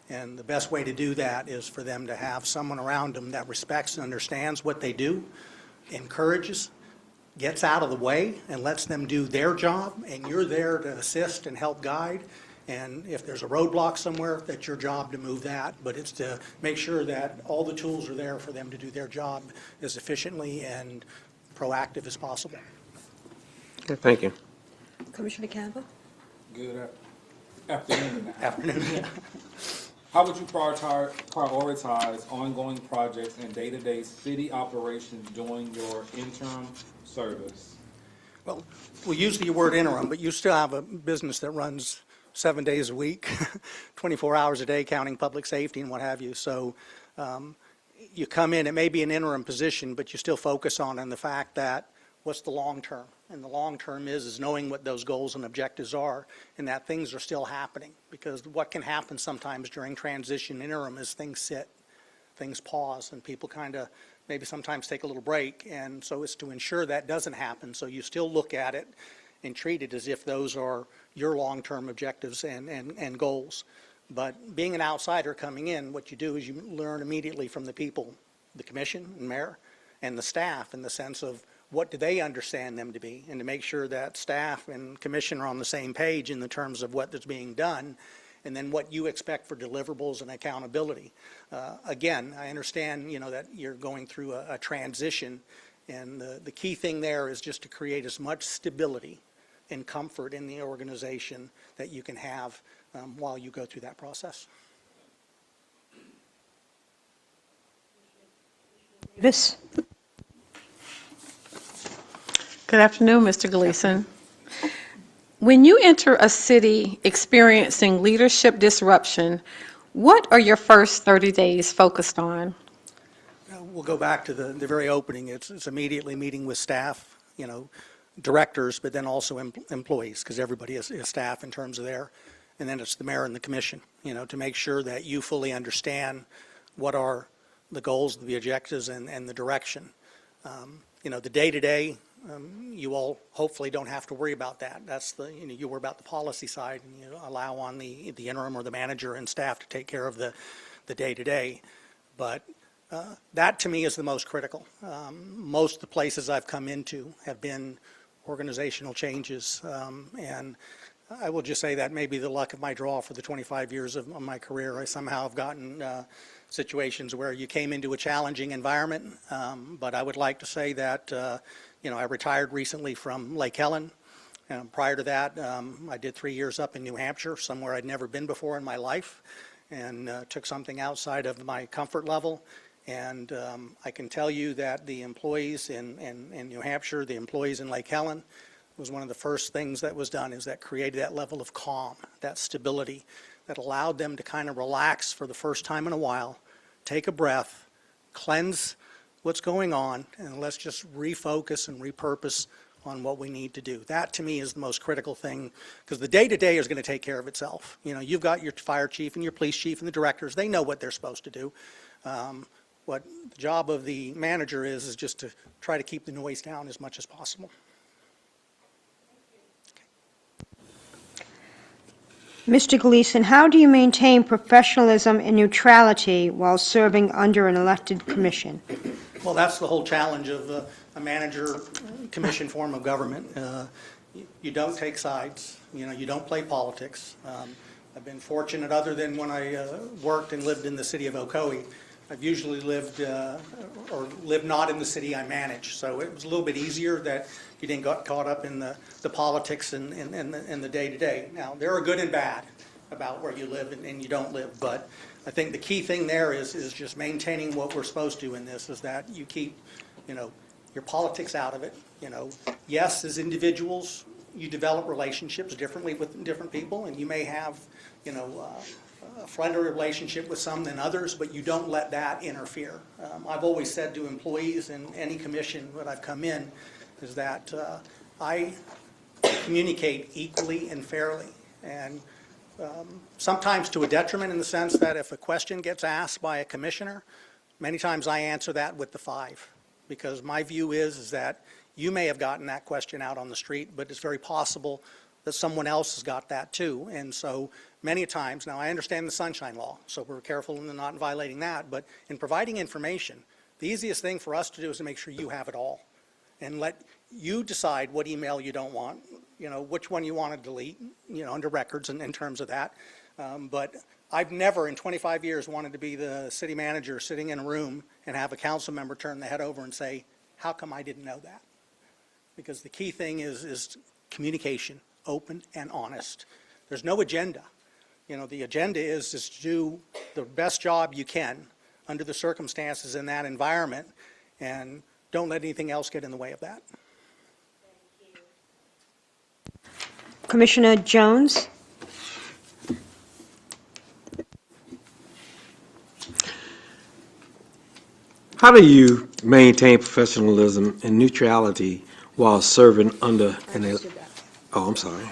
and the best way to do that is for them to have someone around them that respects and understands what they do, encourages, gets out of the way and lets them do their job, and you're there to assist and help guide. And if there's a roadblock somewhere, that's your job to move that, but it's to make sure that all the tools are there for them to do their job as efficiently and proactive as possible. Okay, thank you. Commissioner Campbell? Good afternoon. Afternoon. How would you prioritize ongoing projects and day-to-day city operations during your interim service? Well, we use the word interim, but you still have a business that runs 7 days a week, 24 hours a day, counting public safety and what have you. So you come in, it may be an interim position, but you still focus on the fact that what's the long term? And the long term is knowing what those goals and objectives are, and that things are still happening. Because what can happen sometimes during transition interim is things sit, things pause, and people kind of maybe sometimes take a little break. And so it's to ensure that doesn't happen. So you still look at it and treat it as if those are your long-term objectives and goals. But being an outsider coming in, what you do is you learn immediately from the people, the commission and mayor, and the staff, in the sense of what do they understand them to be, and to make sure that staff and commission are on the same page in the terms of what is being done, and then what you expect for deliverables and accountability. Again, I understand, that you're going through a transition, and the key thing there is just to create as much stability and comfort in the organization that you can have while you go through that process. Davis? Good afternoon, Mr. Gleason. When you enter a city experiencing leadership disruption, what are your first 30 days focused on? We'll go back to the very opening. It's immediately meeting with staff, directors, but then also employees, because everybody is staff in terms of there. And then it's the mayor and the commission, to make sure that you fully understand what are the goals, the objectives, and the direction. The day-to-day, you all hopefully don't have to worry about that. That's you worry about the policy side, and you allow on the interim or the manager and staff to take care of the day-to-day. But that to me is the most critical. Most of the places I've come into have been organizational changes, and I will just say that may be the luck of my draw for the 25 years of my career. I somehow have gotten situations where you came into a challenging environment, but I would like to say that I retired recently from Lake Helen. Prior to that, I did 3 years up in New Hampshire, somewhere I'd never been before in my life, and took something outside of my comfort level. And I can tell you that the employees in New Hampshire, the employees in Lake Helen, was one of the first things that was done, is that created that level of calm, that stability, that allowed them to kind of relax for the first time in a while, take a breath, cleanse what's going on, and let's just refocus and repurpose on what we need to do. That to me is the most critical thing, because the day-to-day is going to take care of itself. You've got your fire chief and your police chief and the directors. They know what they're supposed to do. What the job of the manager is just to try to keep the noise down as much as possible. Mr. Gleason, how do you maintain professionalism and neutrality while serving under an elected commission? Well, that's the whole challenge of a manager commission form of government. You don't take sides, you don't play politics. I've been fortunate, other than when I worked and lived in the city of Ocoee, I've usually lived or lived not in the city I manage. So it was a little bit easier that you didn't get caught up in the politics and the day-to-day. Now, there are good and bad about where you live and you don't live, but I think the key thing there is just maintaining what we're supposed to in this, is that you keep, your politics out of it. Yes, as individuals, you develop relationships differently with different people, and you may have, a friendly relationship with some than others, but you don't let that interfere. I've always said to employees in any commission that I've come in is that I communicate equally and fairly, and sometimes to a detriment, in the sense that if a question gets asked by a commissioner, many times I answer that with the 5, because my view is that you may have gotten that question out on the street, but it's very possible that someone else has got that too. And so many times, now I understand the Sunshine Law, so we're careful in not violating that, but in providing information, the easiest thing for us to do is to make sure you have it all, and let you decide what email you don't want, which one you want to delete, under records and in terms of that. But I've never in 25 years wanted to be the city manager sitting in a room and have a council member turn their head over and say, how come I didn't know that? Because the key thing is communication, open and honest. There's no agenda. The agenda is to do the best job you can under the circumstances in that environment, and don't let anything else get in the way of that. Commissioner Jones? How do you maintain professionalism and neutrality while serving under an? Oh, I'm sorry.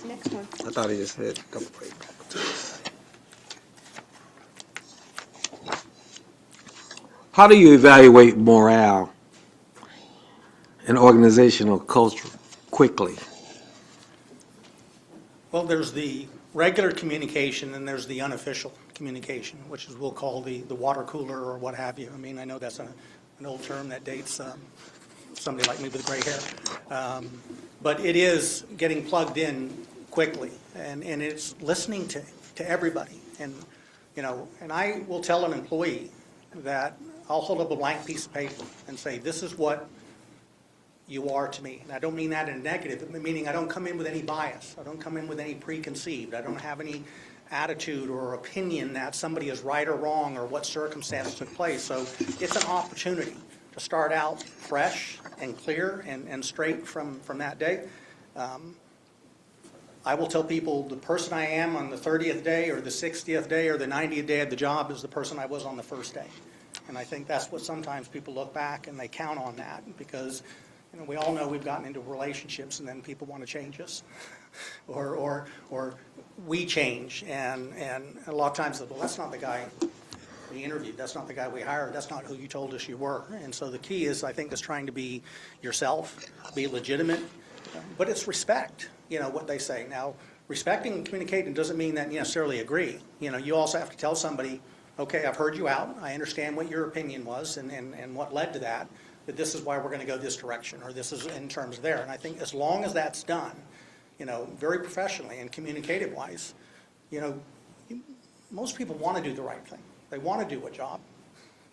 Next one. I thought he just said. How do you evaluate morale and organizational culture quickly? Well, there's the regular communication and there's the unofficial communication, which is we'll call the water cooler or what have you. I mean, I know that's an old term that dates somebody like me with gray hair. But it is getting plugged in quickly, and it's listening to everybody. And, and I will tell an employee that I'll hold up a blank piece of paper and say, this is what you are to me. And I don't mean that in a negative, meaning I don't come in with any bias. I don't come in with any preconceived. I don't have any attitude or opinion that somebody is right or wrong or what circumstance took place. So it's an opportunity to start out fresh and clear and straight from that day. I will tell people the person I am on the 30th day or the 60th day or the 90th day of the job is the person I was on the first day. And I think that's what sometimes people look back and they count on that, because we all know we've gotten into relationships and then people want to change us or we change, and a lot of times, well, that's not the guy we interviewed, that's not the guy we hired, that's not who you told us you were. And so the key is, I think, is trying to be yourself, be legitimate, but it's respect, what they say. Now, respecting and communicating doesn't mean that you necessarily agree. You also have to tell somebody, okay, I've heard you out, I understand what your opinion was and what led to that, that this is why we're going to go this direction, or this is in terms of there. And I think as long as that's done, very professionally and communicative-wise, most people want to do the right thing. They want to do a job.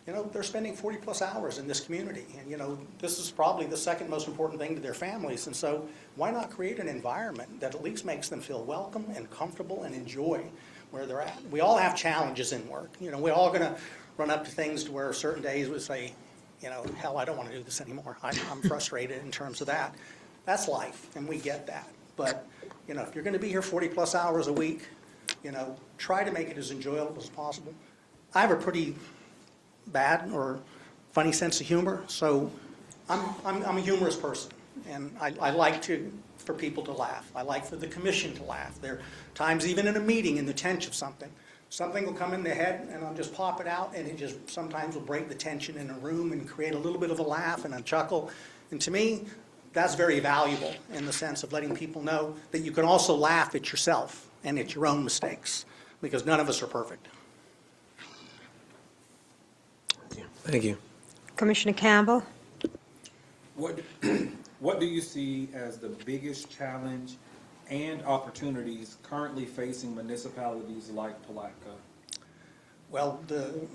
They're spending 40-plus hours in this community, and, this is probably the second most important thing to their families. And so why not create an environment that at least makes them feel welcome and comfortable and enjoy where they're at? We all have challenges in work. We're all going to run up to things to where certain days we say, hell, I don't want to do this anymore. I'm frustrated in terms of that. That's life, and we get that. But, if you're going to be here 40-plus hours a week, try to make it as enjoyable as possible. I have a pretty bad or funny sense of humor, so I'm a humorous person, and I like for people to laugh. I like for the commission to laugh. There are times, even in a meeting, in the tension of something will come in their head, and I'll just pop it out, and it just sometimes will break the tension in a room and create a little bit of a laugh and a chuckle. And to me, that's very valuable in the sense of letting people know that you can also laugh at yourself and it's your own mistakes, because none of us are perfect. Thank you. Commissioner Campbell? What, what do you see as the biggest challenge and opportunities currently facing municipalities like Palatka? Well, the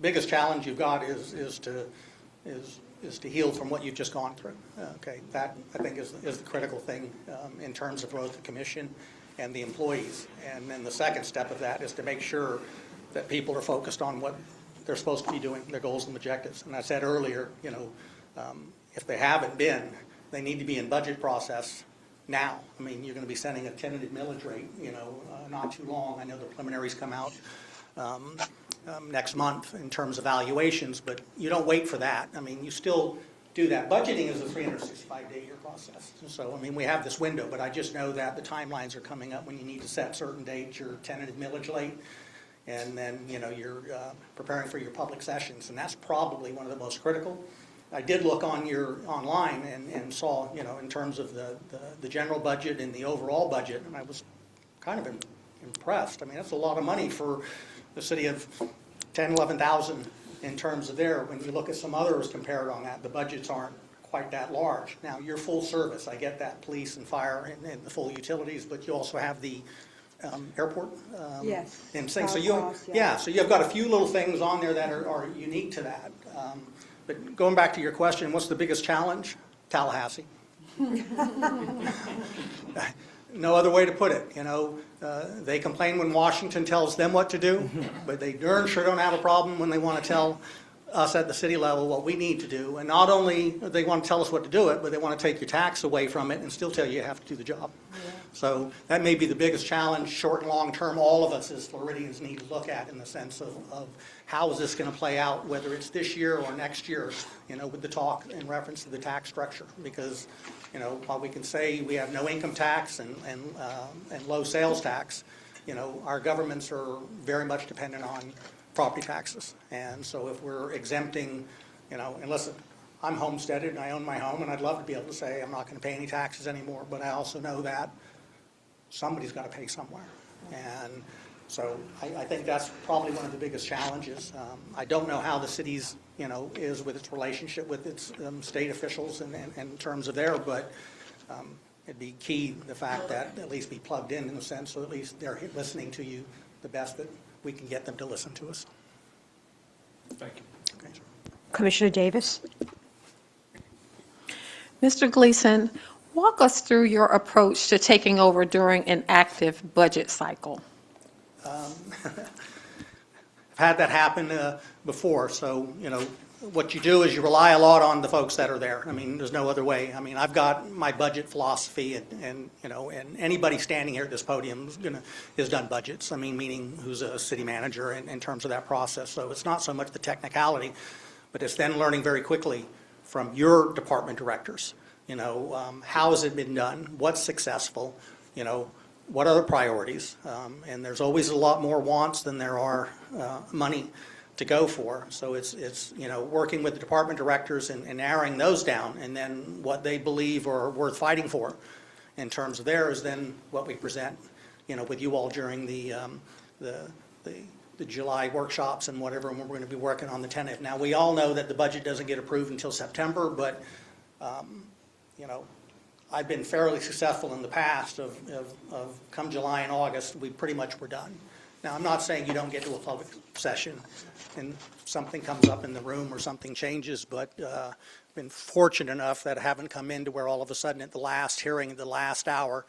biggest challenge you've got is to heal from what you've just gone through. Okay, that I think is the critical thing in terms of both the commission and the employees. And then the second step of that is to make sure that people are focused on what they're supposed to be doing, their goals and objectives. And I said earlier, if they haven't been, they need to be in budget process now. I mean, you're going to be sending a tentative millage rate, not too long. I know the preliminaries come out next month in terms of valuations, but you don't wait for that. I mean, you still do that. Budgeting is a 365-day-year process. So, I mean, we have this window, but I just know that the timelines are coming up when you need to set certain dates, your tentative millage rate, and then, you're preparing for your public sessions, and that's probably one of the most critical. I did look on your online and saw, in terms of the general budget and the overall budget, and I was kind of impressed. I mean, that's a lot of money for the city of 10, 11,000 in terms of there. When you look at some others compared on that, the budgets aren't quite that large. Now, you're full service. I get that, police and fire and the full utilities, but you also have the airport. Yes. And things. So Cross, so you've got a few little things on there that are unique to that. But going back to your question, what's the biggest challenge? Tallahassee. No other way to put it. They complain when Washington tells them what to do, but they darn sure don't have a problem when they want to tell us at the city level what we need to do. And not only do they want to tell us what to do it, but they want to take your tax away from it and still tell you have to do the job. Yeah. So that may be the biggest challenge, short and long term, all of us as Floridians need to look at in the sense of how is this going to play out, whether it's this year or next year, with the talk in reference to the tax structure. Because, while we can say we have no income tax and low sales tax, our governments are very much dependent on property taxes. And so if we're exempting, and listen, I'm homesteaded and I own my home and I'd love to be able to say I'm not going to pay any taxes anymore, but I also know that somebody's got to pay somewhere. And so I think that's probably one of the biggest challenges. I don't know how the city's, is with its relationship with its state officials and in terms of there, but it'd be key, the fact that at least be plugged in the sense so at least they're listening to you the best that we can get them to listen to us. Thank you. Okay, sir. Commissioner Davis? Mr. Gleason, walk us through your approach to taking over during an active budget cycle. I've had that happen before, so, what you do is you rely a lot on the folks that are there. I mean, there's no other way. I mean, I've got my budget philosophy and anybody standing here at this podium has done budgets. I mean, meaning who's a city manager in terms of that process. So it's not so much the technicality, but it's then learning very quickly from your department directors. How has it been done? What's successful? What are the priorities? And there's always a lot more wants than there are money to go for. So it's working with the department directors and narrowing those down, and then what they believe are worth fighting for in terms of theirs, then what we present, with you all during the July workshops and whatever, and we're going to be working on the tentative. Now, we all know that the budget doesn't get approved until September, but I've been fairly successful in the past of come July and August, we pretty much were done. Now, I'm not saying you don't get to a public session and something comes up in the room or something changes, but been fortunate enough that I haven't come into where all of a sudden at the last hearing, at the last hour,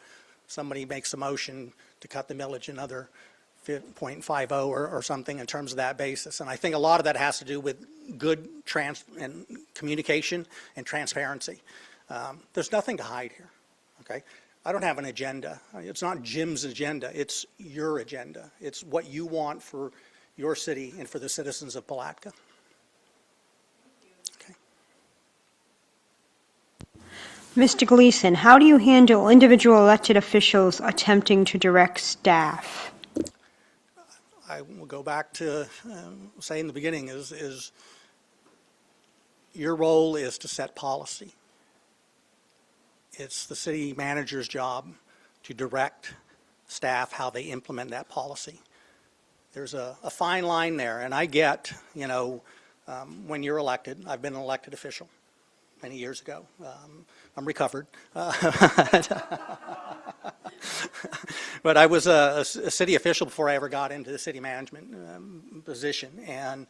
somebody makes a motion to cut the millage another 0.50 or something in terms of that basis. And I think a lot of that has to do with good and communication and transparency. There's nothing to hide here, okay? I don't have an agenda. It's not Jim's agenda. It's your agenda. It's what you want for your city and for the citizens of Palatka. Okay. Mr. Gleason, how do you handle individual elected officials attempting to direct staff? I will go back to say in the beginning is your role is to set policy. It's the city manager's job to direct staff how they implement that policy. There's a fine line there, and I get, when you're elected, I've been an elected official many years ago. I'm recovered. But I was a city official before I ever got into the city management position. And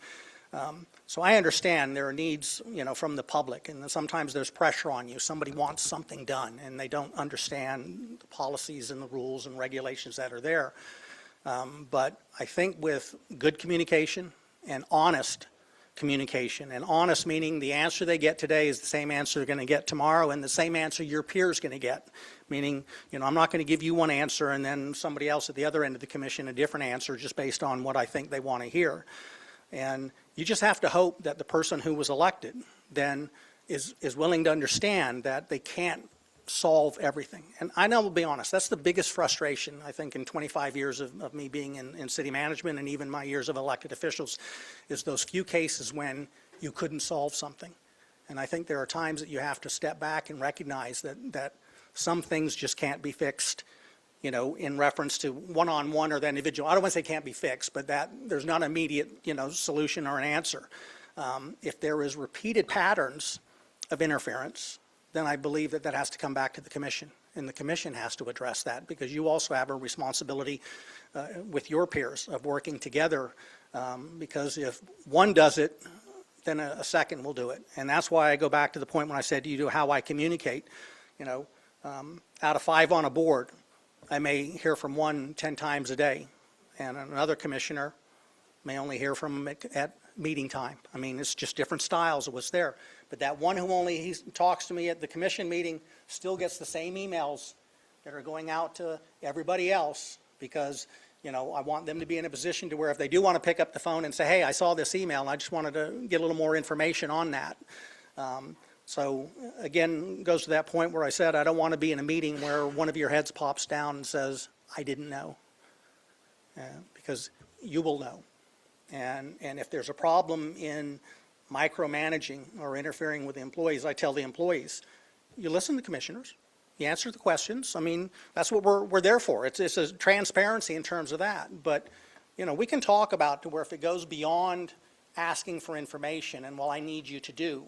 so I understand there are needs, from the public, and sometimes there's pressure on you. Somebody wants something done, and they don't understand the policies and the rules and regulations that are there. But I think with good communication and honest communication, and honest meaning the answer they get today is the same answer they're going to get tomorrow, and the same answer your peer's going to get. Meaning, I'm not going to give you one answer and then somebody else at the other end of the commission a different answer just based on what I think they want to hear. And you just have to hope that the person who was elected then is willing to understand that they can't solve everything. And I know, I'll be honest, that's the biggest frustration, I think, in 25 years of me being in city management and even my years of elected officials, is those few cases when you couldn't solve something. And I think there are times that you have to step back and recognize that some things just can't be fixed, in reference to one-on-one or the individual. I don't want to say can't be fixed, but that there's not an immediate, solution or an answer. If there is repeated patterns of interference, then I believe that has to come back to the commission, and the commission has to address that, because you also have a responsibility with your peers of working together, because if one does it, then a second will do it. And that's why I go back to the point when I said to you how I communicate. Out of 5 on a board, I may hear from one 10 times a day, and another commissioner may only hear from him at meeting time. I mean, it's just different styles of what's there. But that one who only talks to me at the commission meeting still gets the same emails that are going out to everybody else, because, I want them to be in a position to where if they do want to pick up the phone and say, hey, I saw this email and I just wanted to get a little more information on that. So again, goes to that point where I said I don't want to be in a meeting where one of your heads pops down and says, I didn't know. Because you will know. And if there's a problem in micromanaging or interfering with the employees, I tell the employees, you listen to the commissioners, you answer the questions. I mean, that's what we're there for. It's a transparency in terms of that. But, we can talk about to where if it goes beyond asking for information and, well, I need you to do,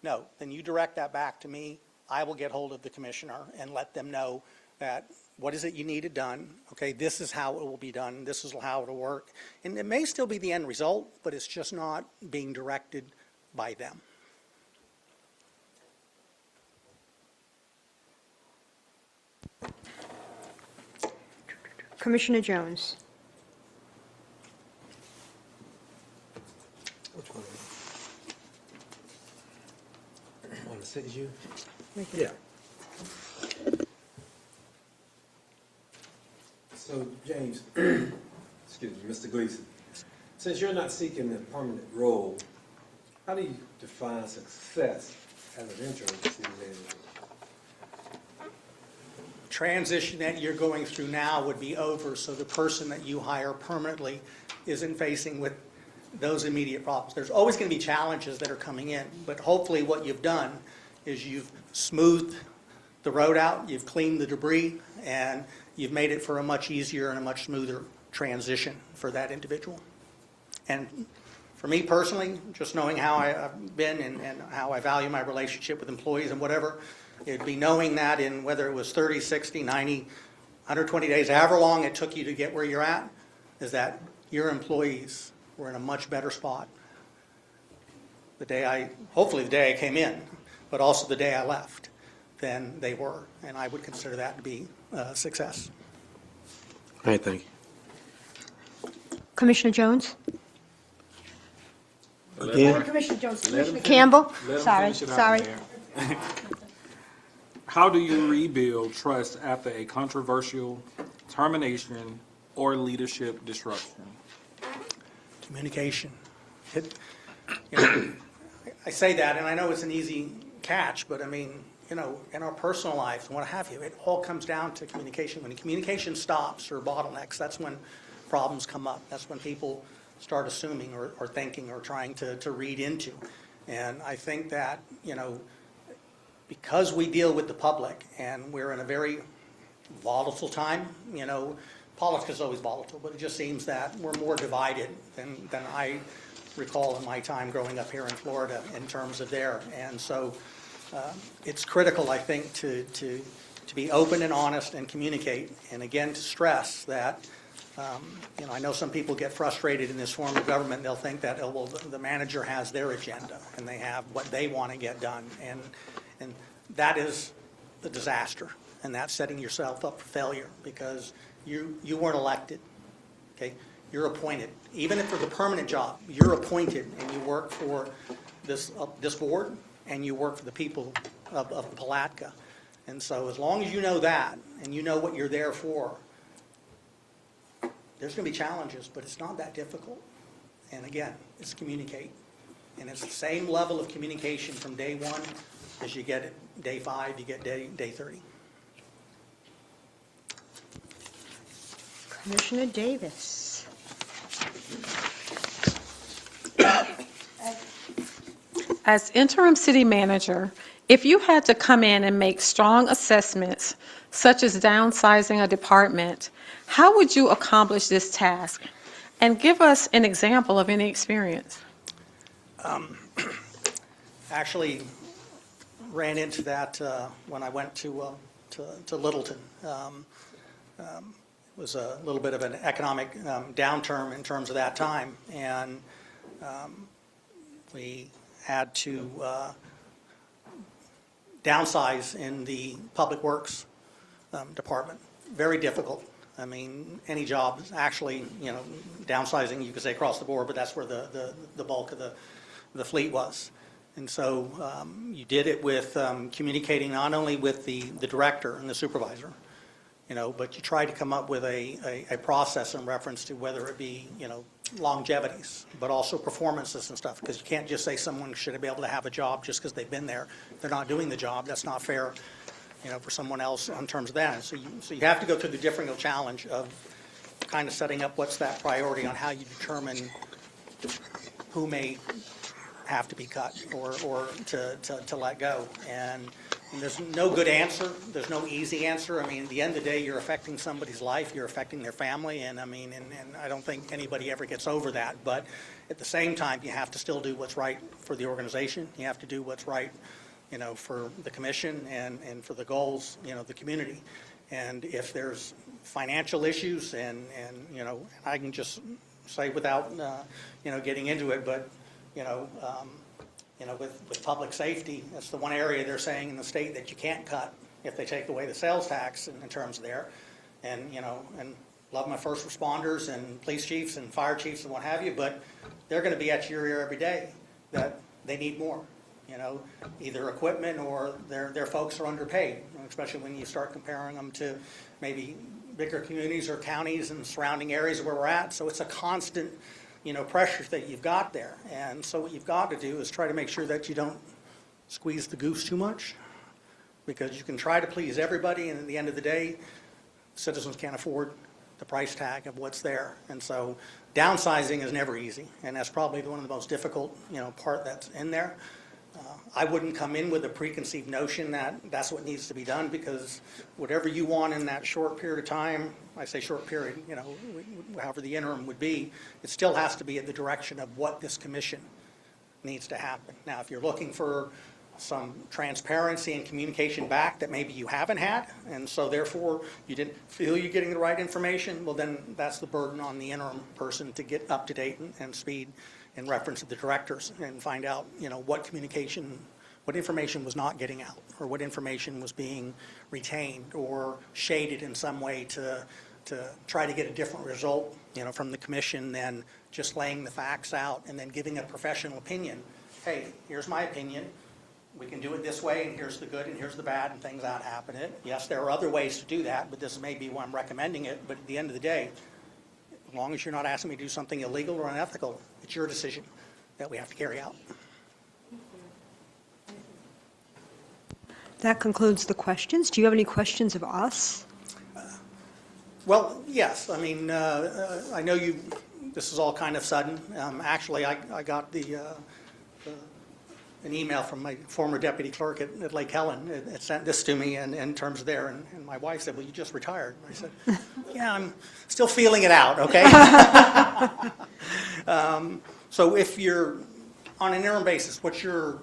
no, then you direct that back to me. I will get hold of the commissioner and let them know that what is it you needed done? Okay, this is how it will be done. This is how it will work. And it may still be the end result, but it's just not being directed by them. Commissioner Jones. Which one? On the city view? Yeah. So, James, excuse me, Mr. Gleason, since you're not seeking a permanent role, how do you define success as an interim city manager? Transition that you're going through now would be over, so the person that you hire permanently isn't facing with those immediate problems. There's always going to be challenges that are coming in, but hopefully what you've done is you've smoothed the road out, you've cleaned the debris, and you've made it for a much easier and a much smoother transition for that individual. And for me personally, just knowing how I've been and how I value my relationship with employees and whatever, it'd be knowing that in whether it was 30, 60, 90, 120 days, however long it took you to get where you're at, is that your employees were in a much better spot hopefully the day I came in, but also the day I left than they were. And I would consider that to be a success. All right, thank you. Commissioner Jones? Again? Commissioner Jones. Commissioner Campbell? Sorry. How do you rebuild trust after a controversial termination or leadership disruption? Communication. I say that, and I know it's an easy catch, but I mean, in our personal lives and what have you, it all comes down to communication. When communication stops or bottlenecks, that's when problems come up. That's when people start assuming or thinking or trying to read into. And I think that, because we deal with the public and we're in a very volatile time. You know, politics is always volatile, but it just seems that we're more divided than I recall in my time growing up here in Florida in terms of there. And so it's critical, I think, to be open and honest and communicate. And again, to stress that, you know, I know some people get frustrated in this form of government. They'll think that, oh, well, the manager has their agenda and they have what they want to get done. And that is the disaster. And that's setting yourself up for failure because you weren't elected, okay? You're appointed. Even if for the permanent job, you're appointed and you work for this board and you work for the people of the Palatka. And so as long as you know that and you know what you're there for, there's going to be challenges, but it's not that difficult. And again, it's communicate. And it's the same level of communication from day one as you get at day 5, you get day 30. Commissioner Davis. As interim city manager, if you had to come in and make strong assessments, such as downsizing a department, how would you accomplish this task? And give us an example of any experience. Actually ran into that when I went to Littleton. It was a little bit of an economic downturn in terms of that time, and we had to downsize in the Public Works department. Very difficult. I mean, any job is actually, you know, downsizing, you could say across the board, but that's where the bulk of the fleet was. And so you did it with communicating not only with the director and the supervisor, you know, but you try to come up with a process in reference to whether it be, you know, longevities, but also performances and stuff, because you can't just say someone should be able to have a job just because they've been there. If they're not doing the job, that's not fair, you know, for someone else in terms of that. So you have to go through the differential challenge of kind of setting up what's that priority on how you determine who may have to be cut or to let go. And there's no good answer. There's no easy answer. I mean, at the end of the day, you're affecting somebody's life. You're affecting their family. And I mean, and I don't think anybody ever gets over that. But at the same time, you have to still do what's right for the organization. You have to do what's right, you know, for the commission and for the goals, you know, of the community. And if there's financial issues and you know, I can just say without, you know, getting into it, but, you know, with public safety, that's the one area they're saying in the state that you can't cut if they take away the sales tax in terms of there. And, you know, and love my first responders and police chiefs and fire chiefs and what have you, but they're going to be at your ear every day that they need more, you know, either equipment or their folks are underpaid, especially when you start comparing them to maybe bigger communities or counties and surrounding areas where we're at. So it's a constant, you know, pressures that you've got there. And so what you've got to do is try to make sure that you don't squeeze the goose too much, because you can try to please everybody, and at the end of the day, citizens can't afford the price tag of what's there. And so downsizing is never easy, and that's probably one of the most difficult, you know, part that's in there. I wouldn't come in with a preconceived notion that that's what needs to be done, because whatever you want in that short period of time, I say short period, you know, however the interim would be, it still has to be in the direction of what this commission needs to happen. Now, if you're looking for some transparency and communication back that maybe you haven't had, and so therefore you didn't feel you're getting the right information, well, then that's the burden on the interim person to get up to date and speed in reference to the directors and find out, you know, what communication, what information was not getting out, or what information was being retained or shaded in some way to try to get a different result, you know, from the commission than just laying the facts out and then giving a professional opinion. Hey, here's my opinion. We can do it this way, and here's the good and here's the bad, and things that happen. Yes, there are other ways to do that, but this may be why I'm recommending it. But at the end of the day, as long as you're not asking me to do something illegal or unethical, it's your decision that we have to carry out. That concludes the questions. Do you have any questions of us? Well, yes. I mean, I know this is all kind of sudden. Actually, I got the an email from my former deputy clerk at Lake Helen. It sent this to me in terms of there, and my wife said, well, you just retired. And I said, yeah, I'm still feeling it out, okay? So if you're on an interim basis, what's your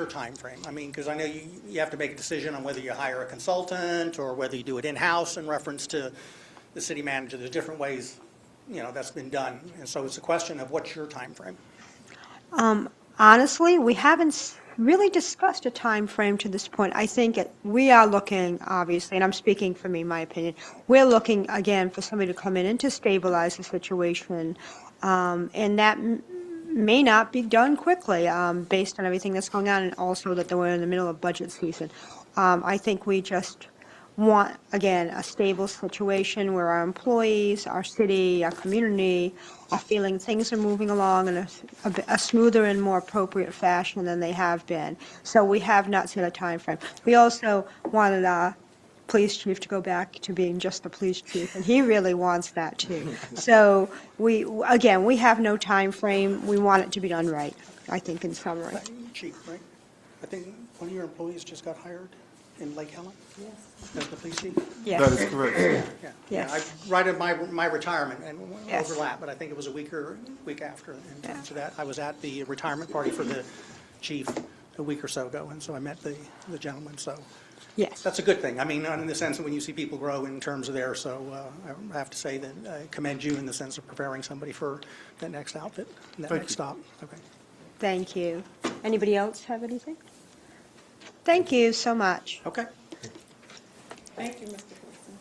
time frame? I mean, because I know you have to make a decision on whether you hire a consultant or whether you do it in-house in reference to the city manager. There's different ways, that's been done. And so it's a question of what's your time frame? Honestly, we haven't really discussed a time frame to this point. I think we are looking, obviously, and I'm speaking for me, my opinion, we're looking, again, for somebody to come in and to stabilize the situation. And that may not be done quickly, based on everything that's going on, and also that we're in the middle of budget season. I think we just want, again, a stable situation where our employees, our city, our community are feeling things are moving along in a smoother and more appropriate fashion than they have been. So we have not set a time frame. We also wanted our police chief to go back to being just the police chief, and he really wants that too. So we have no time frame. We want it to be done right, I think, in summary. Chief, right? I think one of your employees just got hired in Lake Helen? Yes. As the police chief? Yes. That is correct. Yeah. Yes. Right at my retirement and Yes. overlap, but I think it was a week after. And so that, I was at the retirement party for the chief a week or so ago, and so I met the gentleman, so. Yes. That's a good thing. I mean, in the sense that when you see people grow in terms of there, so I have to say that I commend you in the sense of preparing somebody for that next outfit, that Thank next you. stop. Okay. Thank you. Anybody else have anything? Thank you so much. Okay. Thank you, Mr. Gleason.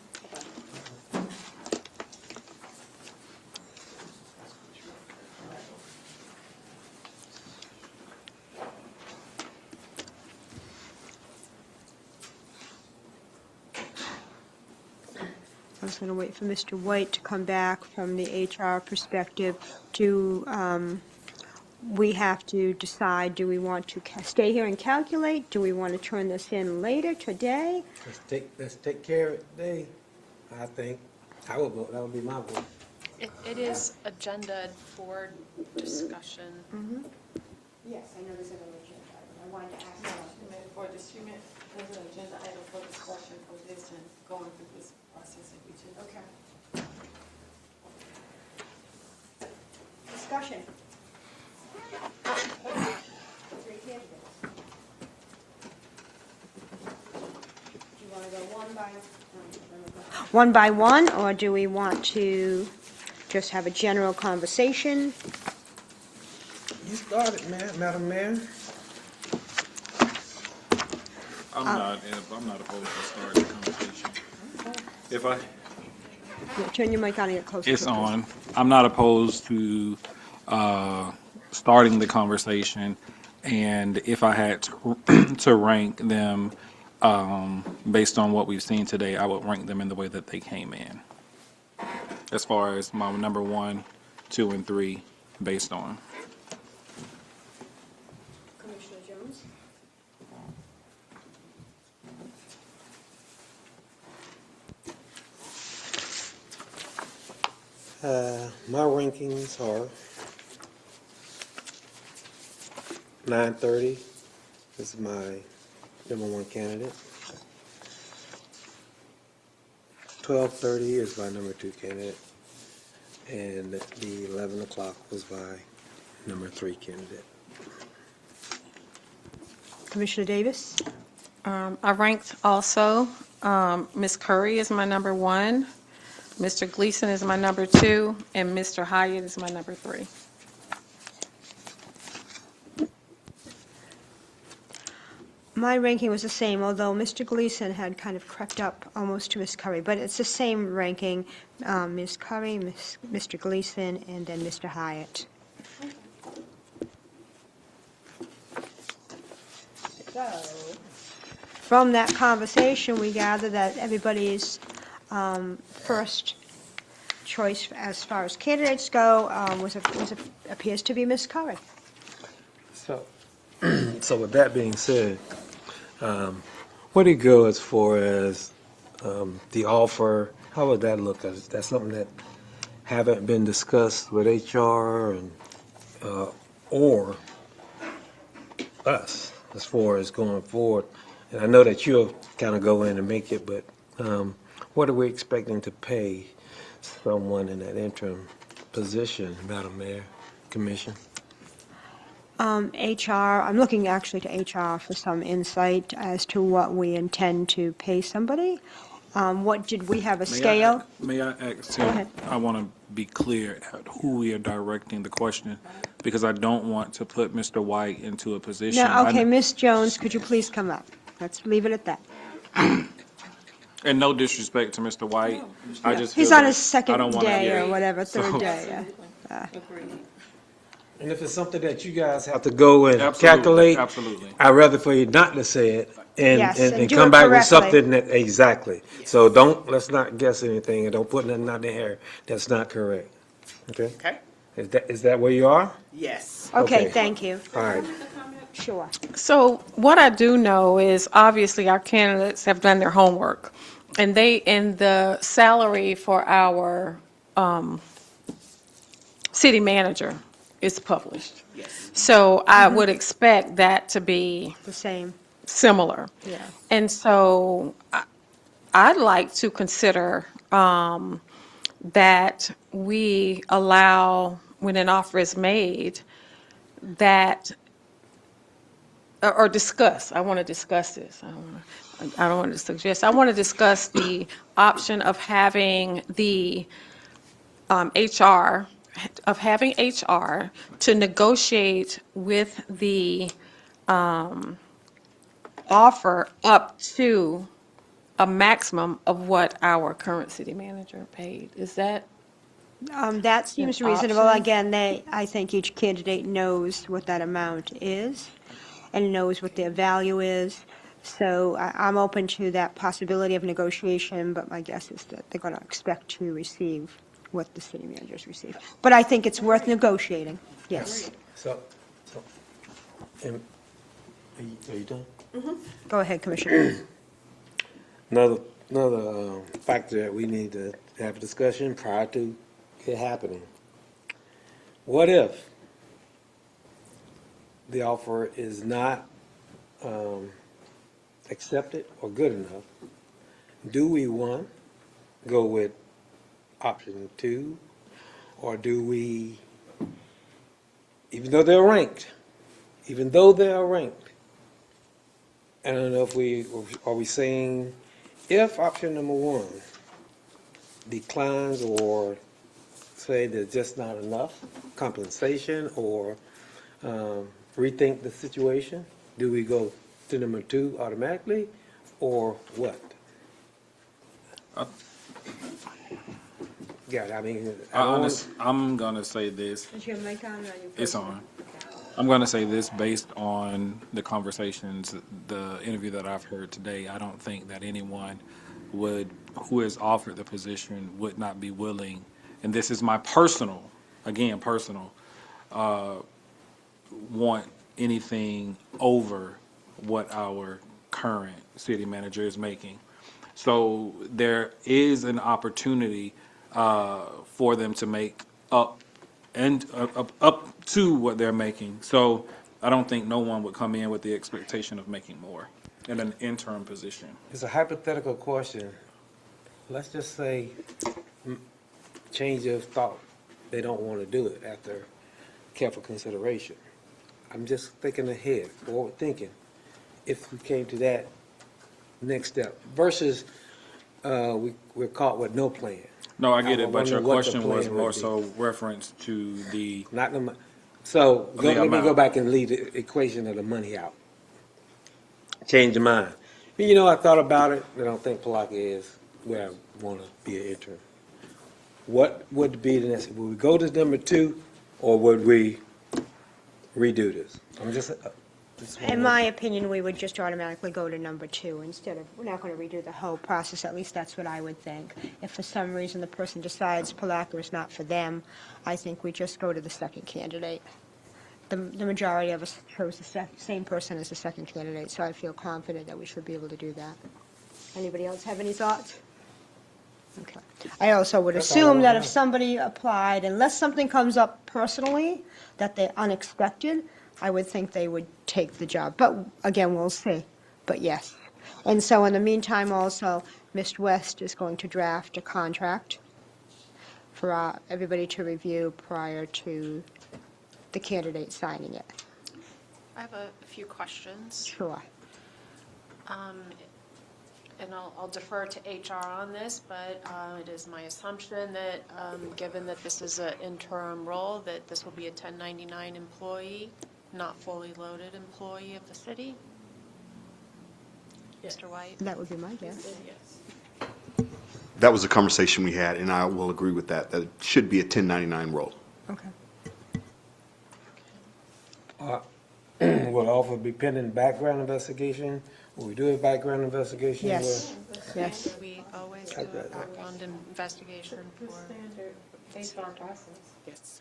I was going to wait for Mr. White to come back from the HR perspective. We have to decide, do we want to stay here and calculate? Do we want to turn this in later today? Let's take care of it today, I think. I would vote, that would be my vote. It is agendaed for discussion. Yes, I know this is an agenda item. I wanted to ask For this, you meant, there's an agenda item for discussion for this and going through this process if we do. Okay. Discussion. Three candidates. Do you want to go one by one, or do we want to just have a general conversation? You started, Madam Mayor. I'm not opposed to starting the conversation. If I, Yeah, turn your mic on and get closer. it's to it, please. on. I'm not opposed to starting the conversation, and if I had to rank them based on what we've seen today, I would rank them in the way that they came in. As far as my number 1, 2, and 3 based on. Commissioner Jones? My rankings are 9:30 is my number 1 candidate. 12:30 is my number 2 candidate. And the 11 o'clock was my number 3 candidate. Commissioner Davis? I ranked also, Ms. Curry is my number 1, Mr. Gleason is my number 2, and Mr. Hyatt is my number 3. My ranking was the same, although Mr. Gleason had kind of crept up almost to Ms. Curry, but it's the same ranking, Ms. Curry, Mr. Gleason, and then Mr. Hyatt. So, from that conversation, we gather that everybody's first choice as far as candidates go appears to be Ms. Curry. So with that being said, where do you go as far as the offer? How would that look? Is that something that haven't been discussed with HR, and or us as far as going forward. And I know that you'll kind of go in and make it, but what are we expecting to pay someone in that interim position, Madam Mayor, Commission? HR, I'm looking actually to HR for some insight as to what we intend to pay somebody. What, did we have a scale? May I ask Go him, ahead. I want to be clear at who we are directing the question, because I don't want to put Mr. White into a position. No, okay, Ms. Jones, could you please come up? Let's leave it at that. And no disrespect to Mr. White, I just feel He's on that his I second don't want to day or get. whatever, so- third day, yeah. And if it's something that you guys have to go and Absolutely, calculate, absolutely. I'd rather for you not to say it Yes, and and do come it back with correctly. something that, exactly. So let's not guess anything and don't put nothing out there that's not correct. Okay? Okay? Is that where you are? Yes. Okay, Okay. thank you. All right. Sure. So what I do know is obviously our candidates have done their homework. And the salary for our city manager is published. Yes. So I would expect that to be The same, similar. yeah. And so I'd like to consider that we allow, when an offer is made, that, or discuss, I want to discuss this. I don't want to suggest, I want to discuss the option of having the HR, to negotiate with the offer up to a maximum of what our current city manager paid. Is that? That seems An reasonable. option? Again, I think each candidate knows what that amount is and knows what their value is. So I'm open to that possibility of negotiation, but my guess is that they're going to expect to receive what the city managers receive. But I think it's worth negotiating, yes. So, are you done? Go ahead, Commissioner. Another factor that we need to have a discussion prior to it happening. What if the offer is not accepted or good enough? Do we, one, go with option two, or do we, even though they're ranked, I don't know if are we saying, if option number one declines or say there's just not enough compensation or rethink the situation, do we go to number two automatically or what? Yeah, I mean, I'm gonna say this. Is your mic on or you? It's on. I'm going to say this based on the conversations, the interview that I've heard today. I don't think that anyone who is offered the position would not be willing, and this is my personal, want anything over what our current city manager is making. So there is an opportunity for them to make up to what they're making. So I don't think no one would come in with the expectation of making more in an interim position. it's a hypothetical question. Let's just say change of thought. They don't want to do it after careful consideration. I'm just thinking ahead, forward thinking. If we came to that next step versus we're caught with no plan. No, I get I it, but your wonder what the question was plan more would be. so reference to the, Not the money. So The let me go amount. back and leave the equation of the money out. Change your mind. You know, I thought about it, and I don't think Palatka is where I want to be an intern. What would be the next, would we go to number two, or would we redo this? I'm just In my opinion, we would just automatically go to number two instead of, we're not going to redo the whole process, at least that's what I would think. If for some reason the person decides Palatka is not for them, I think we just go to the second candidate. The majority of us chose the same person as the second candidate, so I feel confident that we should be able to do that. Anybody else have any thoughts? Okay. I also would That's all I assume that wanna if know. somebody applied, unless something comes up personally that they're unexpected, I would think they would take the job. But again, we'll see. But yes. And so in the meantime, also, Ms. West is going to draft a contract for everybody to review prior to the candidate signing it. I have a few questions. Sure. And I'll defer to HR on this, but it is my assumption that, given that this is an interim role, that this will be a 1099 employee, not fully loaded employee of the city? Mr. White? That would be my guess. That was a conversation we had, and I will agree with that, that it should be a 1099 role. Okay. Will offer be pending background investigation? Will we do a background investigation? Yes. Yes. We always do a background investigation for. Yes.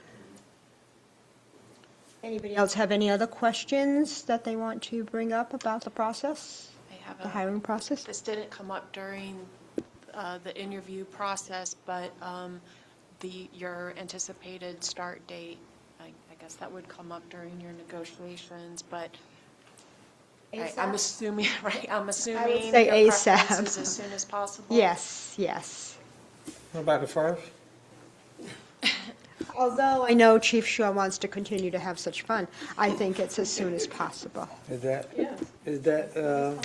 Anybody else have any other questions that they want to bring up about the process, I have the hiring process? This didn't come up during the interview process, but your anticipated start date, I guess that would come up during your negotiations, but I'm assuming, right, I'm assuming say your ASAP. preference is as soon as possible? Yes, yes. What about the first? Although I know Chief Shaw wants to continue to have such fun, I think it's as soon as possible. Is that,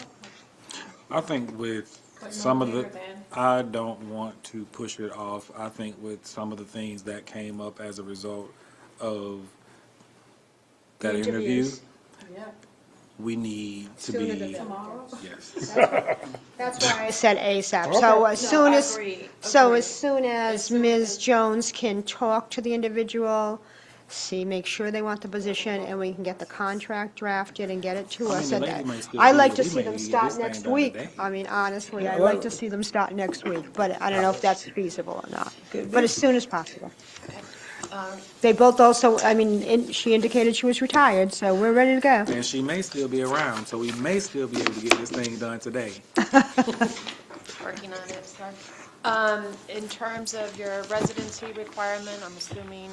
I think with some of the, I don't want to push it off. I think with some of the things that came up as a result of that interview, Interviews. we need to Sooner be. than tomorrow? Yes. That's why I said ASAP. So as soon as, as soon as Ms. Jones can talk to the individual, make sure they want the position, and we can get the contract drafted and get it to us. the And lady might still I'd be like here. to We see may them need to get start this thing next done week. today. I mean, honestly, I'd like to see them start next week, but I don't know if that's feasible or not. But as soon as possible. They both also, I mean, she indicated she was retired, so we're ready to go. And she may still be around, so we may still be able to get this thing done today. Working on it, sir. In terms of your residency requirement, I'm assuming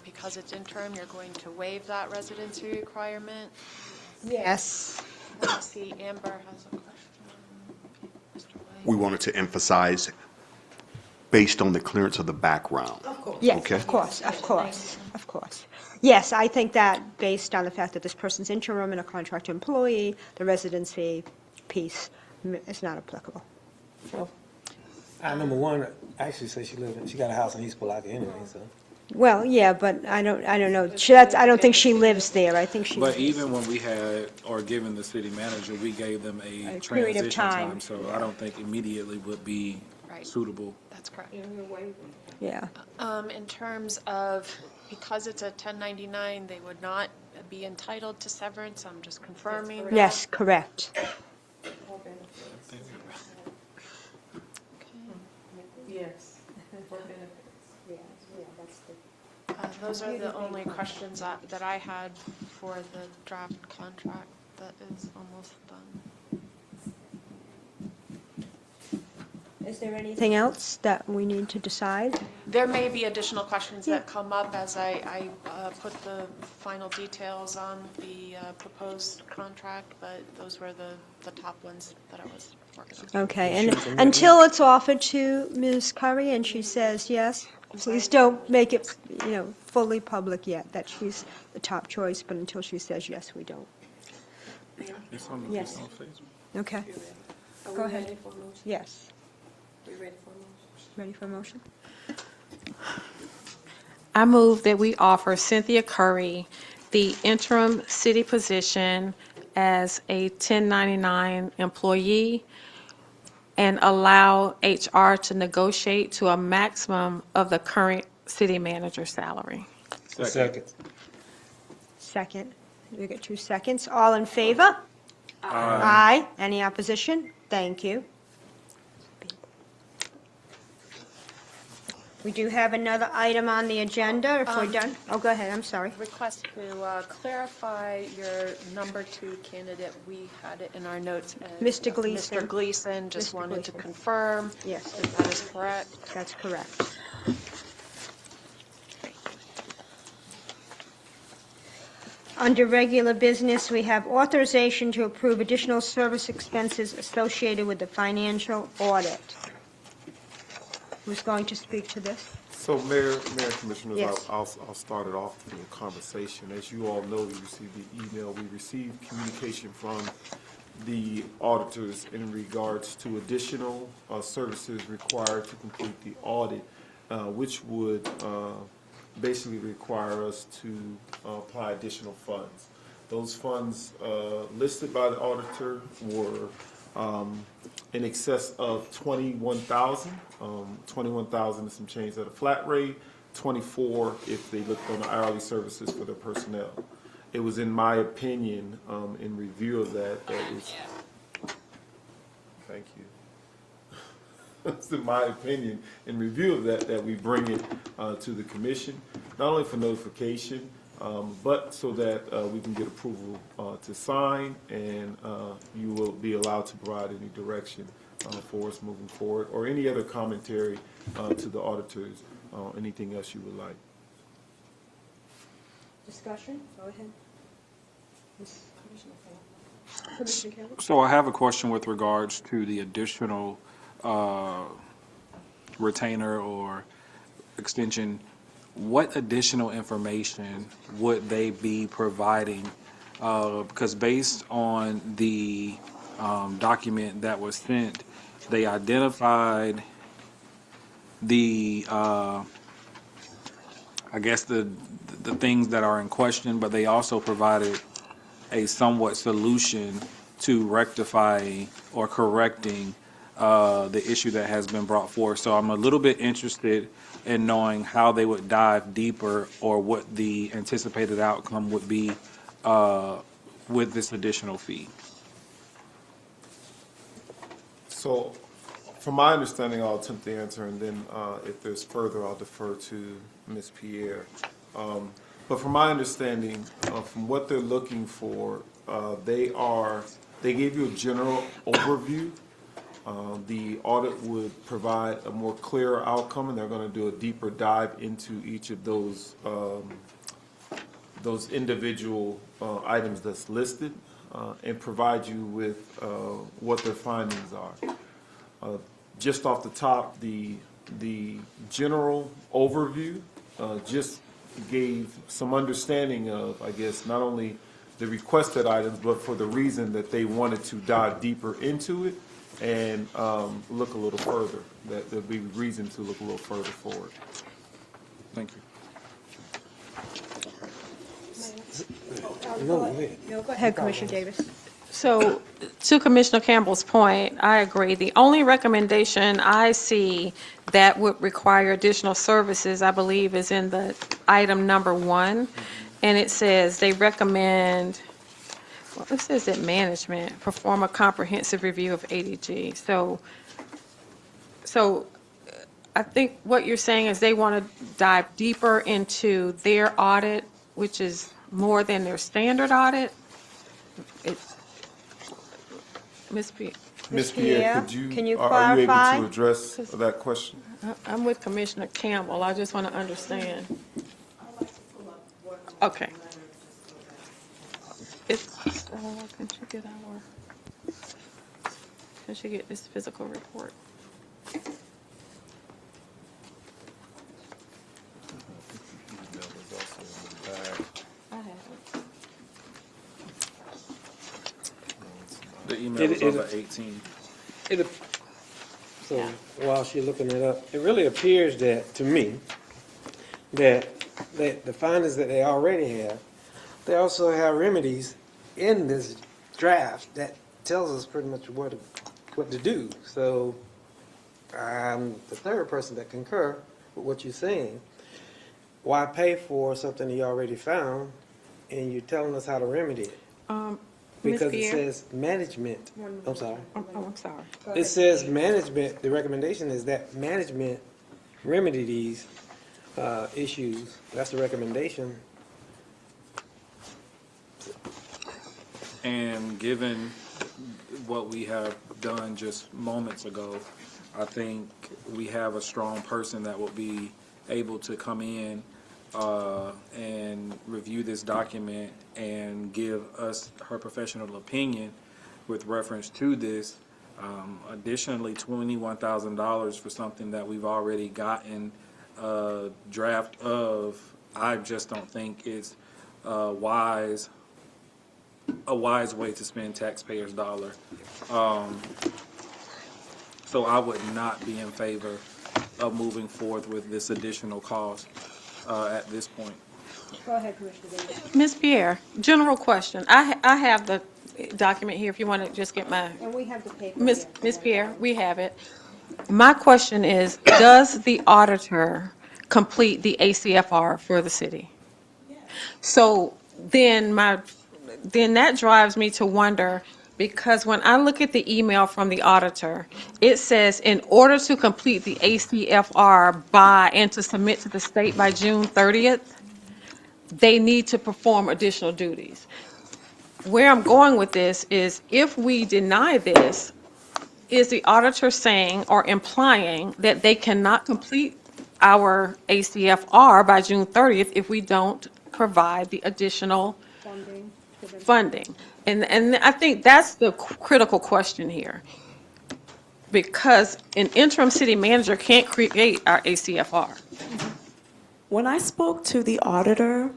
because it's interim, you're going to waive that residency requirement? Yes. I see Amber has a question. Mr. White? We wanted to emphasize based on the clearance of the background. Yes, Okay. of course, of course, of course. Yes, I think that based on the fact that this person's interim and a contract employee, the residency piece is not applicable. number one, actually says she got a house in East Palatka anyway, so. Well, yeah, but I don't know. I don't think she lives there. I think she. But even when we had, or given the city manager, we gave them a period of transition time. time, so I don't think immediately would be Right. suitable. That's correct. Yeah. In terms of, because it's a 1099, they would not be entitled to severance, I'm just confirming that. Yes, correct. Yes. Those are the only questions that I had for the draft contract that is almost done. Is there anything else that we need to decide? There may be additional questions that come up as I put the final details on the proposed contract, but those were the top ones that I was working on. Okay, and until it's offered to Ms. Curry and she says yes, please don't make it, fully public yet that she's the top choice, but until she says yes, we don't. It's on, Yes. it's on Facebook. Okay. Go ahead. Yes. We ready for a motion? Ready for a motion? I move that we offer Cynthia Curry the interim city position as a 1099 employee and allow HR to negotiate to a maximum of the current city manager salary. Second. Second. We get 2 seconds. All in favor? Aye. Any opposition? Thank you. We do have another item on the agenda, if we're done. Oh, go ahead, I'm sorry. Request to clarify your number 2 candidate. We had it in our notes as Mr. Gleason. Mr. Gleason, just Mr. wanted to Gleason. confirm Yes. if that is correct. That's correct. Under regular business, we have authorization to approve additional service expenses associated with the financial audit. Who's going to speak to this? So Mayor and Commissioners, Yes. I'll start it off with a conversation. As you all know, you received the email. We received communication from the auditors in regards to additional services required to complete the audit, which would basically require us to apply additional funds. Those funds listed by the auditor were in excess of 21,000. 21,000 is some change at a flat rate, 24 if they looked on the hourly services for their personnel. It was in my opinion, in review of that was, thank you. It's in my opinion, in review of that we bring it to the commission, not only for notification, but so that we can get approval to sign, and you will be allowed to provide any direction for us moving forward, or any other commentary to the auditors, anything else you would like. Discussion? Go ahead. Commissioner Campbell? So I have a question with regards to the additional retainer or extension. What additional information would they be providing? Because based on the document that was sent, they identified the, I guess the things that are in question, but they also provided a somewhat solution to rectifying or correcting the issue that has been brought forth. So I'm a little bit interested in knowing how they would dive deeper, or what the anticipated outcome would be with this additional fee. So, from my understanding, I'll attempt to answer, and then if there's further, I'll defer to Ms. Pierre. But from my understanding, from what they're looking for, they gave you a general overview. The audit would provide a more clear outcome, and they're going to do a deeper dive into each of those individual items that's listed, and provide you with what their findings are. Just off the top, the general overview just gave some understanding of, I guess, not only the requested items, but for the reason that they wanted to dive deeper into it and look a little further. That there'd be reason to look a little further forward. Thank you. No, go ahead, Commissioner Davis. So, to Commissioner Campbell's point, I agree. The only recommendation I see that would require additional services, I believe, is in the item number 1. And it says they recommend, well, it says that management perform a comprehensive review of ADG. So I think what you're saying is they want to dive deeper into their audit, which is more than their standard audit. Ms. Pierre. Ms. Pierre, can you are you able clarify? to address that question? I'm with Commissioner Campbell. I just want to understand. Okay. Can she get this physical report? I have it. The email was on the 18th. So while she's looking it up, it really appears that, to me, that the findings that they already have, they also have remedies in this draft that tells us pretty much what to do. So I'm the third person that concur with what you're saying. Why pay for something you already found and you're telling us how to remedy it? Ms. Because it Pierre? says management, I'm sorry. I'm sorry. It says management, the recommendation is that management remedy these issues. That's the recommendation. And given what we have done just moments ago, I think we have a strong person that will be able to come in and review this document and give us her professional opinion with reference to this. Additionally, $21,000 for something that we've already gotten a draft of, I just don't think it's a wise way to spend taxpayers' dollar. So I would not be in favor of moving forth with this additional cost at this point. Go ahead, Commissioner Davis. Ms. Pierre, general question. I have the document here if you want to just get my, And we have the paper Ms. here. Pierre, we have it. My question is, does the auditor complete the ACFR for the city? So then that drives me to wonder, because when I look at the email from the auditor, it says in order to complete the ACFR by and to submit to the state by June 30th, they need to perform additional duties. Where I'm going with this is if we deny this, is the auditor saying or implying that they cannot complete our ACFR by June 30th if we don't provide the additional Funding. funding? And I think that's the critical question here. Because an interim city manager can't create our ACFR. When I spoke to the auditor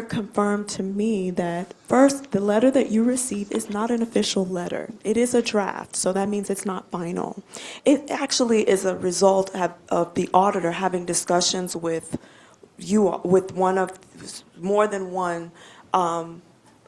confirmed to me that, first, the letter that you received is not an official letter. It is a draft, so that means it's not final. It actually is a result of the auditor having discussions with more than one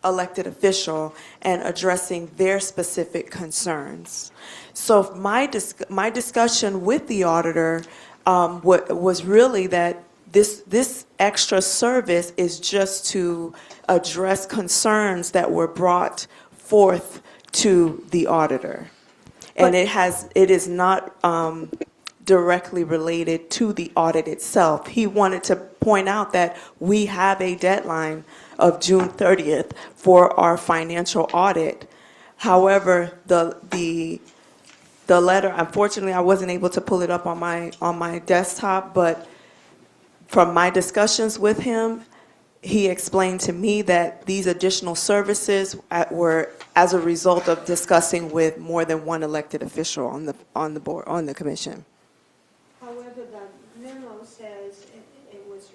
elected official and addressing their specific concerns. So my discussion with the auditor was really that this extra service is just to address concerns that were brought forth to the auditor. And it is not directly related to the audit itself. He wanted to point out that we have a deadline of June 30th for our financial audit. However, the letter, unfortunately, I wasn't able to pull it up on my desktop, but from my discussions with him, he explained to me that these additional services were as a result of discussing with more than one elected official on the board, on the commission. However, the memo says it was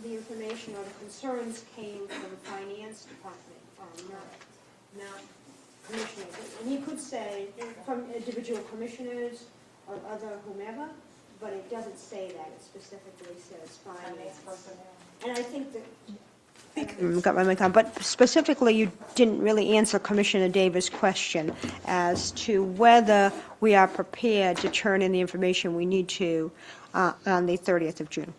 the information or the concerns came from the finance department, not commissioners. And you could say from individual commissioners or other whomever, but it doesn't say that. It specifically says finance. And I think that got my mic on, but specifically, you didn't really answer Commissioner Davis' question as to whether we are prepared to turn in the information we need to on the 30th of June,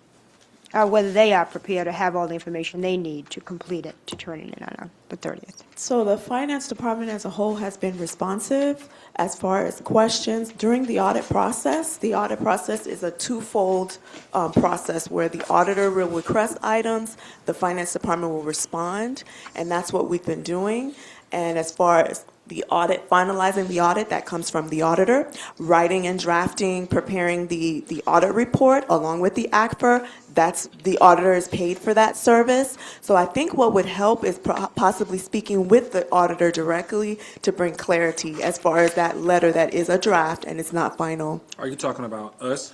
or whether they are prepared to have all the information they need to complete it, to turn it in on the 30th. So the finance department as a whole has been responsive as far as questions during the audit process. The audit process is a twofold process where the auditor will request items, the finance department will respond, and that's what we've been doing. And as far as the audit, finalizing the audit, that comes from the auditor, writing and drafting, preparing the audit report along with the ACFR, that's, the auditor is paid for that service. So I think what would help is possibly speaking with the auditor directly to bring clarity as far as that letter that is a draft and it's not final. Are you talking about us?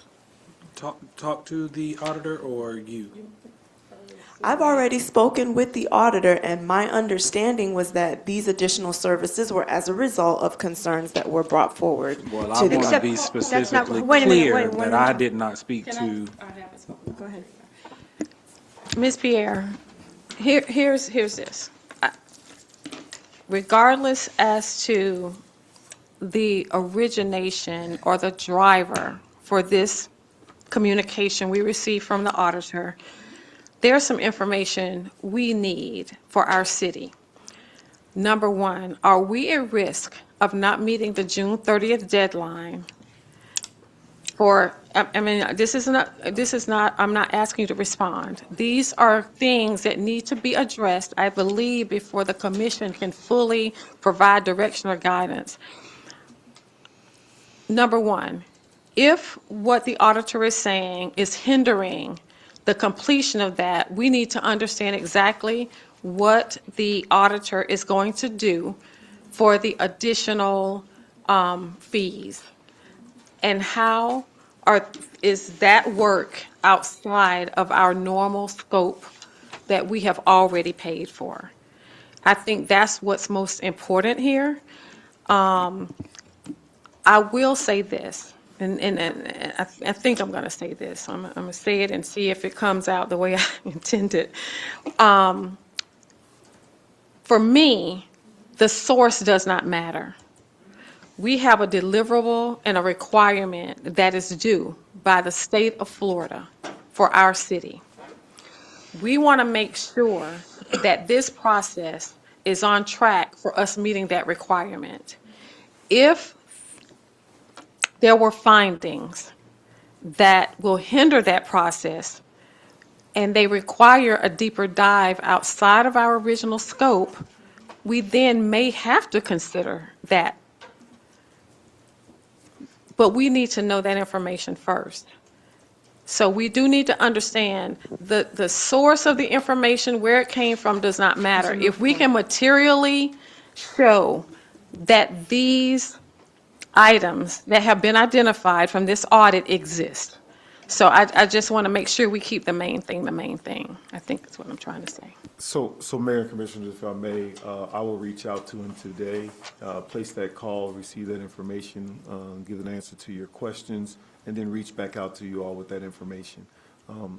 Talk to the auditor or you? I've already spoken with the auditor, and my understanding was that these additional services were as a result of concerns that were brought forward Well, to I the want to auditor. be specifically wait a minute, clear wait a that minute. I did not speak to. Go ahead. Ms. Pierre, here's this. Regardless as to the origination or the driver for this communication we received from the auditor, there's some information we need for our city. Number one, are we at risk of not meeting the June 30th deadline for, I mean, this is not, I'm not asking you to respond. These are things that need to be addressed, I believe, before the commission can fully provide direction or guidance. Number one, if what the auditor is saying is hindering the completion of that, we need to understand exactly what the auditor is going to do for the additional fees. And how is that work outside of our normal scope that we have already paid for? I think that's what's most important here. I will say this, and I think I'm going to say this. I'm going to say it and see if it comes out the way I intended. For me, the source does not matter. We have a deliverable and a requirement that is due by the state of Florida for our city. We want to make sure that this process is on track for us meeting that requirement. If there were findings that will hinder that process and they require a deeper dive outside of our original scope, we then may have to consider that. But we need to know that information first. So we do need to understand the source of the information, where it came from does not matter. If we can materially show that these items that have been identified from this audit exist. So I just want to make sure we keep the main thing the main thing. I think that's what I'm trying to say. So Mayor and Commissioners, if I may, I will reach out to him today, place that call, receive that information, give an answer to your questions, and then reach back out to you all with that information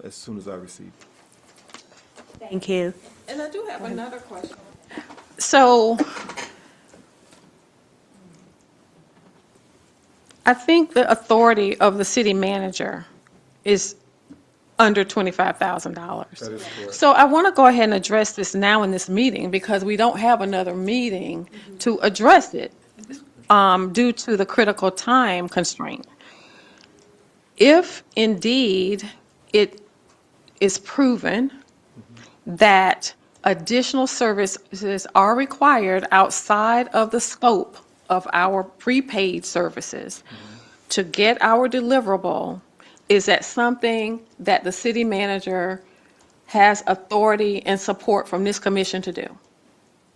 as soon as I receive it. Thank you. And I do have another question. So I think the authority of the city manager is under $25,000. That is correct. So I want to go ahead and address this now in this meeting because we don't have another meeting to address it due to the critical time constraint. If indeed it is proven that additional services are required outside of the scope of our prepaid services to get our deliverable, is that something that the city manager has authority and support from this commission to do?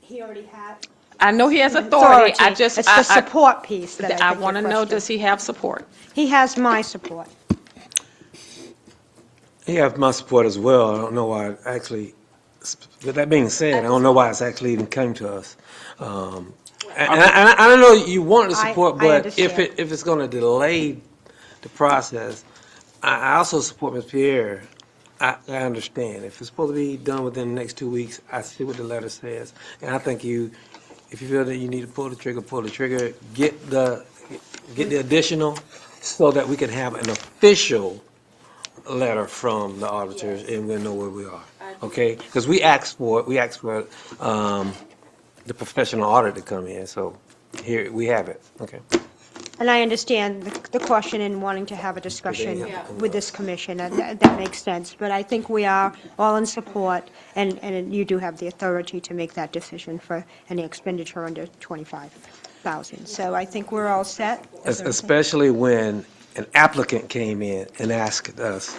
He already had. I know he has authority. It's the support piece that I think want to you're know, does questioning. he have support? He has my support. He has my support as well. I don't know why it actually, with that being said, I don't know why it's actually even come to us. And I don't know, you want the support, I but if understand. it's going to delay the process, I also support Ms. Pierre. I understand. If it's supposed to be done within the next 2 weeks, I see what the letter says. And I think if you feel that you need to pull the trigger, get the additional so that we can have an official letter from the auditors and we'll know where we are. Okay? Because we asked for the professional audit to come in, so here we have it. Okay. And I understand the question in wanting to have a discussion with this commission. That makes sense. But I think we are all in support, and you do have the authority to make that decision for any expenditure under 25,000. So I think we're all set. Especially when an applicant came in and asked us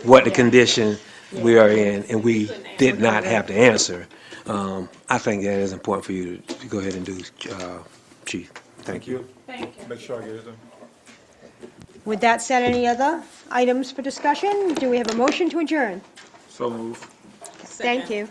what the condition we are in, and we did not have the answer. I think that is important for you to go ahead and do, Chief. Thank you. Thank you. Make sure I get it done. With that said, any other items for discussion? Do we have a motion to adjourn? So move. Thank you.